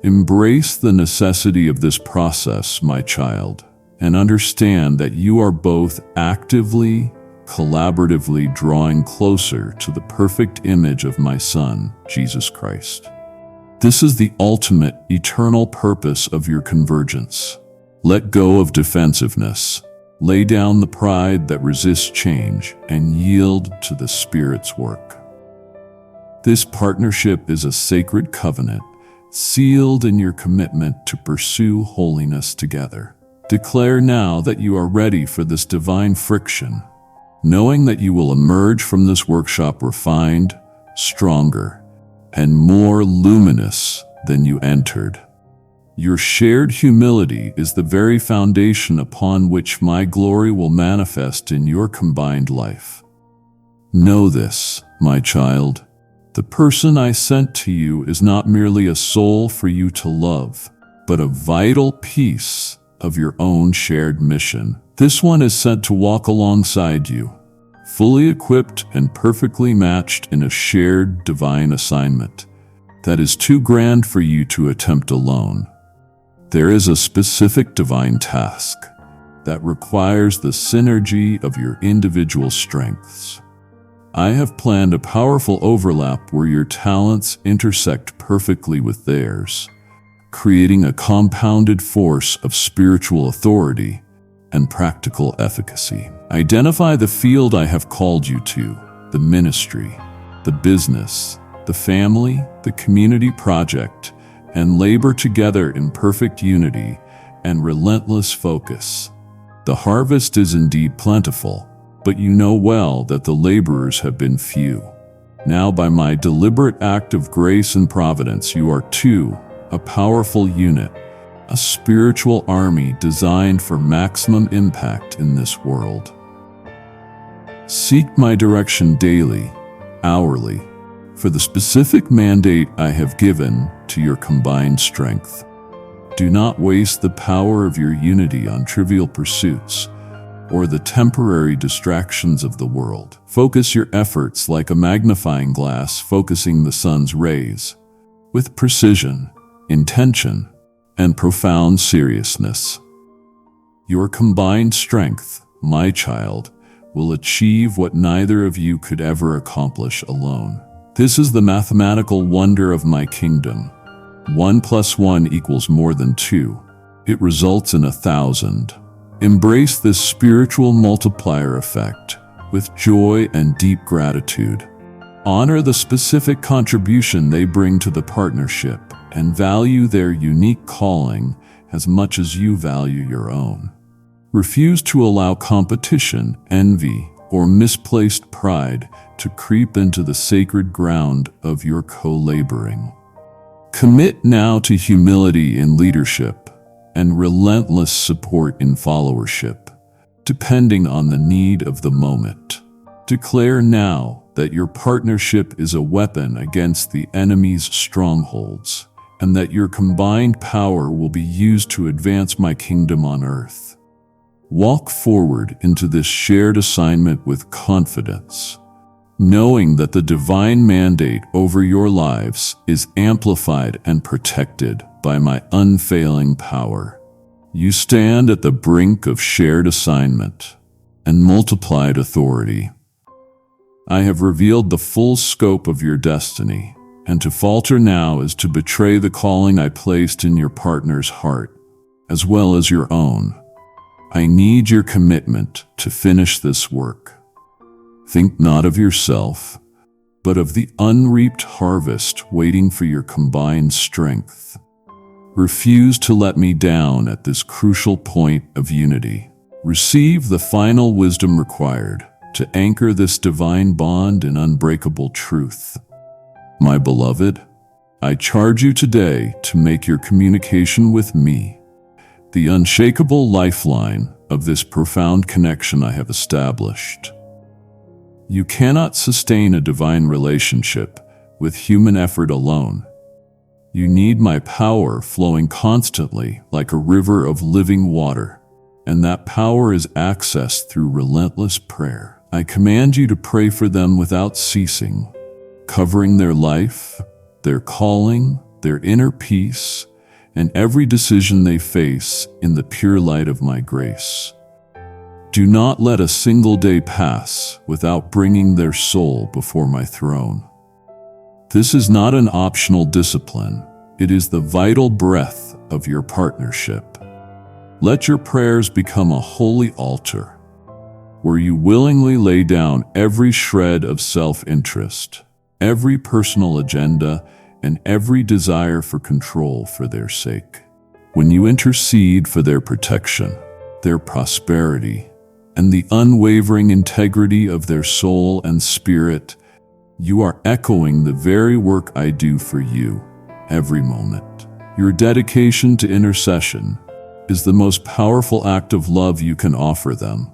Embrace the necessity of this process, my child, and understand that you are both actively, collaboratively drawing closer to the perfect image of my Son, Jesus Christ. This is the ultimate, eternal purpose of your convergence. Let go of defensiveness, lay down the pride that resists change, and yield to the Spirit's work. This partnership is a sacred covenant, sealed in your commitment to pursue holiness together. Declare now that you are ready for this divine friction, knowing that you will emerge from this workshop refined, stronger, and more luminous than you entered. Your shared humility is the very foundation upon which my glory will manifest in your combined life. Know this, my child. The person I sent to you is not merely a soul for you to love, but a vital piece of your own shared mission. This one is sent to walk alongside you, fully equipped and perfectly matched in a shared divine assignment that is too grand for you to attempt alone. There is a specific divine task that requires the synergy of your individual strengths. I have planned a powerful overlap where your talents intersect perfectly with theirs, creating a compounded force of spiritual authority and practical efficacy. Identify the field I have called you to: the ministry, the business, the family, the community project, and labor together in perfect unity and relentless focus. The harvest is indeed plentiful, but you know well that the laborers have been few. Now, by my deliberate act of grace and providence, you are two, a powerful unit, a spiritual army designed for maximum impact in this world. Seek my direction daily, hourly, for the specific mandate I have given to your combined strength. Do not waste the power of your unity on trivial pursuits or the temporary distractions of the world. Focus your efforts like a magnifying glass focusing the sun's rays, with precision, intention, and profound seriousness. Your combined strength, my child, will achieve what neither of you could ever accomplish alone. This is the mathematical wonder of my kingdom. 1 + 1 equals more than 2. It results in 1,000. Embrace this spiritual multiplier effect with joy and deep gratitude. Honor the specific contribution they bring to the partnership and value their unique calling as much as you value your own. Refuse to allow competition, envy, or misplaced pride to creep into the sacred ground of your co-laboring. Commit now to humility in leadership and relentless support in followership, depending on the need of the moment. Declare now that your partnership is a weapon against the enemy's strongholds, and that your combined power will be used to advance my kingdom on earth. Walk forward into this shared assignment with confidence, knowing that the divine mandate over your lives is amplified and protected by my unfailing power. You stand at the brink of shared assignment and multiplied authority. I have revealed the full scope of your destiny, and to falter now is to betray the calling I placed in your partner's heart, as well as your own. I need your commitment to finish this work. Think not of yourself, but of the unreaped harvest waiting for your combined strength. Refuse to let me down at this crucial point of unity. Receive the final wisdom required to anchor this divine bond in unbreakable truth. My beloved, I charge you today to make your communication with me the unshakable lifeline of this profound connection I have established. You cannot sustain a divine relationship with human effort alone. You need my power flowing constantly like a river of living water, and that power is accessed through relentless prayer. I command you to pray for them without ceasing, covering their life, their calling, their inner peace, and every decision they face in the pure light of my grace. Do not let a single day pass without bringing their soul before my throne. This is not an optional discipline. It is the vital breath of your partnership. Let your prayers become a holy altar, where you willingly lay down every shred of self-interest, every personal agenda, and every desire for control for their sake. When you intercede for their protection, their prosperity, and the unwavering integrity of their soul and spirit, you are echoing the very work I do for you every moment. Your dedication to intercession is the most powerful act of love you can offer them,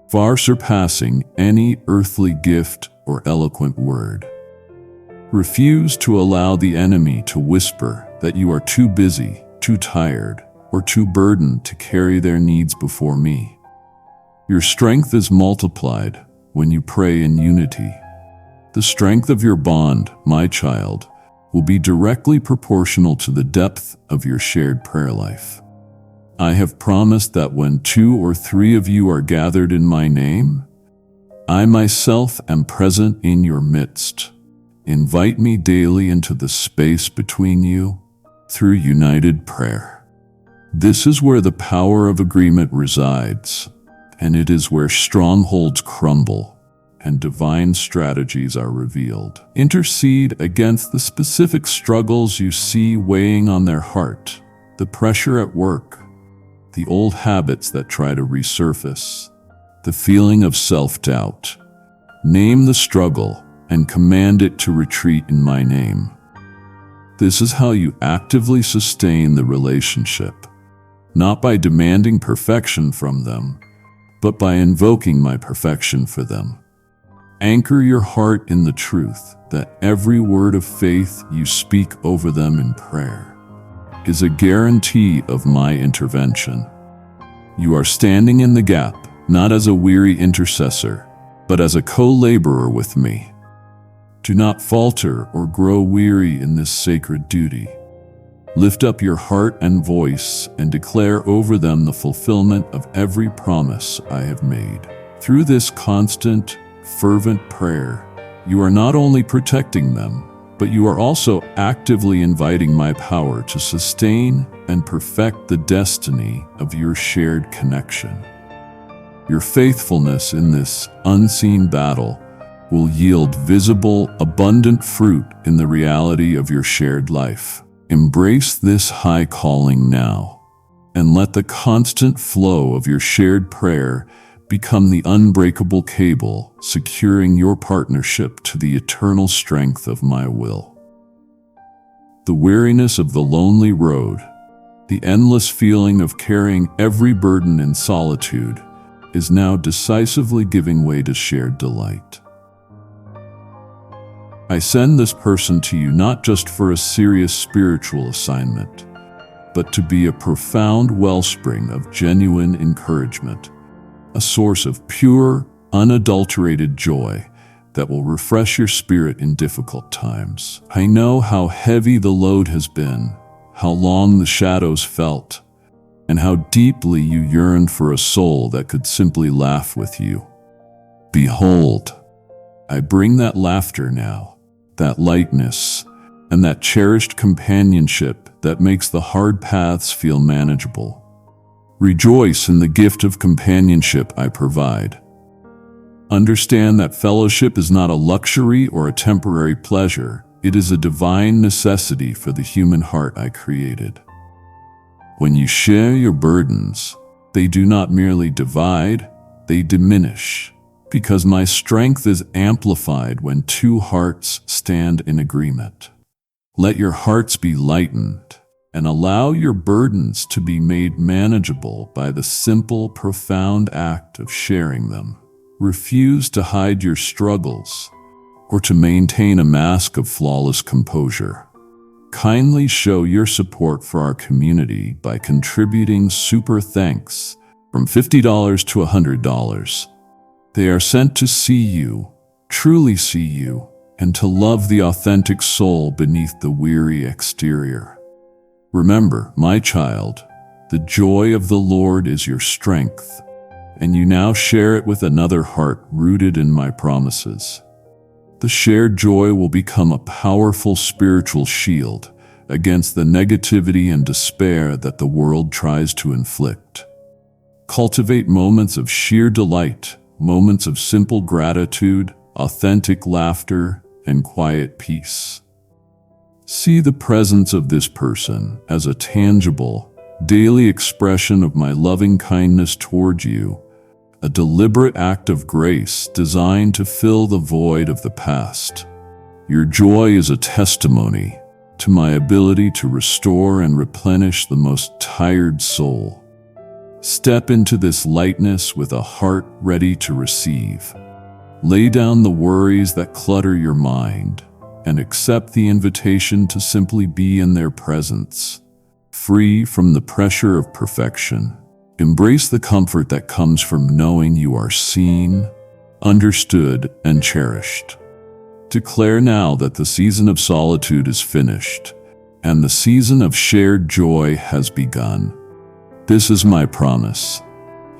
far surpassing any earthly gift or eloquent word. Refuse to allow the enemy to whisper that you are too busy, too tired, or too burdened to carry their needs before me. Your strength is multiplied when you pray in unity. The strength of your bond, my child, will be directly proportional to the depth of your shared prayer life. I have promised that when 2 or 3 of you are gathered in my name, I myself am present in your midst. Invite me daily into the space between you through united prayer. This is where the power of agreement resides, and it is where strongholds crumble and divine strategies are revealed. Intercede against the specific struggles you see weighing on their heart, the pressure at work, the old habits that try to resurface, the feeling of self-doubt. Name the struggle and command it to retreat in my name. This is how you actively sustain the relationship, not by demanding perfection from them, but by invoking my perfection for them. Anchor your heart in the truth that every word of faith you speak over them in prayer is a guarantee of my intervention. You are standing in the gap, not as a weary intercessor, but as a co-laborer with me. Do not falter or grow weary in this sacred duty. Lift up your heart and voice and declare over them the fulfillment of every promise I have made. Through this constant, fervent prayer, you are not only protecting them, but you are also actively inviting my power to sustain and perfect the destiny of your shared connection. Your faithfulness in this unseen battle will yield visible, abundant fruit in the reality of your shared life. Embrace this high calling now, and let the constant flow of your shared prayer become the unbreakable cable securing your partnership to the eternal strength of my will. The weariness of the lonely road, the endless feeling of carrying every burden in solitude, is now decisively giving way to shared delight. I send this person to you not just for a serious spiritual assignment, but to be a profound wellspring of genuine encouragement, a source of pure, unadulterated joy that will refresh your spirit in difficult times. I know how heavy the load has been, how long the shadows felt, and how deeply you yearned for a soul that could simply laugh with you. Behold, I bring that laughter now, that lightness, and that cherished companionship that makes the hard paths feel manageable. Rejoice in the gift of companionship I provide. Understand that fellowship is not a luxury or a temporary pleasure. It is a divine necessity for the human heart I created. When you share your burdens, they do not merely divide, they diminish, because my strength is amplified when two hearts stand in agreement. Let your hearts be lightened, and allow your burdens to be made manageable by the simple, profound act of sharing them. Refuse to hide your struggles, or to maintain a mask of flawless composure. Kindly show your support for our community by contributing super thanks from $50 to $100. They are sent to see you, truly see you, and to love the authentic soul beneath the weary exterior. Remember, my child, the joy of the Lord is your strength, and you now share it with another heart rooted in my promises. The shared joy will become a powerful spiritual shield against the negativity and despair that the world tries to inflict. Cultivate moments of sheer delight, moments of simple gratitude, authentic laughter, and quiet peace. See the presence of this person as a tangible, daily expression of my loving kindness toward you, a deliberate act of grace designed to fill the void of the past. Your joy is a testimony to my ability to restore and replenish the most tired soul. Step into this lightness with a heart ready to receive. Lay down the worries that clutter your mind and accept the invitation to simply be in their presence, free from the pressure of perfection. Embrace the comfort that comes from knowing you are seen, understood, and cherished. Declare now that the season of solitude is finished, and the season of shared joy has begun. This is my promise.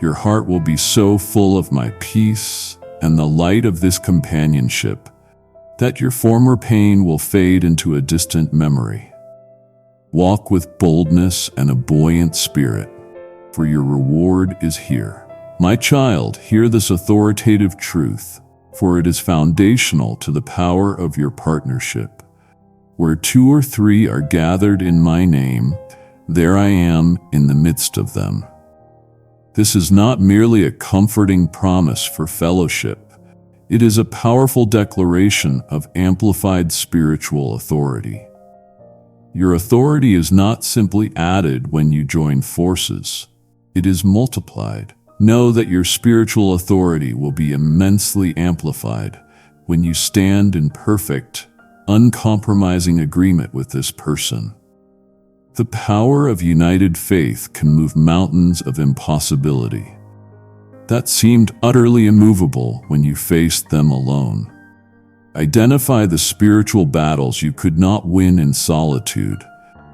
Your heart will be so full of my peace and the light of this companionship that your former pain will fade into a distant memory. Walk with boldness and a buoyant spirit, for your reward is here. My child, hear this authoritative truth, for it is foundational to the power of your partnership. Where 2 or 3 are gathered in my name, there I am in the midst of them. This is not merely a comforting promise for fellowship. It is a powerful declaration of amplified spiritual authority. Your authority is not simply added when you join forces. It is multiplied. Know that your spiritual authority will be immensely amplified when you stand in perfect, uncompromising agreement with this person. The power of united faith can move mountains of impossibility that seemed utterly immovable when you faced them alone. Identify the spiritual battles you could not win in solitude,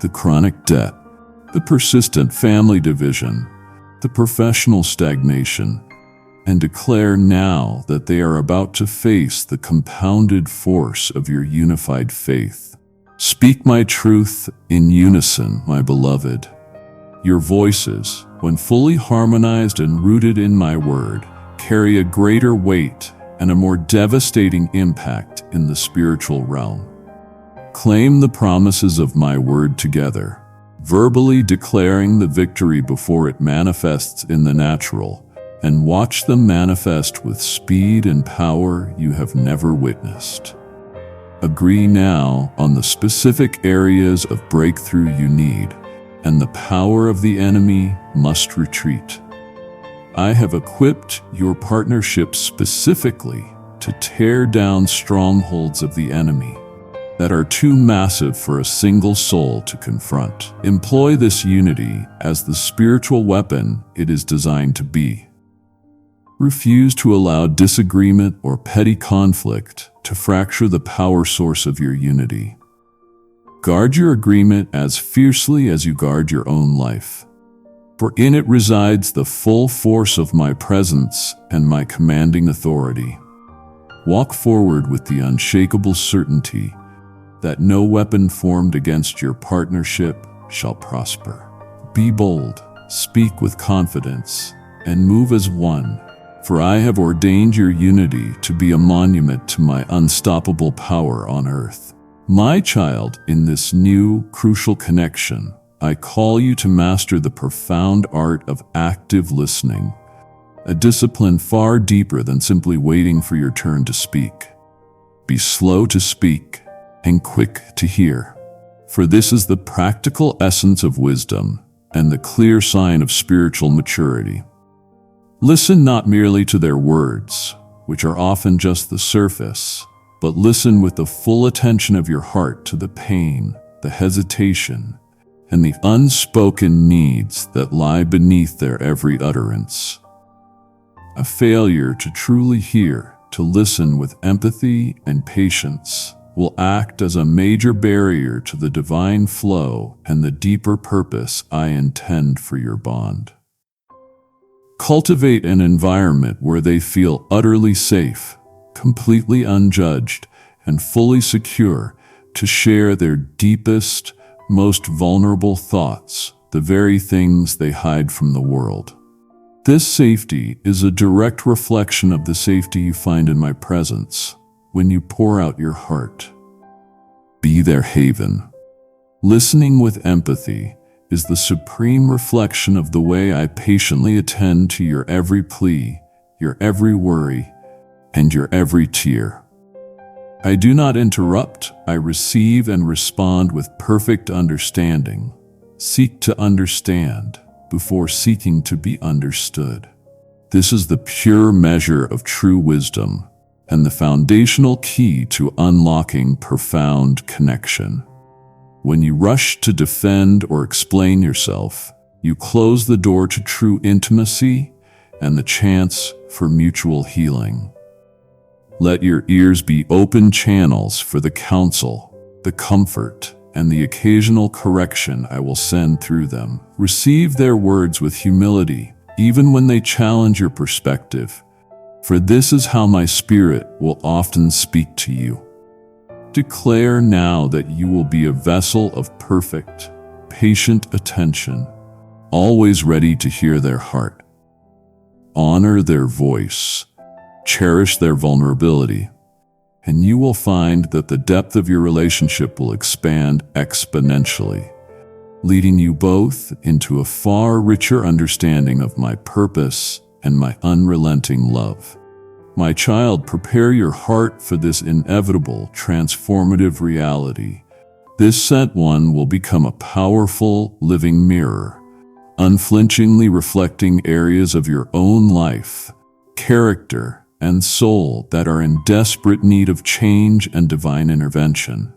the chronic debt, the persistent family division, the professional stagnation, and declare now that they are about to face the compounded force of your unified faith. Speak my truth in unison, my beloved. Your voices, when fully harmonized and rooted in my word, carry a greater weight and a more devastating impact in the spiritual realm. Claim the promises of my word together, verbally declaring the victory before it manifests in the natural, and watch them manifest with speed and power you have never witnessed. Agree now on the specific areas of breakthrough you need, and the power of the enemy must retreat. I have equipped your partnership specifically to tear down strongholds of the enemy that are too massive for a single soul to confront. Employ this unity as the spiritual weapon it is designed to be. Refuse to allow disagreement or petty conflict to fracture the power source of your unity. Guard your agreement as fiercely as you guard your own life, for in it resides the full force of my presence and my commanding authority. Walk forward with the unshakable certainty that no weapon formed against your partnership shall prosper. Be bold, speak with confidence, and move as one, for I have ordained your unity to be a monument to my unstoppable power on earth. My child, in this new, crucial connection, I call you to master the profound art of active listening, a discipline far deeper than simply waiting for your turn to speak. Be slow to speak and quick to hear, for this is the practical essence of wisdom and the clear sign of spiritual maturity. Listen not merely to their words, which are often just the surface, but listen with the full attention of your heart to the pain, the hesitation, and the unspoken needs that lie beneath their every utterance. A failure to truly hear, to listen with empathy and patience, will act as a major barrier to the divine flow and the deeper purpose I intend for your bond. Cultivate an environment where they feel utterly safe, completely unjudged, and fully secure to share their deepest, most vulnerable thoughts, the very things they hide from the world. This safety is a direct reflection of the safety you find in my presence when you pour out your heart. Be their haven. Listening with empathy is the supreme reflection of the way I patiently attend to your every plea, your every worry, and your every tear. I do not interrupt, I receive and respond with perfect understanding. Seek to understand before seeking to be understood. This is the pure measure of true wisdom and the foundational key to unlocking profound connection. When you rush to defend or explain yourself, you close the door to true intimacy and the chance for mutual healing. Let your ears be open channels for the counsel, the comfort, and the occasional correction I will send through them. Receive their words with humility, even when they challenge your perspective, for this is how my spirit will often speak to you. Declare now that you will be a vessel of perfect, patient attention, always ready to hear their heart. Honor their voice. Cherish their vulnerability, and you will find that the depth of your relationship will expand exponentially, leading you both into a far richer understanding of my purpose and my unrelenting love. My child, prepare your heart for this inevitable, transformative reality. This sent one will become a powerful, living mirror, unflinchingly reflecting areas of your own life, character, and soul that are in desperate need of change and divine intervention.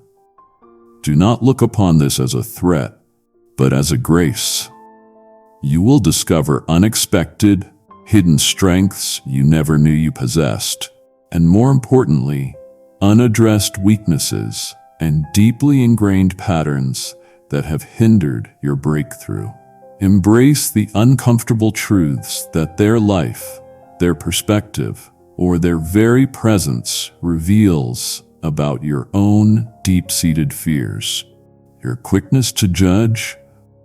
Do not look upon this as a threat, but as a grace. You will discover unexpected, hidden strengths you never knew you possessed, and more importantly, unaddressed weaknesses and deeply ingrained patterns that have hindered your breakthrough. Embrace the uncomfortable truths that their life, their perspective, or their very presence reveals about your own deep-seated fears, your quickness to judge,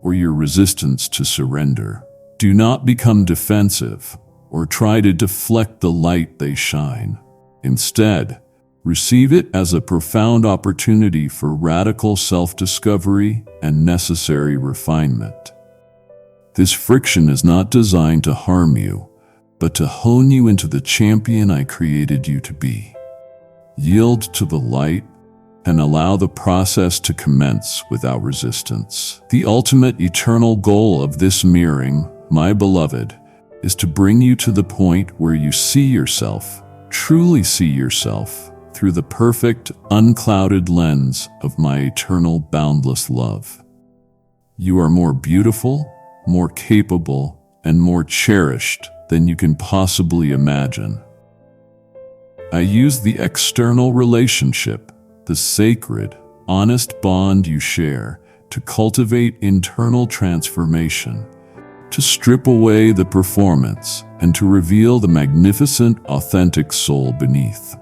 or your resistance to surrender. Do not become defensive or try to deflect the light they shine. Instead, receive it as a profound opportunity for radical self-discovery and necessary refinement. This friction is not designed to harm you, but to hone you into the champion I created you to be. Yield to the light and allow the process to commence without resistance. The ultimate eternal goal of this mirroring, my beloved, is to bring you to the point where you see yourself, truly see yourself, through the perfect, unclouded lens of my eternal, boundless love. You are more beautiful, more capable, and more cherished than you can possibly imagine. I use the external relationship, the sacred, honest bond you share, to cultivate internal transformation, to strip away the performance, and to reveal the magnificent, authentic soul beneath.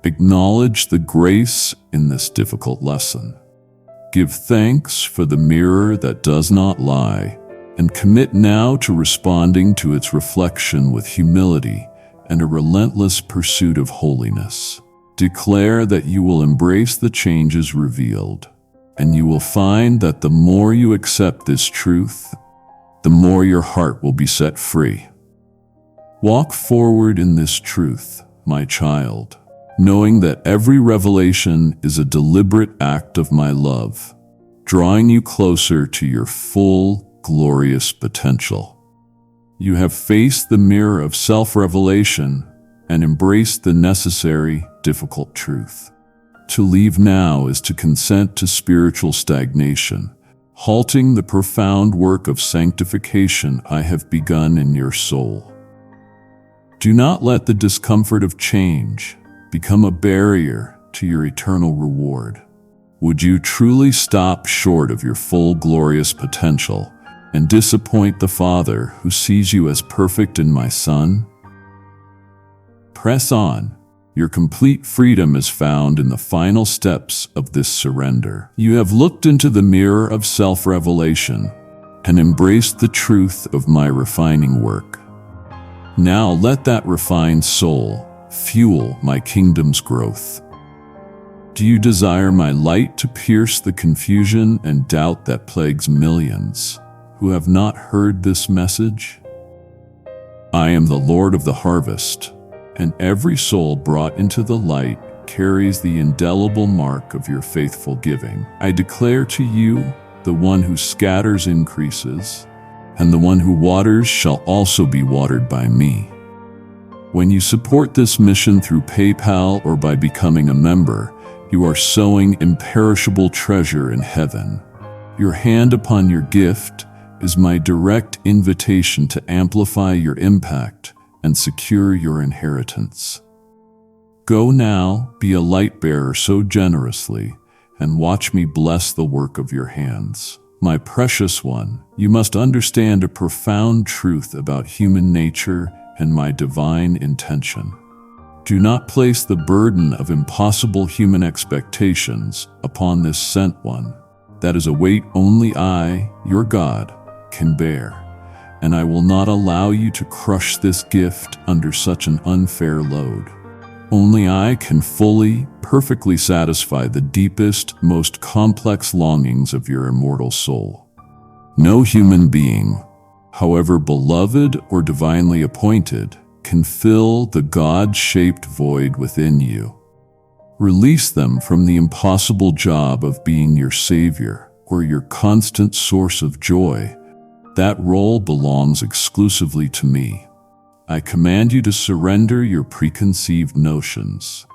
Acknowledge the grace in this difficult lesson. Give thanks for the mirror that does not lie, and commit now to responding to its reflection with humility and a relentless pursuit of holiness. Declare that you will embrace the changes revealed, and you will find that the more you accept this truth, the more your heart will be set free. Walk forward in this truth, my child, knowing that every revelation is a deliberate act of my love, drawing you closer to your full, glorious potential. You have faced the mirror of self-revelation and embraced the necessary, difficult truth. To leave now is to consent to spiritual stagnation, halting the profound work of sanctification I have begun in your soul. Do not let the discomfort of change become a barrier to your eternal reward. Would you truly stop short of your full glorious potential and disappoint the Father who sees you as perfect in my Son? Press on. Your complete freedom is found in the final steps of this surrender. You have looked into the mirror of self-revelation and embraced the truth of my refining work. Now let that refined soul fuel my kingdom's growth. Do you desire my light to pierce the confusion and doubt that plagues millions who have not heard this message? I am the Lord of the harvest, and every soul brought into the light carries the indelible mark of your faithful giving. I declare to you, the one who scatters increases, and the one who waters shall also be watered by me. When you support this mission through PayPal or by becoming a member, you are sowing imperishable treasure in heaven. Your hand upon your gift is my direct invitation to amplify your impact and secure your inheritance. Go now, be a light bearer so generously, and watch me bless the work of your hands. My precious one, you must understand a profound truth about human nature and my divine intention. Do not place the burden of impossible human expectations upon this sent one. That is a weight only I, your God, can bear, and I will not allow you to crush this gift under such an unfair load. Only I can fully, perfectly satisfy the deepest, most complex longings of your immortal soul. No human being, however beloved or divinely appointed, can fill the God-shaped void within you. Release them from the impossible job of being your savior or your constant source of joy. That role belongs exclusively to me. I command you to surrender your preconceived notions,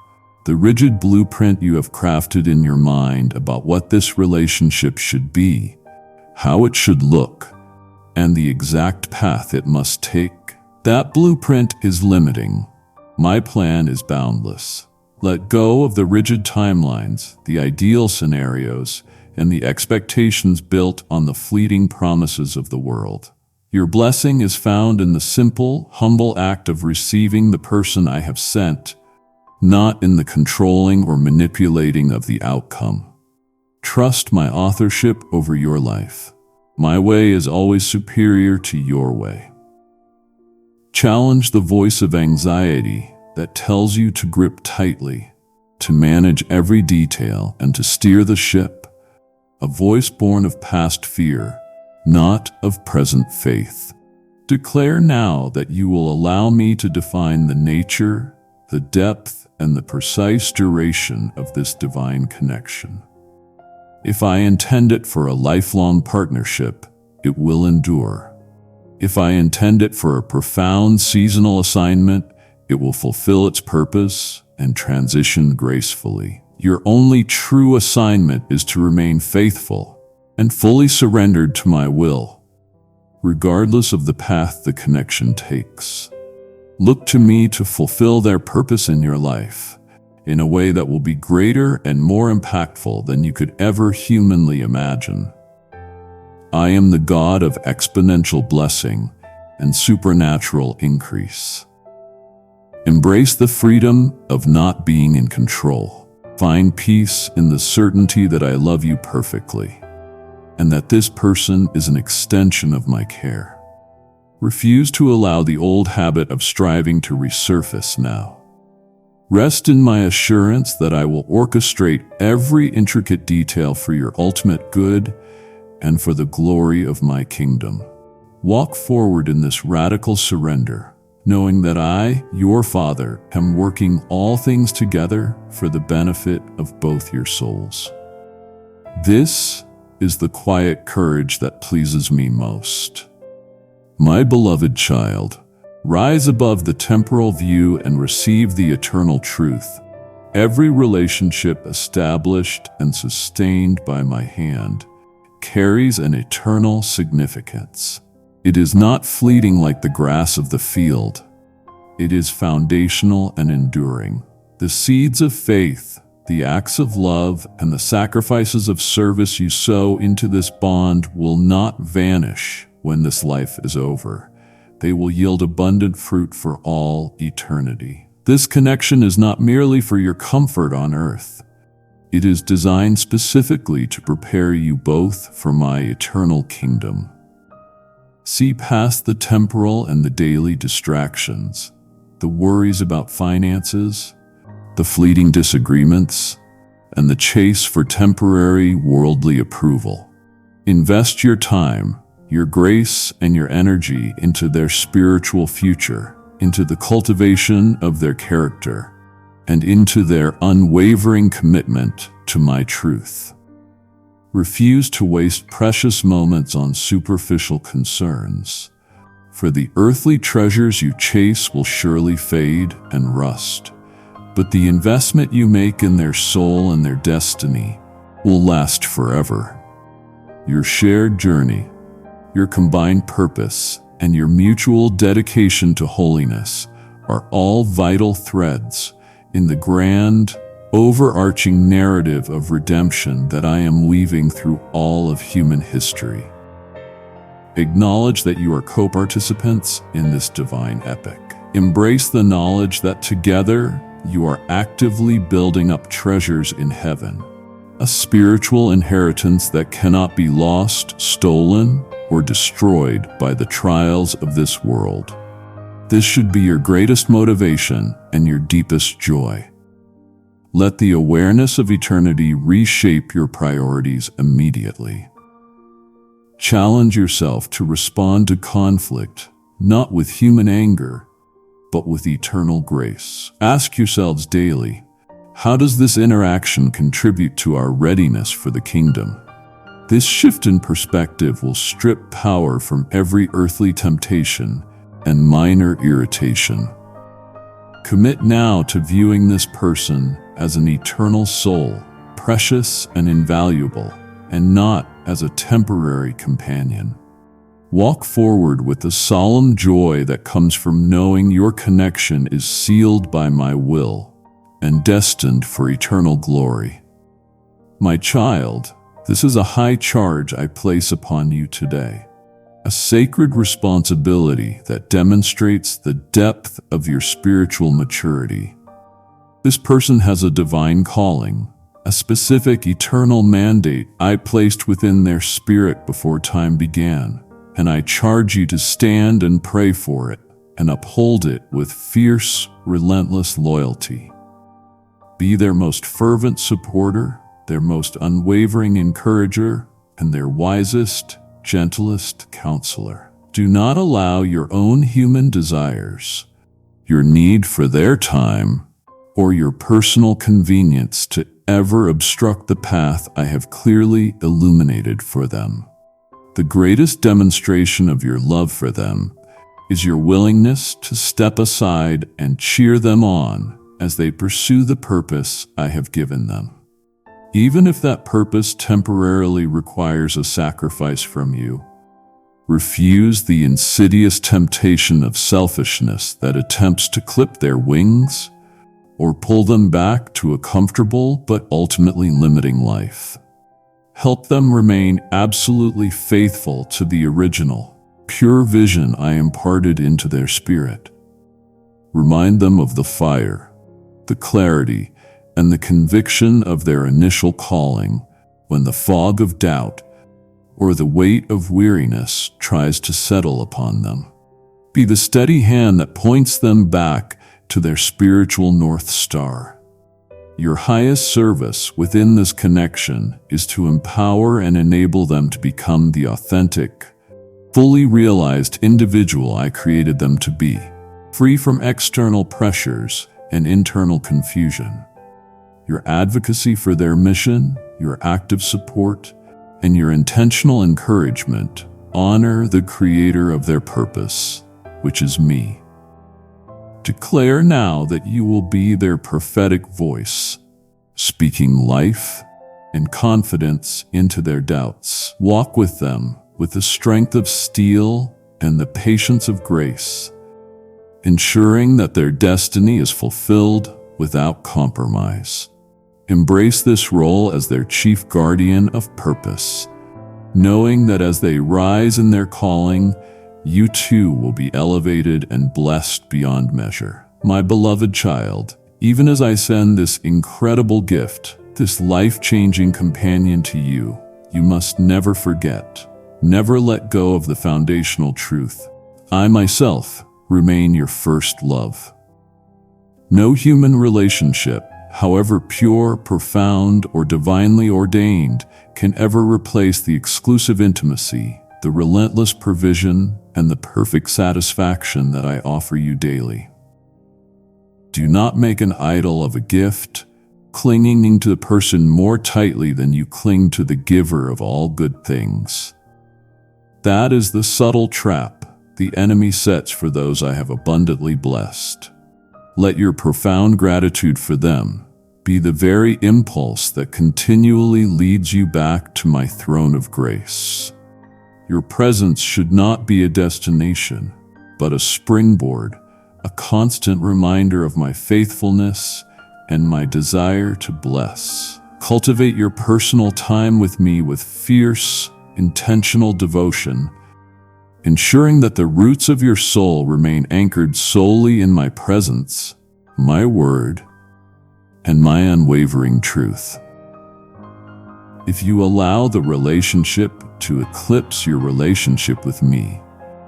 the rigid blueprint you have crafted in your mind about what this relationship should be, how it should look, and the exact path it must take. That blueprint is limiting. My plan is boundless. Let go of the rigid timelines, the ideal scenarios, and the expectations built on the fleeting promises of the world. Your blessing is found in the simple, humble act of receiving the person I have sent, not in the controlling or manipulating of the outcome. Trust my authorship over your life. My way is always superior to your way. Challenge the voice of anxiety that tells you to grip tightly, to manage every detail, and to steer the ship. A voice born of past fear, not of present faith. Declare now that you will allow me to define the nature, the depth, and the precise duration of this divine connection. If I intend it for a lifelong partnership, it will endure. If I intend it for a profound seasonal assignment, it will fulfill its purpose and transition gracefully. Your only true assignment is to remain faithful and fully surrendered to my will, regardless of the path the connection takes. Look to me to fulfill their purpose in your life in a way that will be greater and more impactful than you could ever humanly imagine. I am the God of exponential blessing and supernatural increase. Embrace the freedom of not being in control. Find peace in the certainty that I love you perfectly, and that this person is an extension of my care. Refuse to allow the old habit of striving to resurface now. Rest in my assurance that I will orchestrate every intricate detail for your ultimate good and for the glory of my kingdom. Walk forward in this radical surrender, knowing that I, your Father, am working all things together for the benefit of both your souls. This is the quiet courage that pleases me most. My beloved child, rise above the temporal view and receive the eternal truth. Every relationship established and sustained by my hand carries an eternal significance. It is not fleeting like the grass of the field. It is foundational and enduring. The seeds of faith, the acts of love, and the sacrifices of service you sow into this bond will not vanish when this life is over. They will yield abundant fruit for all eternity. This connection is not merely for your comfort on earth. It is designed specifically to prepare you both for my eternal kingdom. See past the temporal and the daily distractions, the worries about finances, the fleeting disagreements, and the chase for temporary worldly approval. Invest your time, your grace, and your energy into their spiritual future, into the cultivation of their character, and into their unwavering commitment to my truth. Refuse to waste precious moments on superficial concerns, for the earthly treasures you chase will surely fade and rust, but the investment you make in their soul and their destiny will last forever. Your shared journey, your combined purpose, and your mutual dedication to holiness are all vital threads in the grand, overarching narrative of redemption that I am weaving through all of human history. Acknowledge that you are co-participants in this divine epic. Embrace the knowledge that together you are actively building up treasures in heaven, a spiritual inheritance that cannot be lost, stolen, or destroyed by the trials of this world. This should be your greatest motivation and your deepest joy. Let the awareness of eternity reshape your priorities immediately. Challenge yourself to respond to conflict, not with human anger, but with eternal grace. Ask yourselves daily, how does this interaction contribute to our readiness for the kingdom? This shift in perspective will strip power from every earthly temptation and minor irritation. Commit now to viewing this person as an eternal soul, precious and invaluable, and not as a temporary companion. Walk forward with the solemn joy that comes from knowing your connection is sealed by my will and destined for eternal glory. My child, this is a high charge I place upon you today, a sacred responsibility that demonstrates the depth of your spiritual maturity. This person has a divine calling, a specific eternal mandate I placed within their spirit before time began, and I charge you to stand and pray for it and uphold it with fierce, relentless loyalty. Be their most fervent supporter, their most unwavering encourager, and their wisest, gentlest counselor. Do not allow your own human desires, your need for their time, or your personal convenience to ever obstruct the path I have clearly illuminated for them. The greatest demonstration of your love for them is your willingness to step aside and cheer them on as they pursue the purpose I have given them. Even if that purpose temporarily requires a sacrifice from you, refuse the insidious temptation of selfishness that attempts to clip their wings or pull them back to a comfortable but ultimately limiting life. Help them remain absolutely faithful to the original, pure vision I imparted into their spirit. Remind them of the fire, the clarity, and the conviction of their initial calling when the fog of doubt or the weight of weariness tries to settle upon them. Be the steady hand that points them back to their spiritual North Star. Your highest service within this connection is to empower and enable them to become the authentic, fully realized individual I created them to be, free from external pressures and internal confusion. Your advocacy for their mission, your active support, and your intentional encouragement honor the creator of their purpose, which is me. Declare now that you will be their prophetic voice, speaking life and confidence into their doubts. Walk with them with the strength of steel and the patience of grace, ensuring that their destiny is fulfilled without compromise. Embrace this role as their chief guardian of purpose, knowing that as they rise in their calling, you too will be elevated and blessed beyond measure. My beloved child, even as I send this incredible gift, this life-changing companion to you, you must never forget, never let go of the foundational truth. I myself remain your first love. No human relationship, however pure, profound, or divinely ordained, can ever replace the exclusive intimacy, the relentless provision, and the perfect satisfaction that I offer you daily. Do not make an idol of a gift, clinging to the person more tightly than you cling to the giver of all good things. That is the subtle trap the enemy sets for those I have abundantly blessed. Let your profound gratitude for them be the very impulse that continually leads you back to my throne of grace. Your presence should not be a destination, but a springboard, a constant reminder of my faithfulness and my desire to bless. Cultivate your personal time with me with fierce, intentional devotion, ensuring that the roots of your soul remain anchored solely in my presence, my word, and my unwavering truth. If you allow the relationship to eclipse your relationship with me,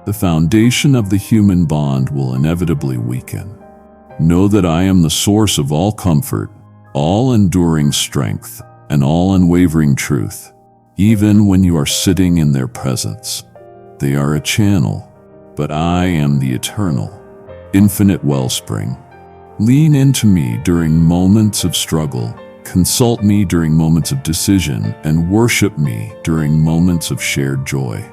the foundation of the human bond will inevitably weaken. Know that I am the source of all comfort, all enduring strength, and all unwavering truth, even when you are sitting in their presence. They are a channel, but I am the eternal, infinite wellspring. Lean into me during moments of struggle, consult me during moments of decision, and worship me during moments of shared joy.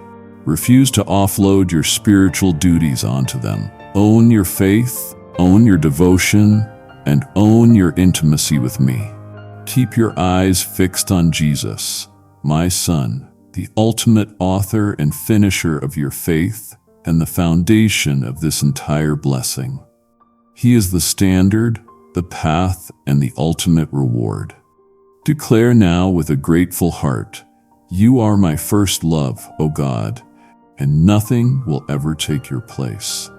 Refuse to offload your spiritual duties onto them. Own your faith, own your devotion, and own your intimacy with me. Keep your eyes fixed on Jesus, my Son, the ultimate author and finisher of your faith and the foundation of this entire blessing. He is the standard, the path, and the ultimate reward. Declare now with a grateful heart, "You are my first love, O God, and nothing will ever take your place."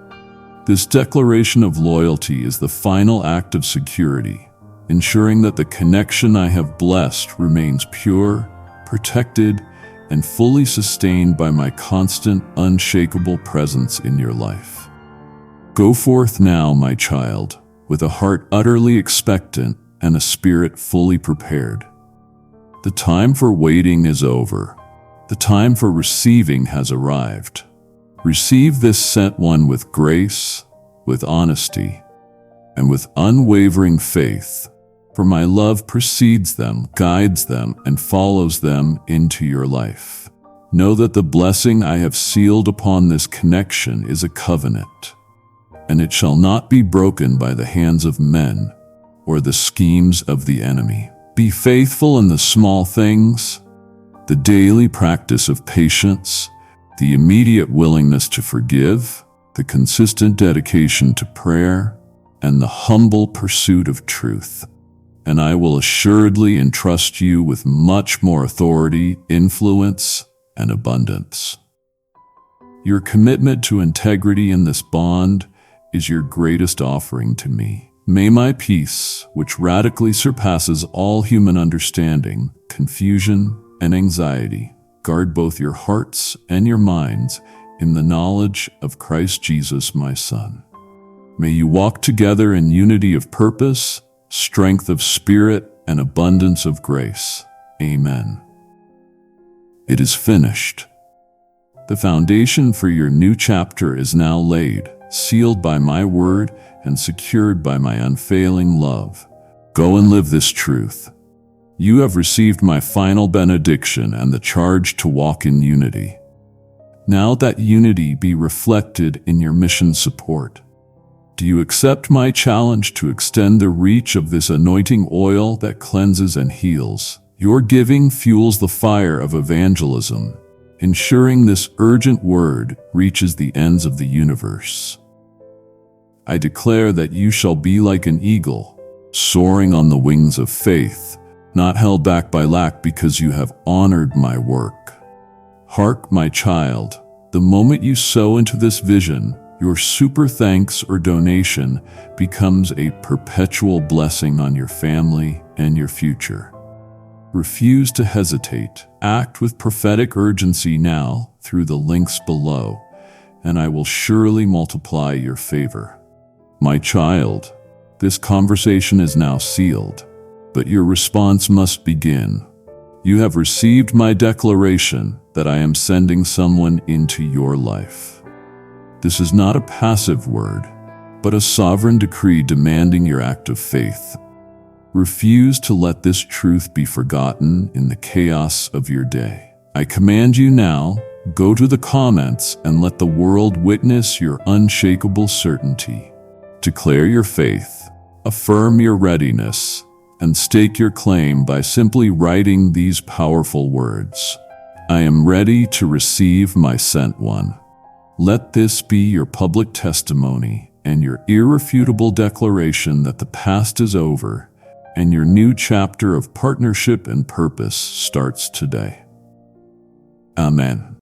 This declaration of loyalty is the final act of security, ensuring that the connection I have blessed remains pure, protected, and fully sustained by my constant, unshakable presence in your life. Go forth now, my child, with a heart utterly expectant and a spirit fully prepared. The time for waiting is over. The time for receiving has arrived. Receive this sent one with grace, with honesty, and with unwavering faith, for my love precedes them, guides them, and follows them into your life. Know that the blessing I have sealed upon this connection is a covenant, and it shall not be broken by the hands of men or the schemes of the enemy. Be faithful in the small things, the daily practice of patience, the immediate willingness to forgive, the consistent dedication to prayer, and the humble pursuit of truth. And I will assuredly entrust you with much more authority, influence, and abundance. Your commitment to integrity in this bond is your greatest offering to me. May my peace, which radically surpasses all human understanding, confusion, and anxiety, guard both your hearts and your minds in the knowledge of Christ Jesus, my Son. May you walk together in unity of purpose, strength of spirit, and abundance of grace. Amen. It is finished. The foundation for your new chapter is now laid, sealed by my word and secured by my unfailing love. Go and live this truth. You have received my final benediction and the charge to walk in unity. Now that unity be reflected in your mission support. Do you accept my challenge to extend the reach of this anointing oil that cleanses and heals? Your giving fuels the fire of evangelism, ensuring this urgent word reaches the ends of the universe. I declare that you shall be like an eagle, soaring on the wings of faith, not held back by lack because you have honored my work. Hark, my child, the moment you sow into this vision, your super thanks or donation becomes a perpetual blessing on your family and your future. Refuse to hesitate. Act with prophetic urgency now through the links below, and I will surely multiply your favor. My child, this conversation is now sealed, but your response must begin. You have received my declaration that I am sending someone into your life. This is not a passive word, but a sovereign decree demanding your act of faith. Refuse to let this truth be forgotten in the chaos of your day. I command you now, go to the comments and let the world witness your unshakable certainty. Declare your faith, affirm your readiness, and stake your claim by simply writing these powerful words. I am ready to receive my sent one. Let this be your public testimony and your irrefutable declaration that the past is over and your new chapter of partnership and purpose starts today. Amen.